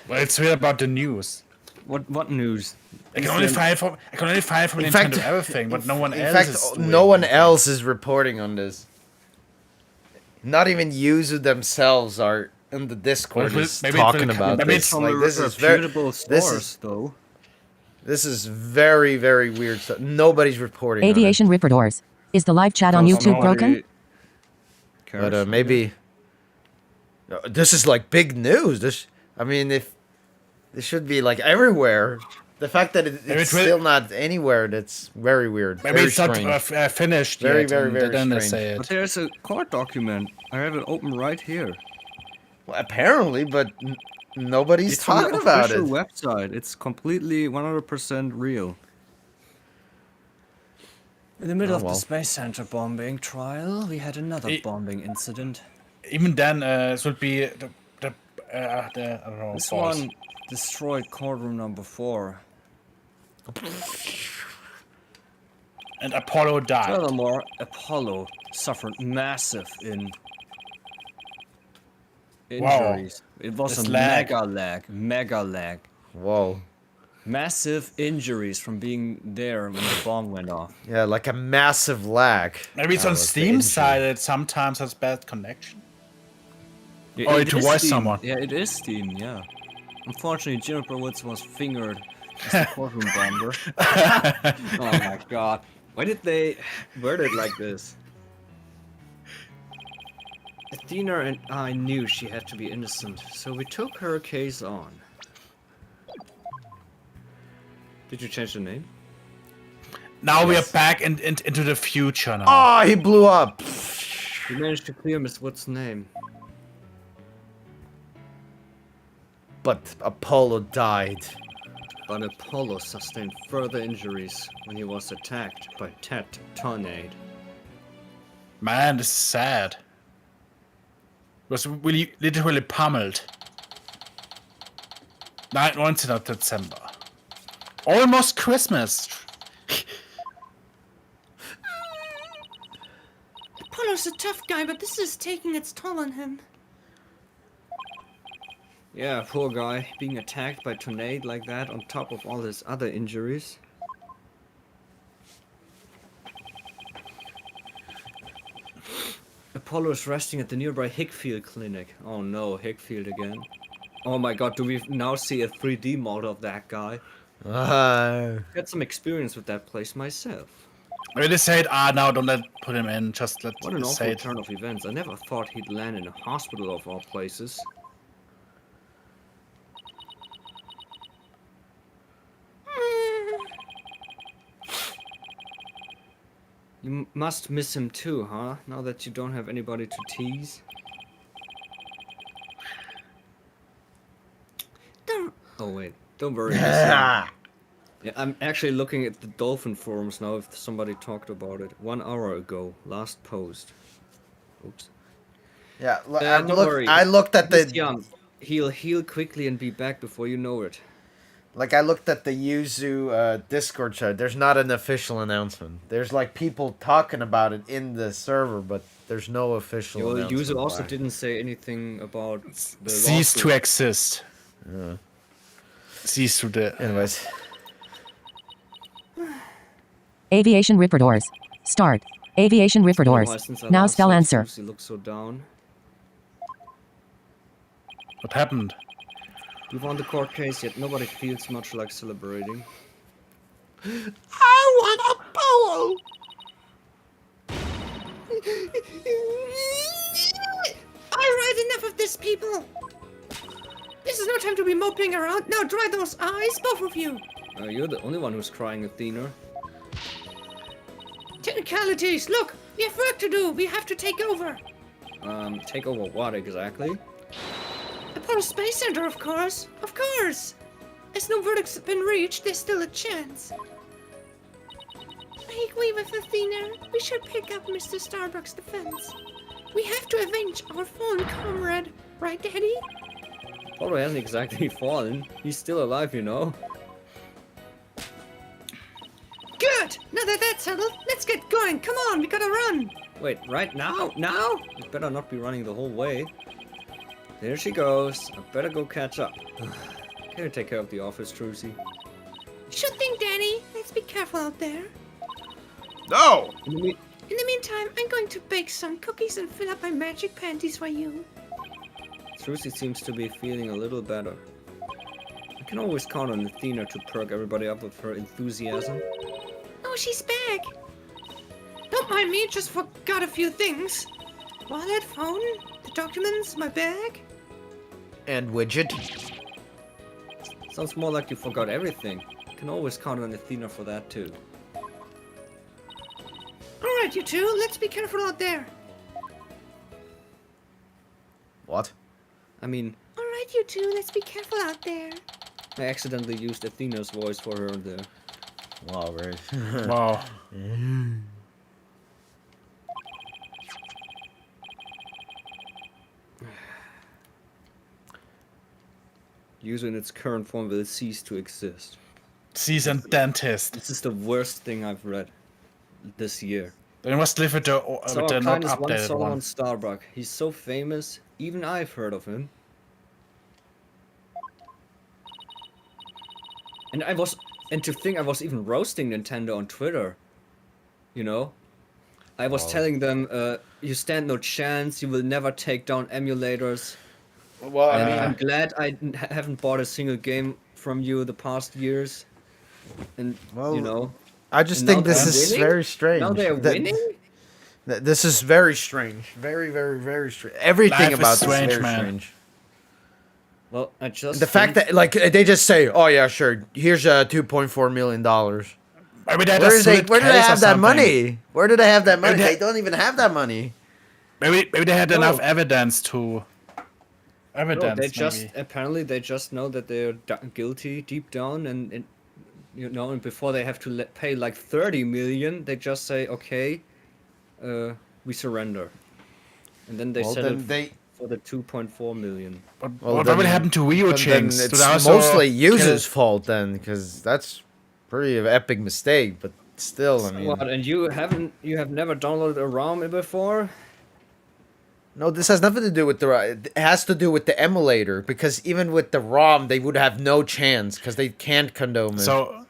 Well, it's real about the news. What news? I can only find from In Nintendo fact- everything, but no one In else fact, is doing no one anything. else is reporting on this. Not even Yuzu themselves are in the Discord Well, is maybe it will talking come- about maybe this. it's From Like a this is very reputable this source, is though. this is very very weird stuff. Nobody's reporting Aviation Ripper Doors. Is the live chat on Because YouTube broken? nobody on it. cares. Maybe this is like big news. I mean, if this should be like everywhere. The fact that it's Maybe it will- still not anywhere, that's very weird. Maybe very it's not strange. finished Very, yet. very, and very they don't strange. say But it. there's a court document. I have it open right here. Well, apparently, but nobody's It's on talking the about official it. website. It's completely 100% real. In the middle Oh, of well. the Space Center bombing trial, we had another bombing incident. Even then, it would be the I don't know. This false. one destroyed courtroom number 4. And Apollo died. Furthermore, Apollo suffered massive injuries. It was This a lag. mega lag. Whoa. Massive injuries from being there when the bomb went off. Yeah, like a massive lag. Maybe it's That on was the Steam injury. side. It sometimes has bad connection. Yeah, Or it to is voice Steam. someone. Yeah, it is Steam, yeah. Unfortunately, Juniper Woods was fingered as the courtroom bomber. Oh my god. Why did they word it like this? Athena and I knew she had to be innocent, so we took her case on. Did you change the name? Now we are Yes. back into the future now. Oh, he blew up. We managed to clear Miss Wood's name. But Apollo died. But Apollo sustained further injuries when he was attacked by Ted Tornade. Man, this is sad. Was really literally pummeled. 19th of December. Almost Christmas. Apollo's a tough guy, but this is taking its toll on him. Yeah, poor guy, being attacked by Tornade like that on top of all his other injuries. Apollo is resting at the nearby Hickfield Clinic. Oh no, Hickfield again. Oh my god, do we now see a 3D model of that guy? Had some experience with that place myself. Maybe they said, no, don't put him in. Just let What an awful say it. turn of events. I never thought he'd land in a hospital of all places. You must miss him too, huh? Now that you don't have anybody to tease. Don't. Oh wait, don't worry. Yeah, I'm actually looking at the dolphin forums now if somebody talked about it. 1 hour ago, last post. Oops. Yeah, Don't worry. I looked at He's the young. He'll heal quickly and be back before you know it. I looked at the Yuzu Discord chat. There's not an official announcement. There's like people talking about it in the server, but there's no official Well, announcement. user also why. didn't say anything about the Cease to lawsuit. exist. Cease to the. Anyways, Aviation Ripper Doors. Start. Aviation Ripper Doors. Why, since I Now last spell saw answer. Susie look so down. What happened? We won the court case, yet nobody feels much like celebrating. I want Apollo. Alright, enough of this, people! This is no time to be moping around. Now dry those eyes, both of you! You're the only one who's crying, Athena. Technicalities, look! We have work to do! We have to take over! Take over what exactly? Apollo Space Center, of course! Of course! As no verdict's been reached, there's still a chance. I agree with Athena. We should pick up Mr. Starbuck's defense. We have to avenge our fallen comrade, right, Daddy? Apollo hasn't exactly fallen. He's still alive, you know. Good! Now that that's settled, let's get going! Come on, we gotta run! Wait, right now? Now? It better not be running the whole way. There she goes. I better go catch up. Can you take care of the office, Trucy? Sure thing, Danny. Let's be careful out there. No! In the mean- In the meantime, I'm going to bake some cookies and fill up my magic panties for you. Trucy seems to be feeling a little better. I can always count on Athena to perk everybody up with her enthusiasm. Oh, she's back. Don't mind me, just forgot a few things. Wallet, phone, the documents, my bag. And widget. Sounds more like you forgot everything. You can always count on Athena for that too. Alright, you two, let's be careful out there. What? I mean, Alright, you two, let's be careful out there. I accidentally used Athena's voice for her there. Wow, right. Wow. User in its current form will cease to exist. Seasoned dentist. This is the worst thing I've read this year. They must live with the not Kindness one updated Solomon one. Starbuck. He's so famous, even I've heard of him. And to think I was even roasting Nintendo on Twitter. You know? I was telling them, you stand no chance, you will never take down emulators. Well, And I'm glad I haven't bought a single game from you the past years. And, Well, you know... I just and think now this they're is winning? very strange. Now they're winning? This is very strange. Very, very, very strange. Everything Life is about this strange, is very man. strange. Well, I just The fact that, like, they just say, oh, yeah, sure, here's $2.4 million. Maybe they had Where a did they, split where did they case or have that something. money? Where did they have that money? Maybe they- They don't even have that money. Maybe they had No. enough evidence to... No, Evidence, they just maybe. apparently they just know that they're guilty deep down, and you know, and before they have to pay like 30 million, they just say, okay, we surrender, and then they Well, sell then it they- for the 2.4 million. But Well, what then- will happen to Wii U Then Chinks? it's Do they also mostly kill- users' fault then, because that's pretty of epic mistake. But still, I mean, What? And you have never downloaded a ROM before? no, this has nothing to do with the. It has to do with the emulator, because even with the ROM, they would have no chance because they can't condone it. So,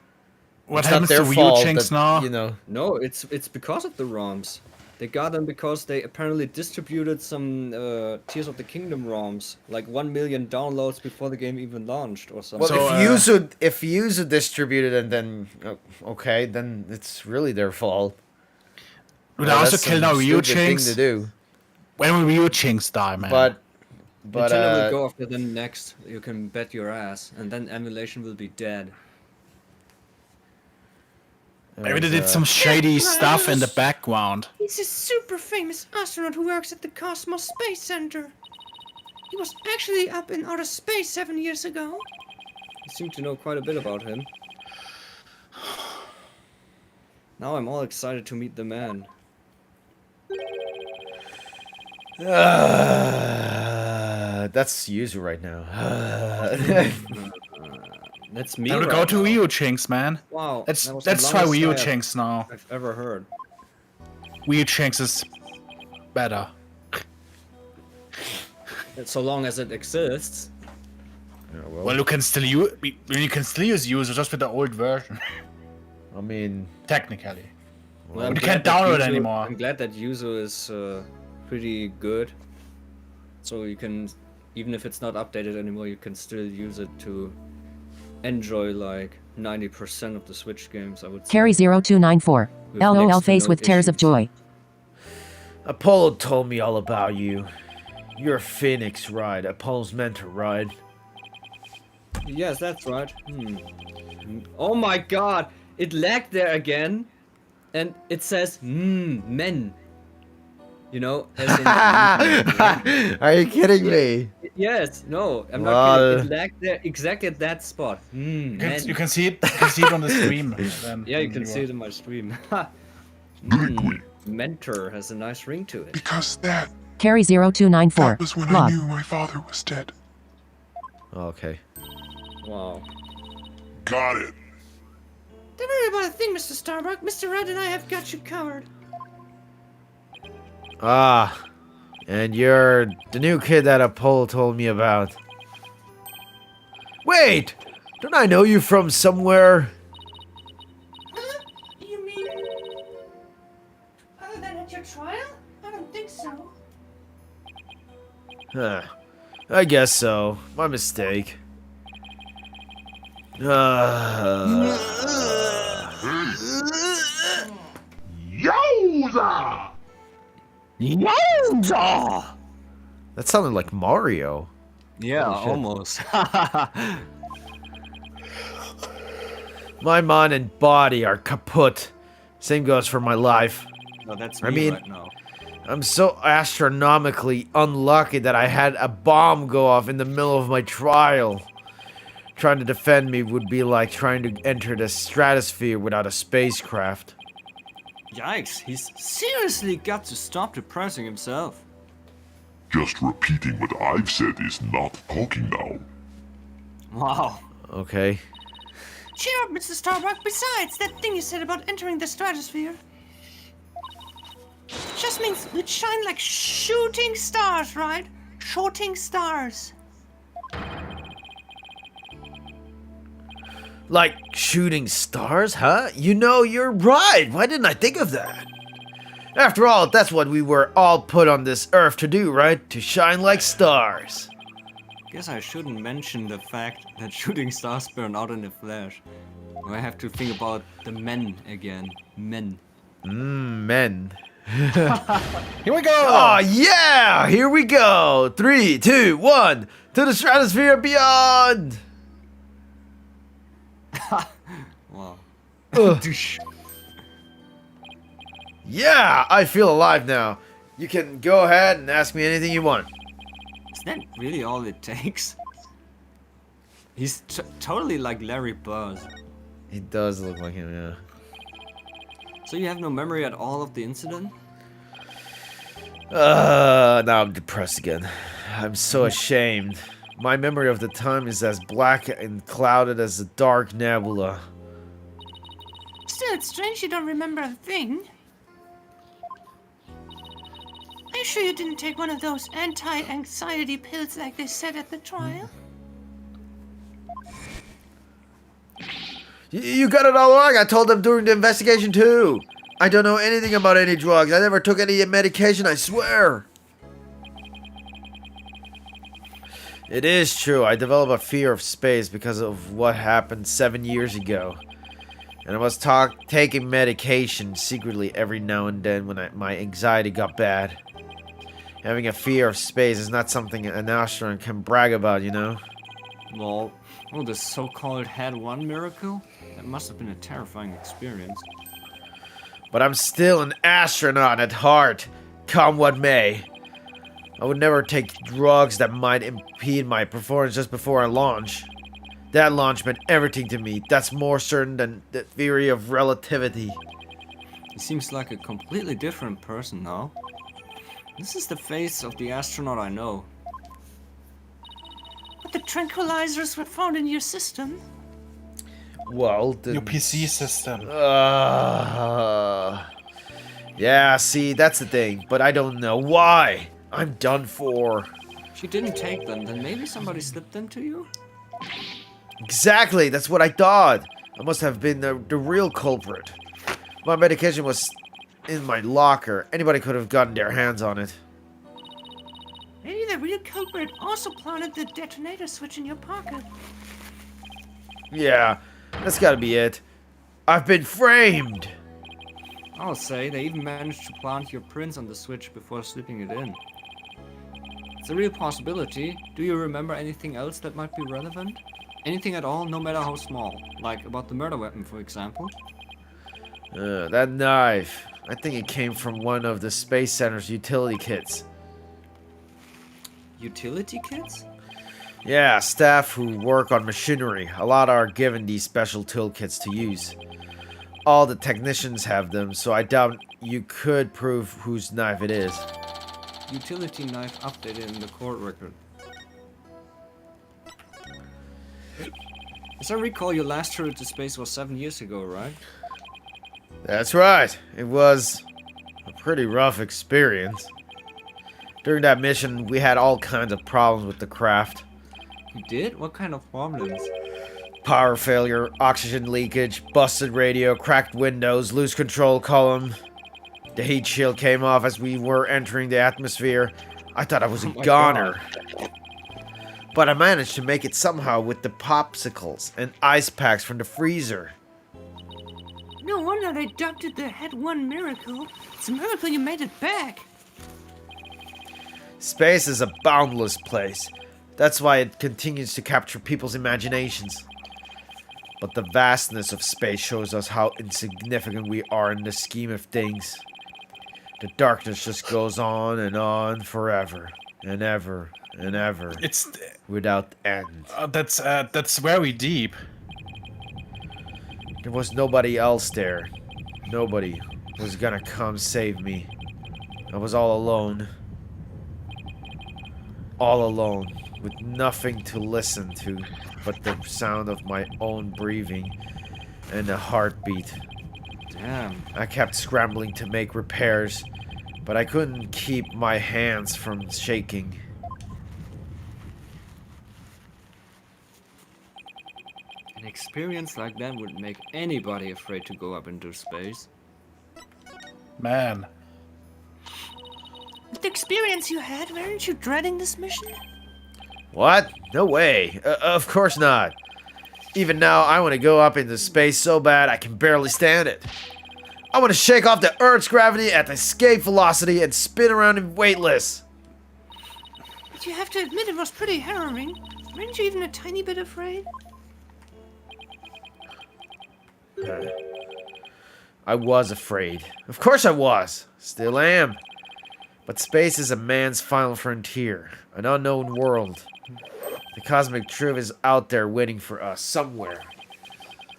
what It's not happens to their Wii U fault Chinks that, now? You know, No, it's because of the ROMs. They got them because they apparently distributed some Tears of the Kingdom ROMs, like 1 million downloads before the game even launched or something. well, So, if Yuzu distributed and then okay, then it's really their fault. Do they also kill now Wii U Stupid thing Chinks? to do, When will Wii U Chinks die, man? but Nintendo will go after them next. You can bet your ass, and then emulation will be dead. Maybe they did some shady Yes, stuff in the Rose. background. He's a super famous astronaut who works at the Cosmos Space Center. He was actually up in outer space 7 years ago. You seem to know quite a bit about him. Now I'm all excited to meet the man. That's Yuzu right now. That's me. Now to right go to now. Wii U Chinks, man. Wow. Let's that was the let's try longest Wii U I have- Chinks now. I've ever heard. Wii U Chinks is better. So long as it exists. Well, you can still use User just with the old version, I mean, technically. Well, I'm But you glad can't that download Yuzu- anymore. I'm glad that Yuzu is pretty good. So you can, even if it's not updated anymore, you can still use it to enjoy like 90% of the Switch games, I would say. Carry0294. With LOL next to face no with tears of issues. joy. Apollo told me all about you. You're a phoenix, right? Apollo's mentor, right? Yes, that's right. Oh my god! It lagged there again. And it says, men. You know? As in, Are you kidding me? yes, no, I'm Lol. not kidding. It lagged there exactly at that spot. Men. You can see it. You can see it on the stream. Then, Yeah, you can see it in my stream. Mentor has a nice ring to it. Because that Carry0294. was when I Log. knew my father was dead. Okay. Wow. Got it. Don't worry about a thing, Mr. Starbuck. Mr. Red and I have got you covered. Ah, and you're the new kid that Apollo told me about. Wait! Don't I know you from somewhere? Huh? You mean... other than at your trial? I don't think so. Huh. I guess so. My mistake. Yowza! That sounded like Mario. Yeah, Holy shit. almost. My mind and body are kaput. Same goes for my life. No, that's I me mean- right now. I'm so astronomically unlucky that I had a bomb go off in the middle of my trial. Trying to defend me would be like trying to enter the stratosphere without a spacecraft. Yikes, he's seriously got to stop depressing himself. Just repeating what I've said is not talking now. Wow. Okay. Cheer up, Mr. Starbuck. Besides, that thing you said about entering the stratosphere just means we'd shine like shooting stars, right? Shooting stars. Like shooting stars, huh? You know, you're right. Why didn't I think of that? After all, that's what we were all put on this earth to do, right? To shine like stars. Guess I shouldn't mention the fact that shooting stars burn out in a flash. I have to think about the men again. Men. Men. Here we go! Oh, yeah! Here we go! 3, 2, 1! To the stratosphere and beyond! Wow. Ugh. Yeah! I feel alive now. You can go ahead and ask me anything you want. Is that really all it takes? He's totally like Larry Buzz. He does look like him, yeah. So you have no memory at all of the incident? Now I'm depressed again. I'm so ashamed. My memory of the time is as black and clouded as the dark nebula. Still, it's strange you don't remember a thing. Are you sure you didn't take one of those anti-anxiety pills like they said at the trial? You got it all wrong. I told them during the investigation too. I don't know anything about any drugs. I never took any medication, I swear. It is true. I developed a fear of space because of what happened 7 years ago. And I was taking medication secretly every now and then when my anxiety got bad. Having a fear of space is not something an astronaut can brag about, you know? Well, the so-called Head 1 miracle? That must have been a terrifying experience. But I'm still an astronaut at heart, come what may. I would never take drugs that might impede my performance just before I launch. That launch meant everything to me. That's more certain than the theory of relativity. He seems like a completely different person now. This is the face of the astronaut I know. But the tranquilizers were found in your system. Well, the... Your PC system. Yeah, see, that's the thing. But I don't know why. I'm done for. If you didn't take them, then maybe somebody slipped them to you? Exactly, that's what I thought. I must have been the real culprit. My medication was in my locker. Anybody could have gotten their hands on it. Maybe the real culprit also planted the detonator switch in your pocket. Yeah, that's gotta be it. I've been framed! I'll say, they even managed to plant your prints on the switch before slipping it in. It's a real possibility. Do you remember anything else that might be relevant? Anything at all, no matter how small. Like about the murder weapon, for example? That knife. I think it came from one of the Space Center's utility kits. Utility kits? Yeah, staff who work on machinery. A lot are given these special toolkits to use. All the technicians have them, so I doubt you could prove whose knife it is. Utility knife updated in the court record. As I recall, your last tour to space was 7 years ago, right? That's right. It was a pretty rough experience. During that mission, we had all kinds of problems with the craft. He did? What kind of problems? Power failure, oxygen leakage, busted radio, cracked windows, loose control column. The heat shield came off as we were entering the atmosphere. I thought I was a Oh my goner. But I managed to make it somehow with the popsicles and ice packs from the freezer. No wonder they dubbed it the Head 1 miracle. It's a miracle you made it back. Space is a boundless place. That's why it continues to capture people's imaginations. But the vastness of space shows us how insignificant we are in the scheme of things. The darkness just goes on forever and ever and ever. It's without end. that's very deep. There was nobody else there. Nobody was gonna come save me. I was all alone. All alone, with nothing to listen to but the sound of my own breathing and a heartbeat. Damn. I kept scrambling to make repairs, but I couldn't keep my hands from shaking. An experience like that would make anybody afraid to go up into space. Man. With the experience you had, weren't you dreading this mission? What? No way. Of course not. Even now, I want to go up into space so bad I can barely stand it. I want to shake off the Earth's gravity at escape velocity and spin around in weightless. But you have to admit it was pretty harrowing. Weren't you even a tiny bit afraid? I was afraid. Of course I was. Still am. But space is a man's final frontier. An unknown world. The cosmic truth is out there waiting for us somewhere.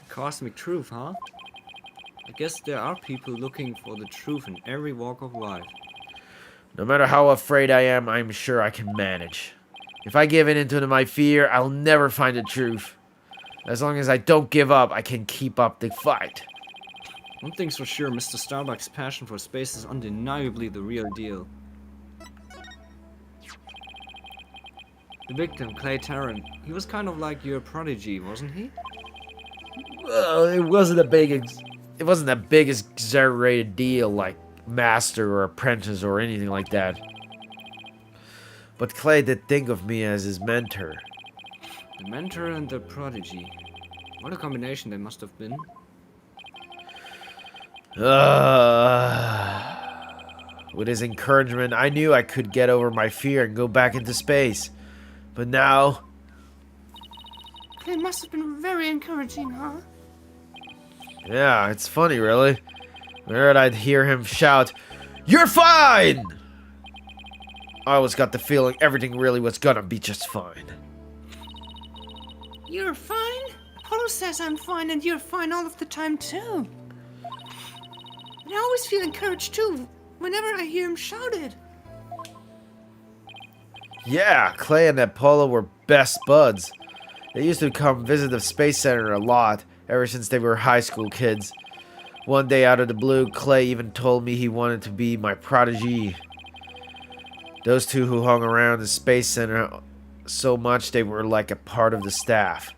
Cosmic truth, huh? I guess there are people looking for the truth in every walk of life. No matter how afraid I am, I'm sure I can manage. If I give in into my fear, I'll never find the truth. As long as I don't give up, I can keep up the fight. One thing's for sure, Mr. Starbuck's passion for space is undeniably the real deal. The victim, Clay Tarrant, he was kind of like your prodigy, wasn't he? Well, it wasn't a big exaggerated deal like master or apprentice or anything like that. But Clay did think of me as his mentor. The mentor and the prodigy. What a combination they must have been. With his encouragement, I knew I could get over my fear and go back into space. But now... It must have been very encouraging, huh? Yeah, it's funny, really. Whenever I'd hear him shout, "You're fine!" I always got the feeling everything really was gonna be just fine. You're fine? Apollo says I'm fine and you're fine all of the time, too. And I always feel encouraged, too, whenever I hear him shout it. Yeah, Clay and Apollo were best buds. They used to come visit the Space Center a lot, ever since they were high school kids. One day out of the blue, Clay even told me he wanted to be my protege. Those two who hung around the Space Center so much they were like a part of the staff.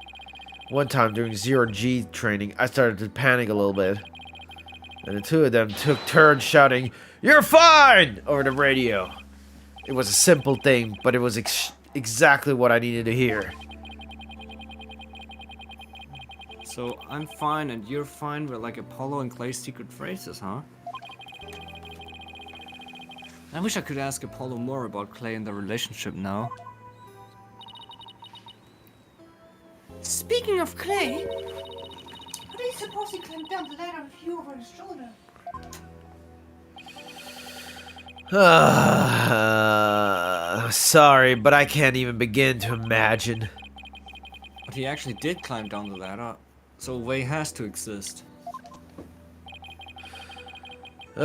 One time during zero-G training, I started to panic a little bit. And the two of them took turns shouting, "You're fine!" over the radio. It was a simple thing, but it was exactly what I needed to hear. So, I'm fine and you're fine were like Apollo and Clay's secret phrases, huh? I wish I could ask Apollo more about Clay and their relationship now. Speaking of Clay, how do you suppose he climbed down the ladder with you over his shoulder? Sorry, but I can't even begin to imagine. But he actually did climb down the ladder, so a way has to exist. From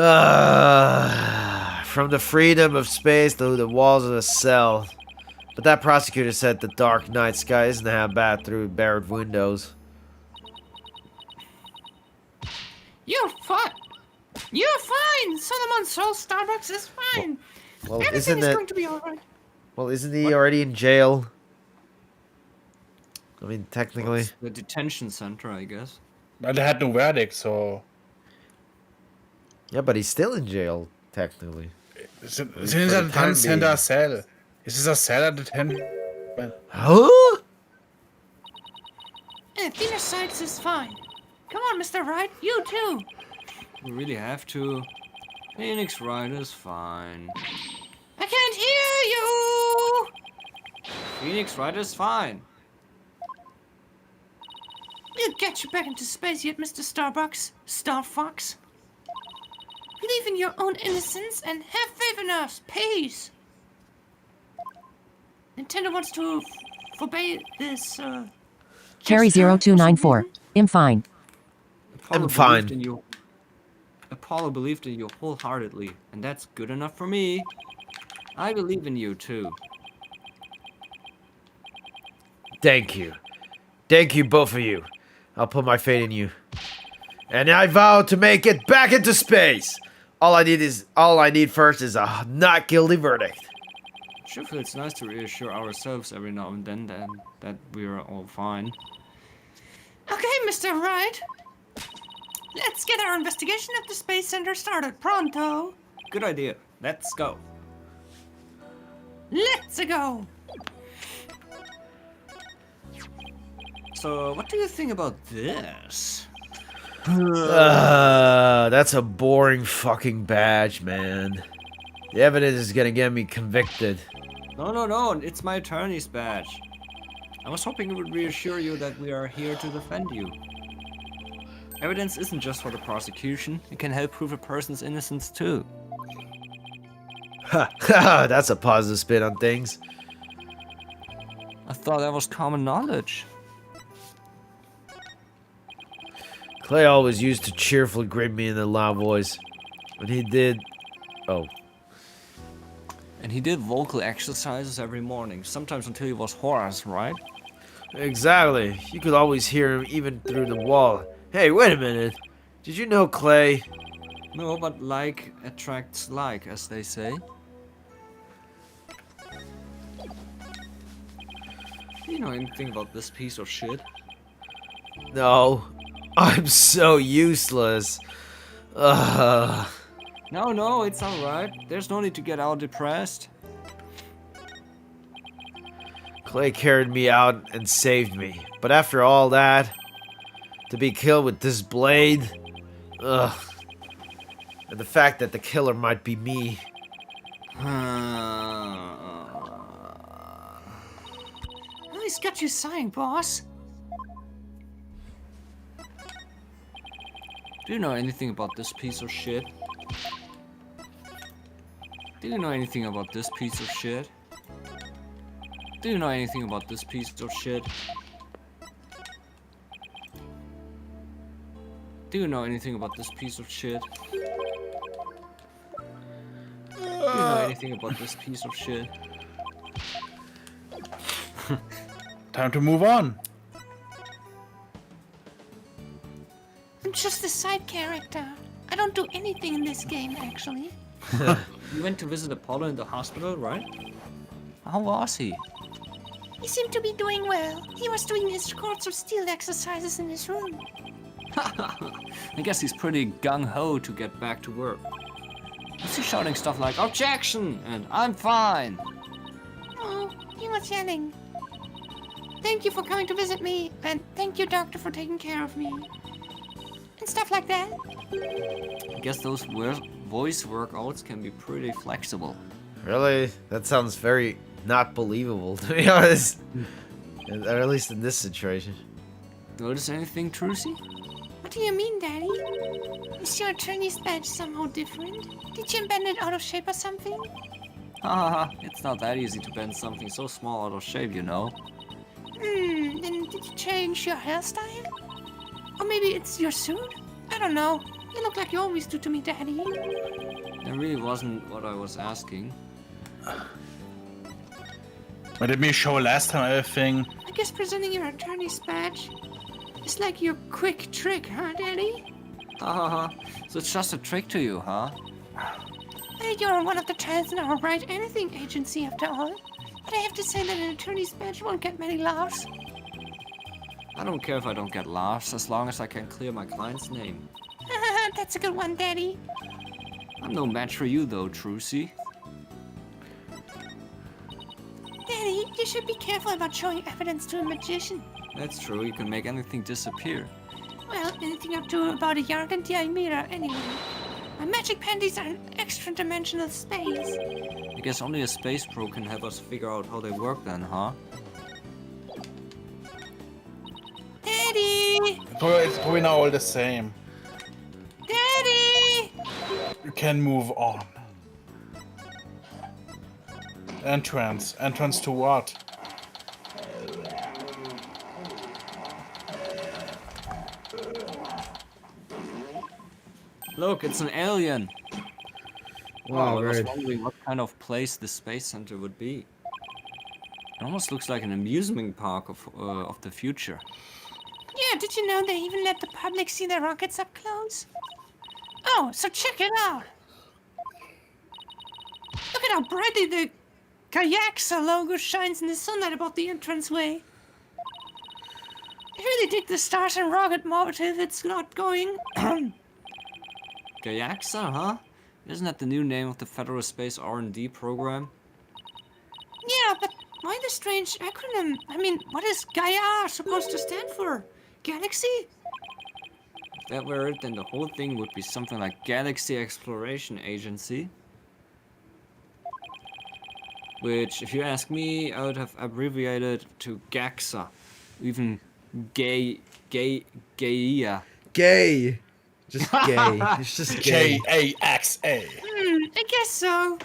the freedom of space to the walls of the cell. But that prosecutor said the dark night sky isn't half bad through barred windows. You're fine. You're fine. Solomon Soul Starbucks is fine. Well, Everything is going to be alright. Well, isn't he already in jail? I mean, technically. It's the detention center, I guess. But they had no verdict, so... Yeah, but he's still in jail, technically. Sind For in the der time Detention being. Cell? Is this a cell at detention? Huh? Athena Sykes is fine. Come on, Mr. Wright, you too. We really have to. Phoenix Wright is fine. I can't hear you. Phoenix Wright is fine. We'll get you back into space yet, Mr. Starbucks. Star Fox. Believe in your own innocence and have faith in us. Peace. Nintendo wants to forbade this, Cherry0294. I'm fine. Apollo fine. believed in you. Apollo believed in you wholeheartedly, and that's good enough for me. I believe in you too. Thank you. Thank you, both of you. I'll put my faith in you. And I vow to make it back into space. All I need first is a not guilty verdict. Sure feels nice to reassure ourselves every now and then that we're all fine. Okay, Mr. Wright. Let's get our investigation at the Space Center started pronto. Good idea. Let's go. Let's go. So, what do you think about this? That's a boring fucking badge, man. The evidence is gonna get me convicted. No, it's my attorney's badge. I was hoping it would reassure you that we are here to defend you. Evidence isn't just for the prosecution, it can help prove a person's innocence too. Ha, that's a positive spin on things. I thought that was common knowledge. Clay always used to cheerfully greet me in a loud voice. When he did... Oh. And he did vocal exercises every morning, sometimes until he was hoarse, right? Exactly. You could always hear him even through the wall. Hey, wait a minute. Did you know Clay? No, but like attracts like, as they say. Do you know anything about this piece of shit? No. I'm so useless. Ugh. No, it's alright. There's no need to get all depressed. Clay carried me out and saved me. But after all that, to be killed with this blade, ugh. And the fact that the killer might be me. Well, he's got you signed, boss. Do you know anything about this piece of shit? Do you know anything about this piece of shit? Do you know anything about this piece of shit? Do you know anything about this piece of shit? Do you know anything about this piece of shit? Time to move on. I'm just a side character. I don't do anything in this game, actually. You went to visit Apollo in the hospital, right? How was he? He seemed to be doing well. He was doing his Courts of Steel exercises in his room. I guess he's pretty gung-ho to get back to work. Was he shouting stuff like, "Objection!" and "I'm fine"? Oh, he was yelling. Thank you for coming to visit me, and thank you, doctor, for taking care of me. And stuff like that. I guess those voice workouts can be pretty flexible. Really? That sounds very not believable, to be honest. Or at least in this situation. Notice anything, Trucy? What do you mean, Daddy? Is your attorney's badge somehow different? Did you bend it out of shape or something? Haha, it's not that easy to bend something so small out of shape, you know. Then did you change your hairstyle? Or maybe it's your suit? I don't know. You look like you always do to me, Daddy. That really wasn't what I was asking. But did me show last time everything? I guess presenting your attorney's badge is like your quick trick, huh, Daddy? Hahaha, so it's just a trick to you, huh? Hey, you're one of the trials in our Write Anything agency, after all. But I have to say that an attorney's badge won't get many laughs. I don't care if I don't get laughs, as long as I can clear my client's name. That's a good one, Daddy. I'm no match for you though, Trucy. Daddy, you should be careful about showing evidence to a magician. That's true, you can make anything disappear. Well, anything up to about a yard and diameter, anyway. My magic panties are in extra-dimensional space. I guess only a space pro can help us figure out how they work then, huh? Daddy! It's probably not all the same. Daddy! You can move on. Entrance. Entrance to what? Look, it's an alien! Wow, I was right. wondering what kind of place the space center would be. It almost looks like an amusement park of the future. Yeah, did you know they even let the public see their rockets up close? Oh, so check it out. Look at how brightly the Kayaksa logo shines in the sunlight above the entranceway. I really dig the stars and rocket motive it's not going. Gayaxa, huh? Isn't that the new name of the Federal Space R&D program? Yeah, but why the strange acronym? I mean, what is Gaia supposed to stand for? Galaxy? If that were it, then the whole thing would be something like Galaxy Exploration Agency. Which, if you ask me, I would have abbreviated to GAXA. Even Gaia. Gay. Just gay. It's just gay. Gaxa. I guess so.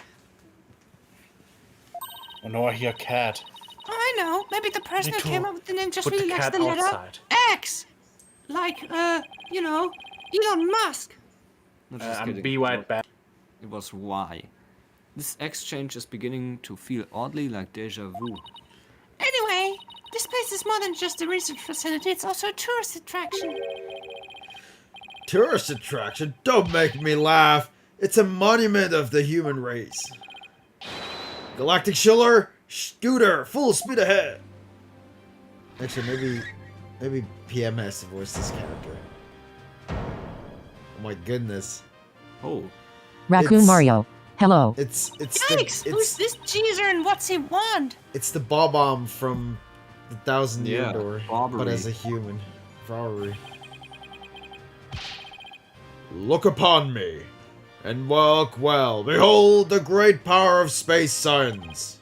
Oh no, I hear cat. Oh, I know. Maybe the person Me who too. came up with the name just Put really the likes cat the letter outside. X. Like, you know, Elon Musk. Not just I'm kidding. B white back. It was Y. This exchange is beginning to feel oddly like deja vu. Anyway, this place is more than just a research facility. It's also a tourist attraction. Tourist attraction? Don't make me laugh. It's a monument of the human race. Galactic Schiller, scooter, full speed ahead. Actually, maybe PM has to voice this character. Oh my goodness. Oh, Raccoon It's- Mario. Hello. It's Yikes! the Who's this geezer and what's he want? it's the Bob-omb from the 1,000-Year Yeah, Door, but Bobbery. as a human. Bobbery. Look upon me, and walk well. Behold the great power of space science.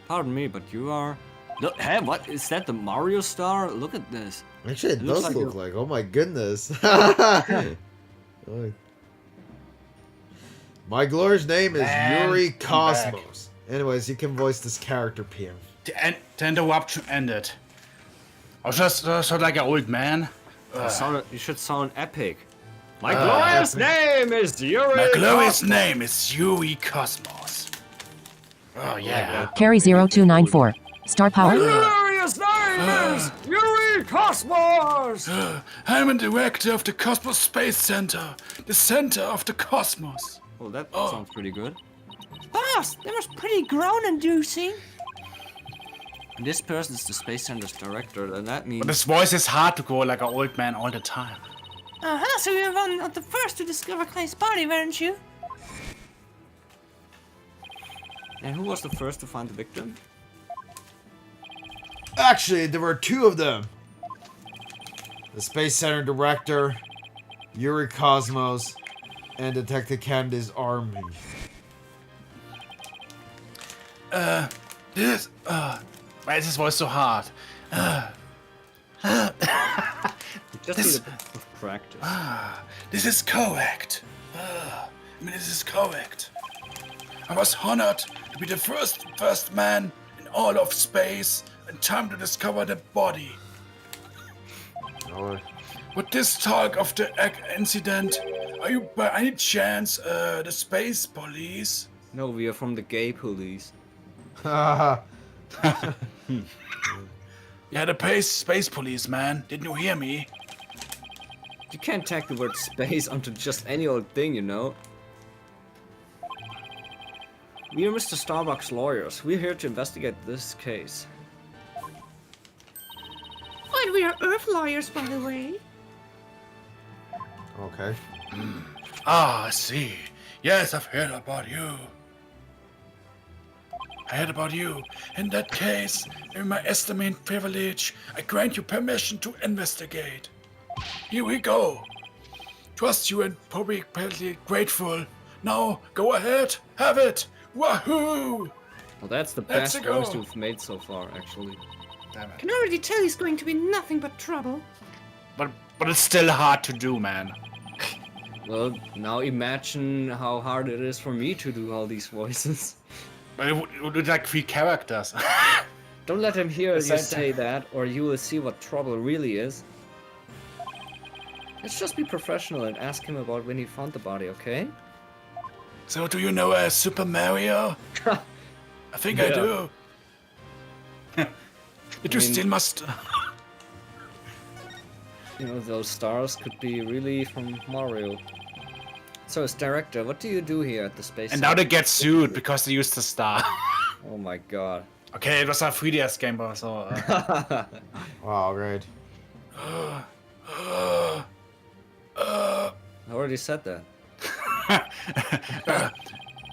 pardon me, but you are... Look, hey, what? Is that the Mario star? Look at this. Actually, it Looks does like look a- like. Oh my goodness. Oh. My glorious name is And Yuri I'm Cosmos. Anyways, you can voice this character, PM. The interruption ended. I was just like an old man. You should sound epic. My glorious name is Yuri. My glorious name is Yuri Cosmos. Oh yeah. Carry 0294. Star power. Glorious name is Yuri Cosmos. I'm a director of the Cosmos Space Center, the center of the cosmos. Well, that sounds pretty good. Boss, that was pretty groan-inducing. This person is the Space Center's director, and that means... But his voice is hard to go like an old man all the time. Uh-huh, so you were one of the first to discover Clay's body, weren't you? And who was the first to find the victim? Actually, there were two of them. The Space Center director, Yuri Cosmos, and Detective Candy's army. Why is his voice so hard? Just need a bit of practice. This is correct. This is correct. I was honored to be the first man in all of space in time to discover the body. Oh, With this talk of the incident, are you by any chance the space police? No, we are from the gay police. haha. Yeah, the space police, man. Didn't you hear me? You can't tack the word space onto just any old thing, you know. We are Mr. Starbucks lawyers. We're here to investigate this case. While we are are Earth lawyers, by the way. Okay. Ah, I see. Yes, I've heard about you. I heard about you. In that case, in my estimate privilege, I grant you permission to investigate. Here we go. Trust you and probably grateful. Now, go ahead, have it. Wahoo! Well, that's the Let's best go. voice you've made so far, actually. Damn it. Can already tell he's going to be nothing but trouble. But it's still hard to do, man. Well, now imagine how hard it is for me to do all these voices. But it would be like 3 characters. Don't let him hear you Same say that, or you will see what trouble really is. Let's just be professional and ask him about when he found the body, okay? So do you know Super Mario? I think I Yeah. do. But you still must... You know, those stars could be really from Mario. So, as director, what do you do here at the space And now they get sued because they used the star. Oh my god. Okay, it was a 3DS game, but so... Wow, great. I already said that.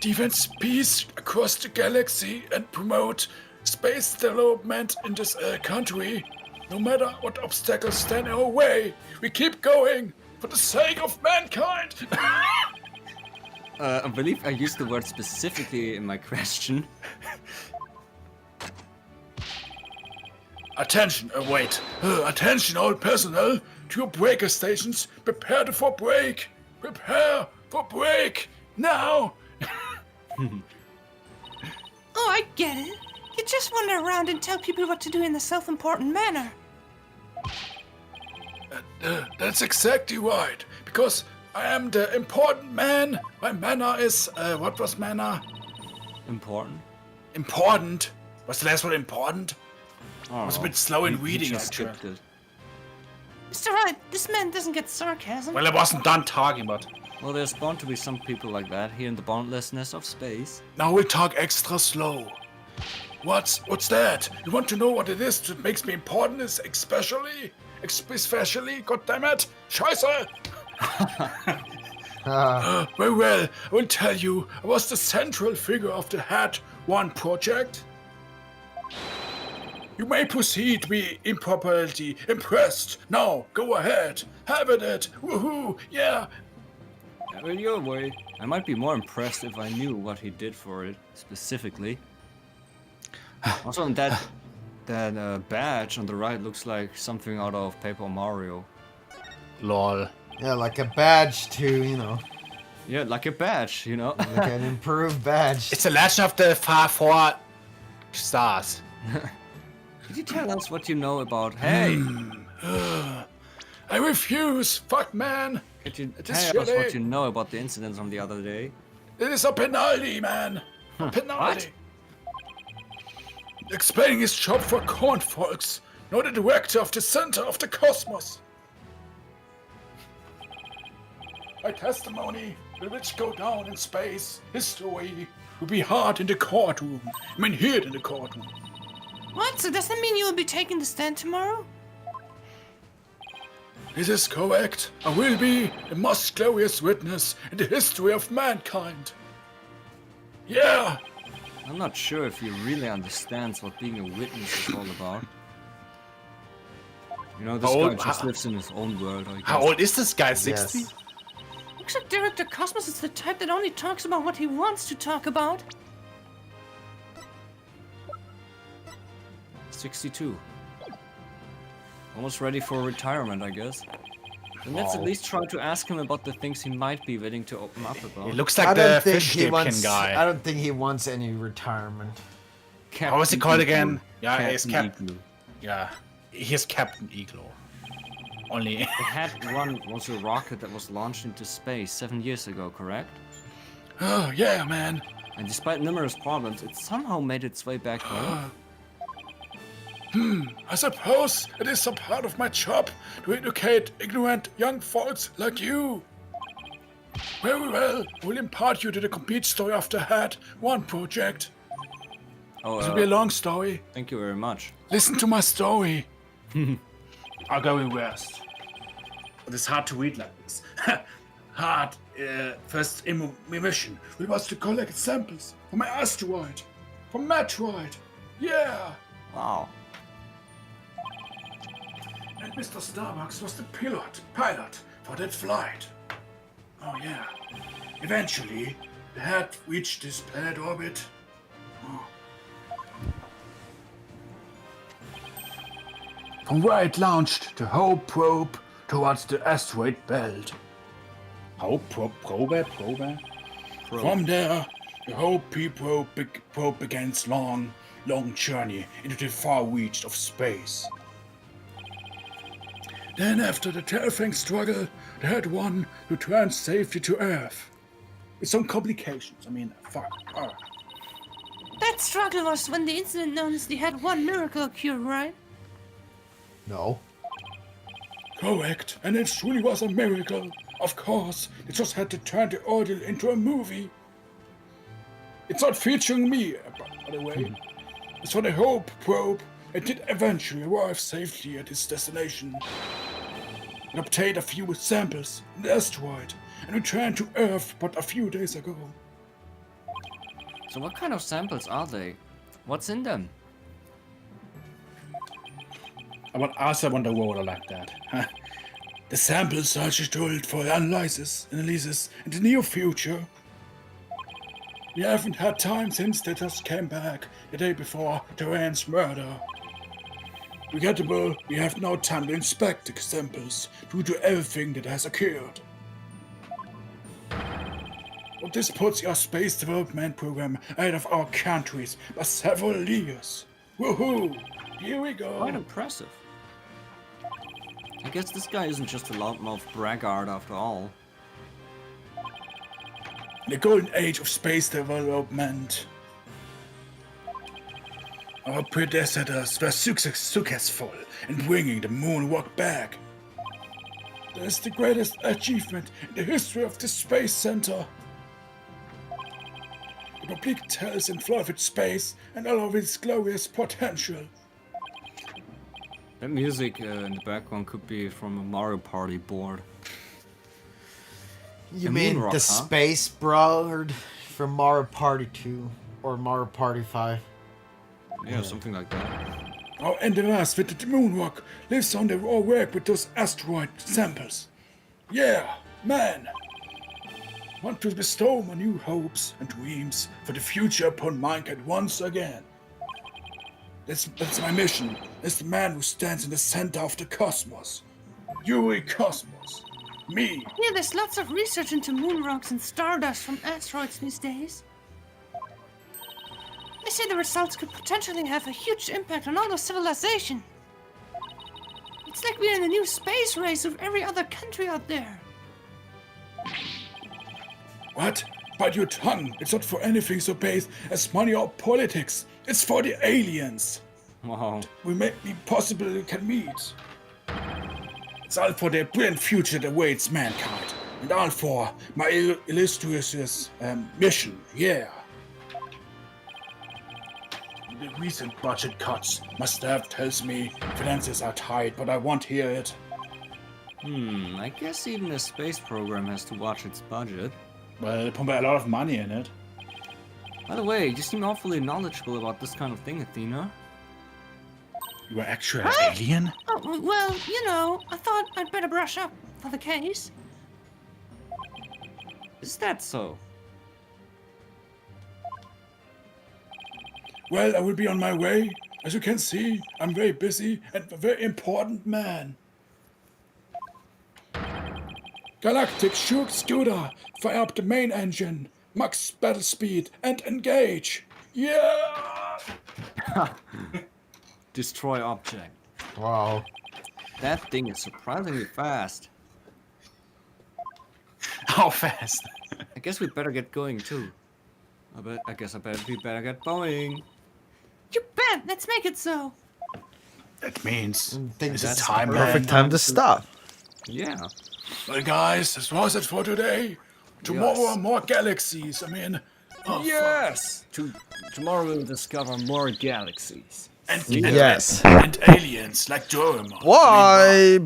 Defense peace across the galaxy and promote space development in this country. No matter what obstacles stand in our way, we keep going for the sake of mankind. I believe I used the word specifically in my question. Attention, attention all personnel to your breaker stations. Prepare for break. Prepare for break now. Oh, I get it. You just wander around and tell people what to do in a self-important manner. That's exactly right. Because I am the important man. My manner is what was manner? Important? Important. Was the last word important? I was a bit slow in You reading, just actually. skipped it. Mr. Wright, this man doesn't get sarcasm. Well, I wasn't done talking, but Well, there's bound to be some people like that here in the boundlessness of space. now we'll talk extra slow. What's that? You want to know what it is that makes me important? Is especially, goddammit, Scheiße! Very well, I will tell you. I was the central figure of the Hat 1 project. You may proceed to be improperly impressed. Now, go ahead. Have it. Woohoo! Yeah. Have it your way. I might be more impressed if I knew what he did for it, specifically. Also, that badge on the right looks like something out of Paper Mario. Lol. Yeah, like a badge to, you know, Yeah, like a badge, you know? like an improved badge. It's the Legend of the Far 4 Stars. Could you tell us what you know about... Hey! I refuse, fuck man. Could you It is tell us what shitty. you know about the incidents from the other day? It is a penalty, man. A penalty. Explaining his job for corn folks, not the director of the center of the cosmos. My testimony will which go down in space. History will be hard in the courtroom. I mean, here in the courtroom. What? So does that mean you will be taking the stand tomorrow? This is correct. I will be the most glorious witness in the history of mankind. Yeah. I'm not sure if he really understands what being a witness is all about. You know, this How guy old- just lives in his own world, I guess. How old is this guy? 60? Yes. Looks like Director Cosmos is the type that only talks about what he wants to talk about. 62. Almost ready for retirement, I guess. And let's at least try to ask him about the things he might be willing to open up about. He looks I like the don't think fish he wants. guy. I don't think he wants any retirement. How was he called again? Yeah, he's Captain Captain. Igloo. Yeah, he's Captain Igloo. Only. The Hat 1 was a rocket that was launched into space 7 years ago, correct? Oh yeah, man. And despite numerous problems, it somehow made its way back home. I suppose it is a part of my job to educate ignorant young folks like you. Very well, I will impart you to the complete story of the Hat 1 project. Oh, It will be a long story. thank you very much. Listen to my story. are going west. But it's hard to read like this. Hard. First mission. We was to collect samples from my asteroid, from Metroid. Yeah. Wow. And Mr. Starbucks was the pilot for that flight. Oh yeah. Eventually, they had reached this planet orbit. Oh. From where it launched the Hope probe towards the asteroid belt. Hope probe? From there, the Hope probe began its long journey into the far reach of space. Then, after the terrifying struggle, they had one to return safely to Earth. With some complications, fuck. That struggle was when the incident known as the Head 1 miracle occurred, right? No. Correct, and it truly was a miracle. Of course, they just had to turn the ordeal into a movie. It's not featuring me, by the way. It's for the Hope probe. It did eventually arrive safely at its destination. It obtained a few samples in the asteroid and returned to Earth but a few days ago. So what kind of samples are they? What's in them? I want answer underwater like that. Huh? The samples are scheduled for analysis in the near future. We haven't had time since they just came back the day before Duran's murder. Regrettable, we have no time to inspect the samples due to everything that has occurred. But this puts our space development program ahead of our countries by several years. Woohoo! Here we go! Quite impressive. I guess this guy isn't just a loudmouth braggart after all. The golden age of space development. Our predecessors were successful in bringing the moonwalk back. That is the greatest achievement in the history of the Space Center. The Republic tells in full of its space and all of its glorious potential. That music in the background could be from a Mario Party board. You A mean moon rock, the huh? space bird from Mario Party 2 or Mario Party 5? Yeah, something like that. Our endeavors with the moonwalk lives on the raw work with those asteroid samples. Yeah, man! Want to bestow my new hopes and dreams for the future upon mankind once again. That's my mission. As the man who stands in the center of the cosmos. Yuri Cosmos. Me. Yeah, there's lots of research into moon rocks and stardust from asteroids these days. They say the results could potentially have a huge impact on all of civilization. It's like we're in a new space race with every other country out there. What? Bite your tongue. It's not for anything so base as money or politics. It's for the aliens. Wow. We make the possible we can meet. It's all for the brilliant future that awaits mankind. And all for my illustrious mission, yeah. The recent budget cuts. My staff tells me finances are tight, but I won't hear it. I guess even the space program has to watch its budget. Well, they pump a lot of money in it. By the way, you seem awfully knowledgeable about this kind of thing, Athena. You are actually an alien? Oh, well, you know, I thought I'd better brush up for the case. Is that so? Well, I will be on my way. As you can see, I'm very busy and a very important man. Galactic Scooter, fire up the main engine, max battle speed, and engage. Yeah! Destroy object. Wow. That thing is surprisingly fast. How fast? I guess we better get going too. I guess we better get going. You bet! Let's make it so! That means Things it's it's time, perfect man. time to stop. Yeah. Well, guys, this was it for today. Tomorrow, Yes. more galaxies. Yes! Tomorrow we'll discover more galaxies. And, Yes. And aliens like Doraemon. Why?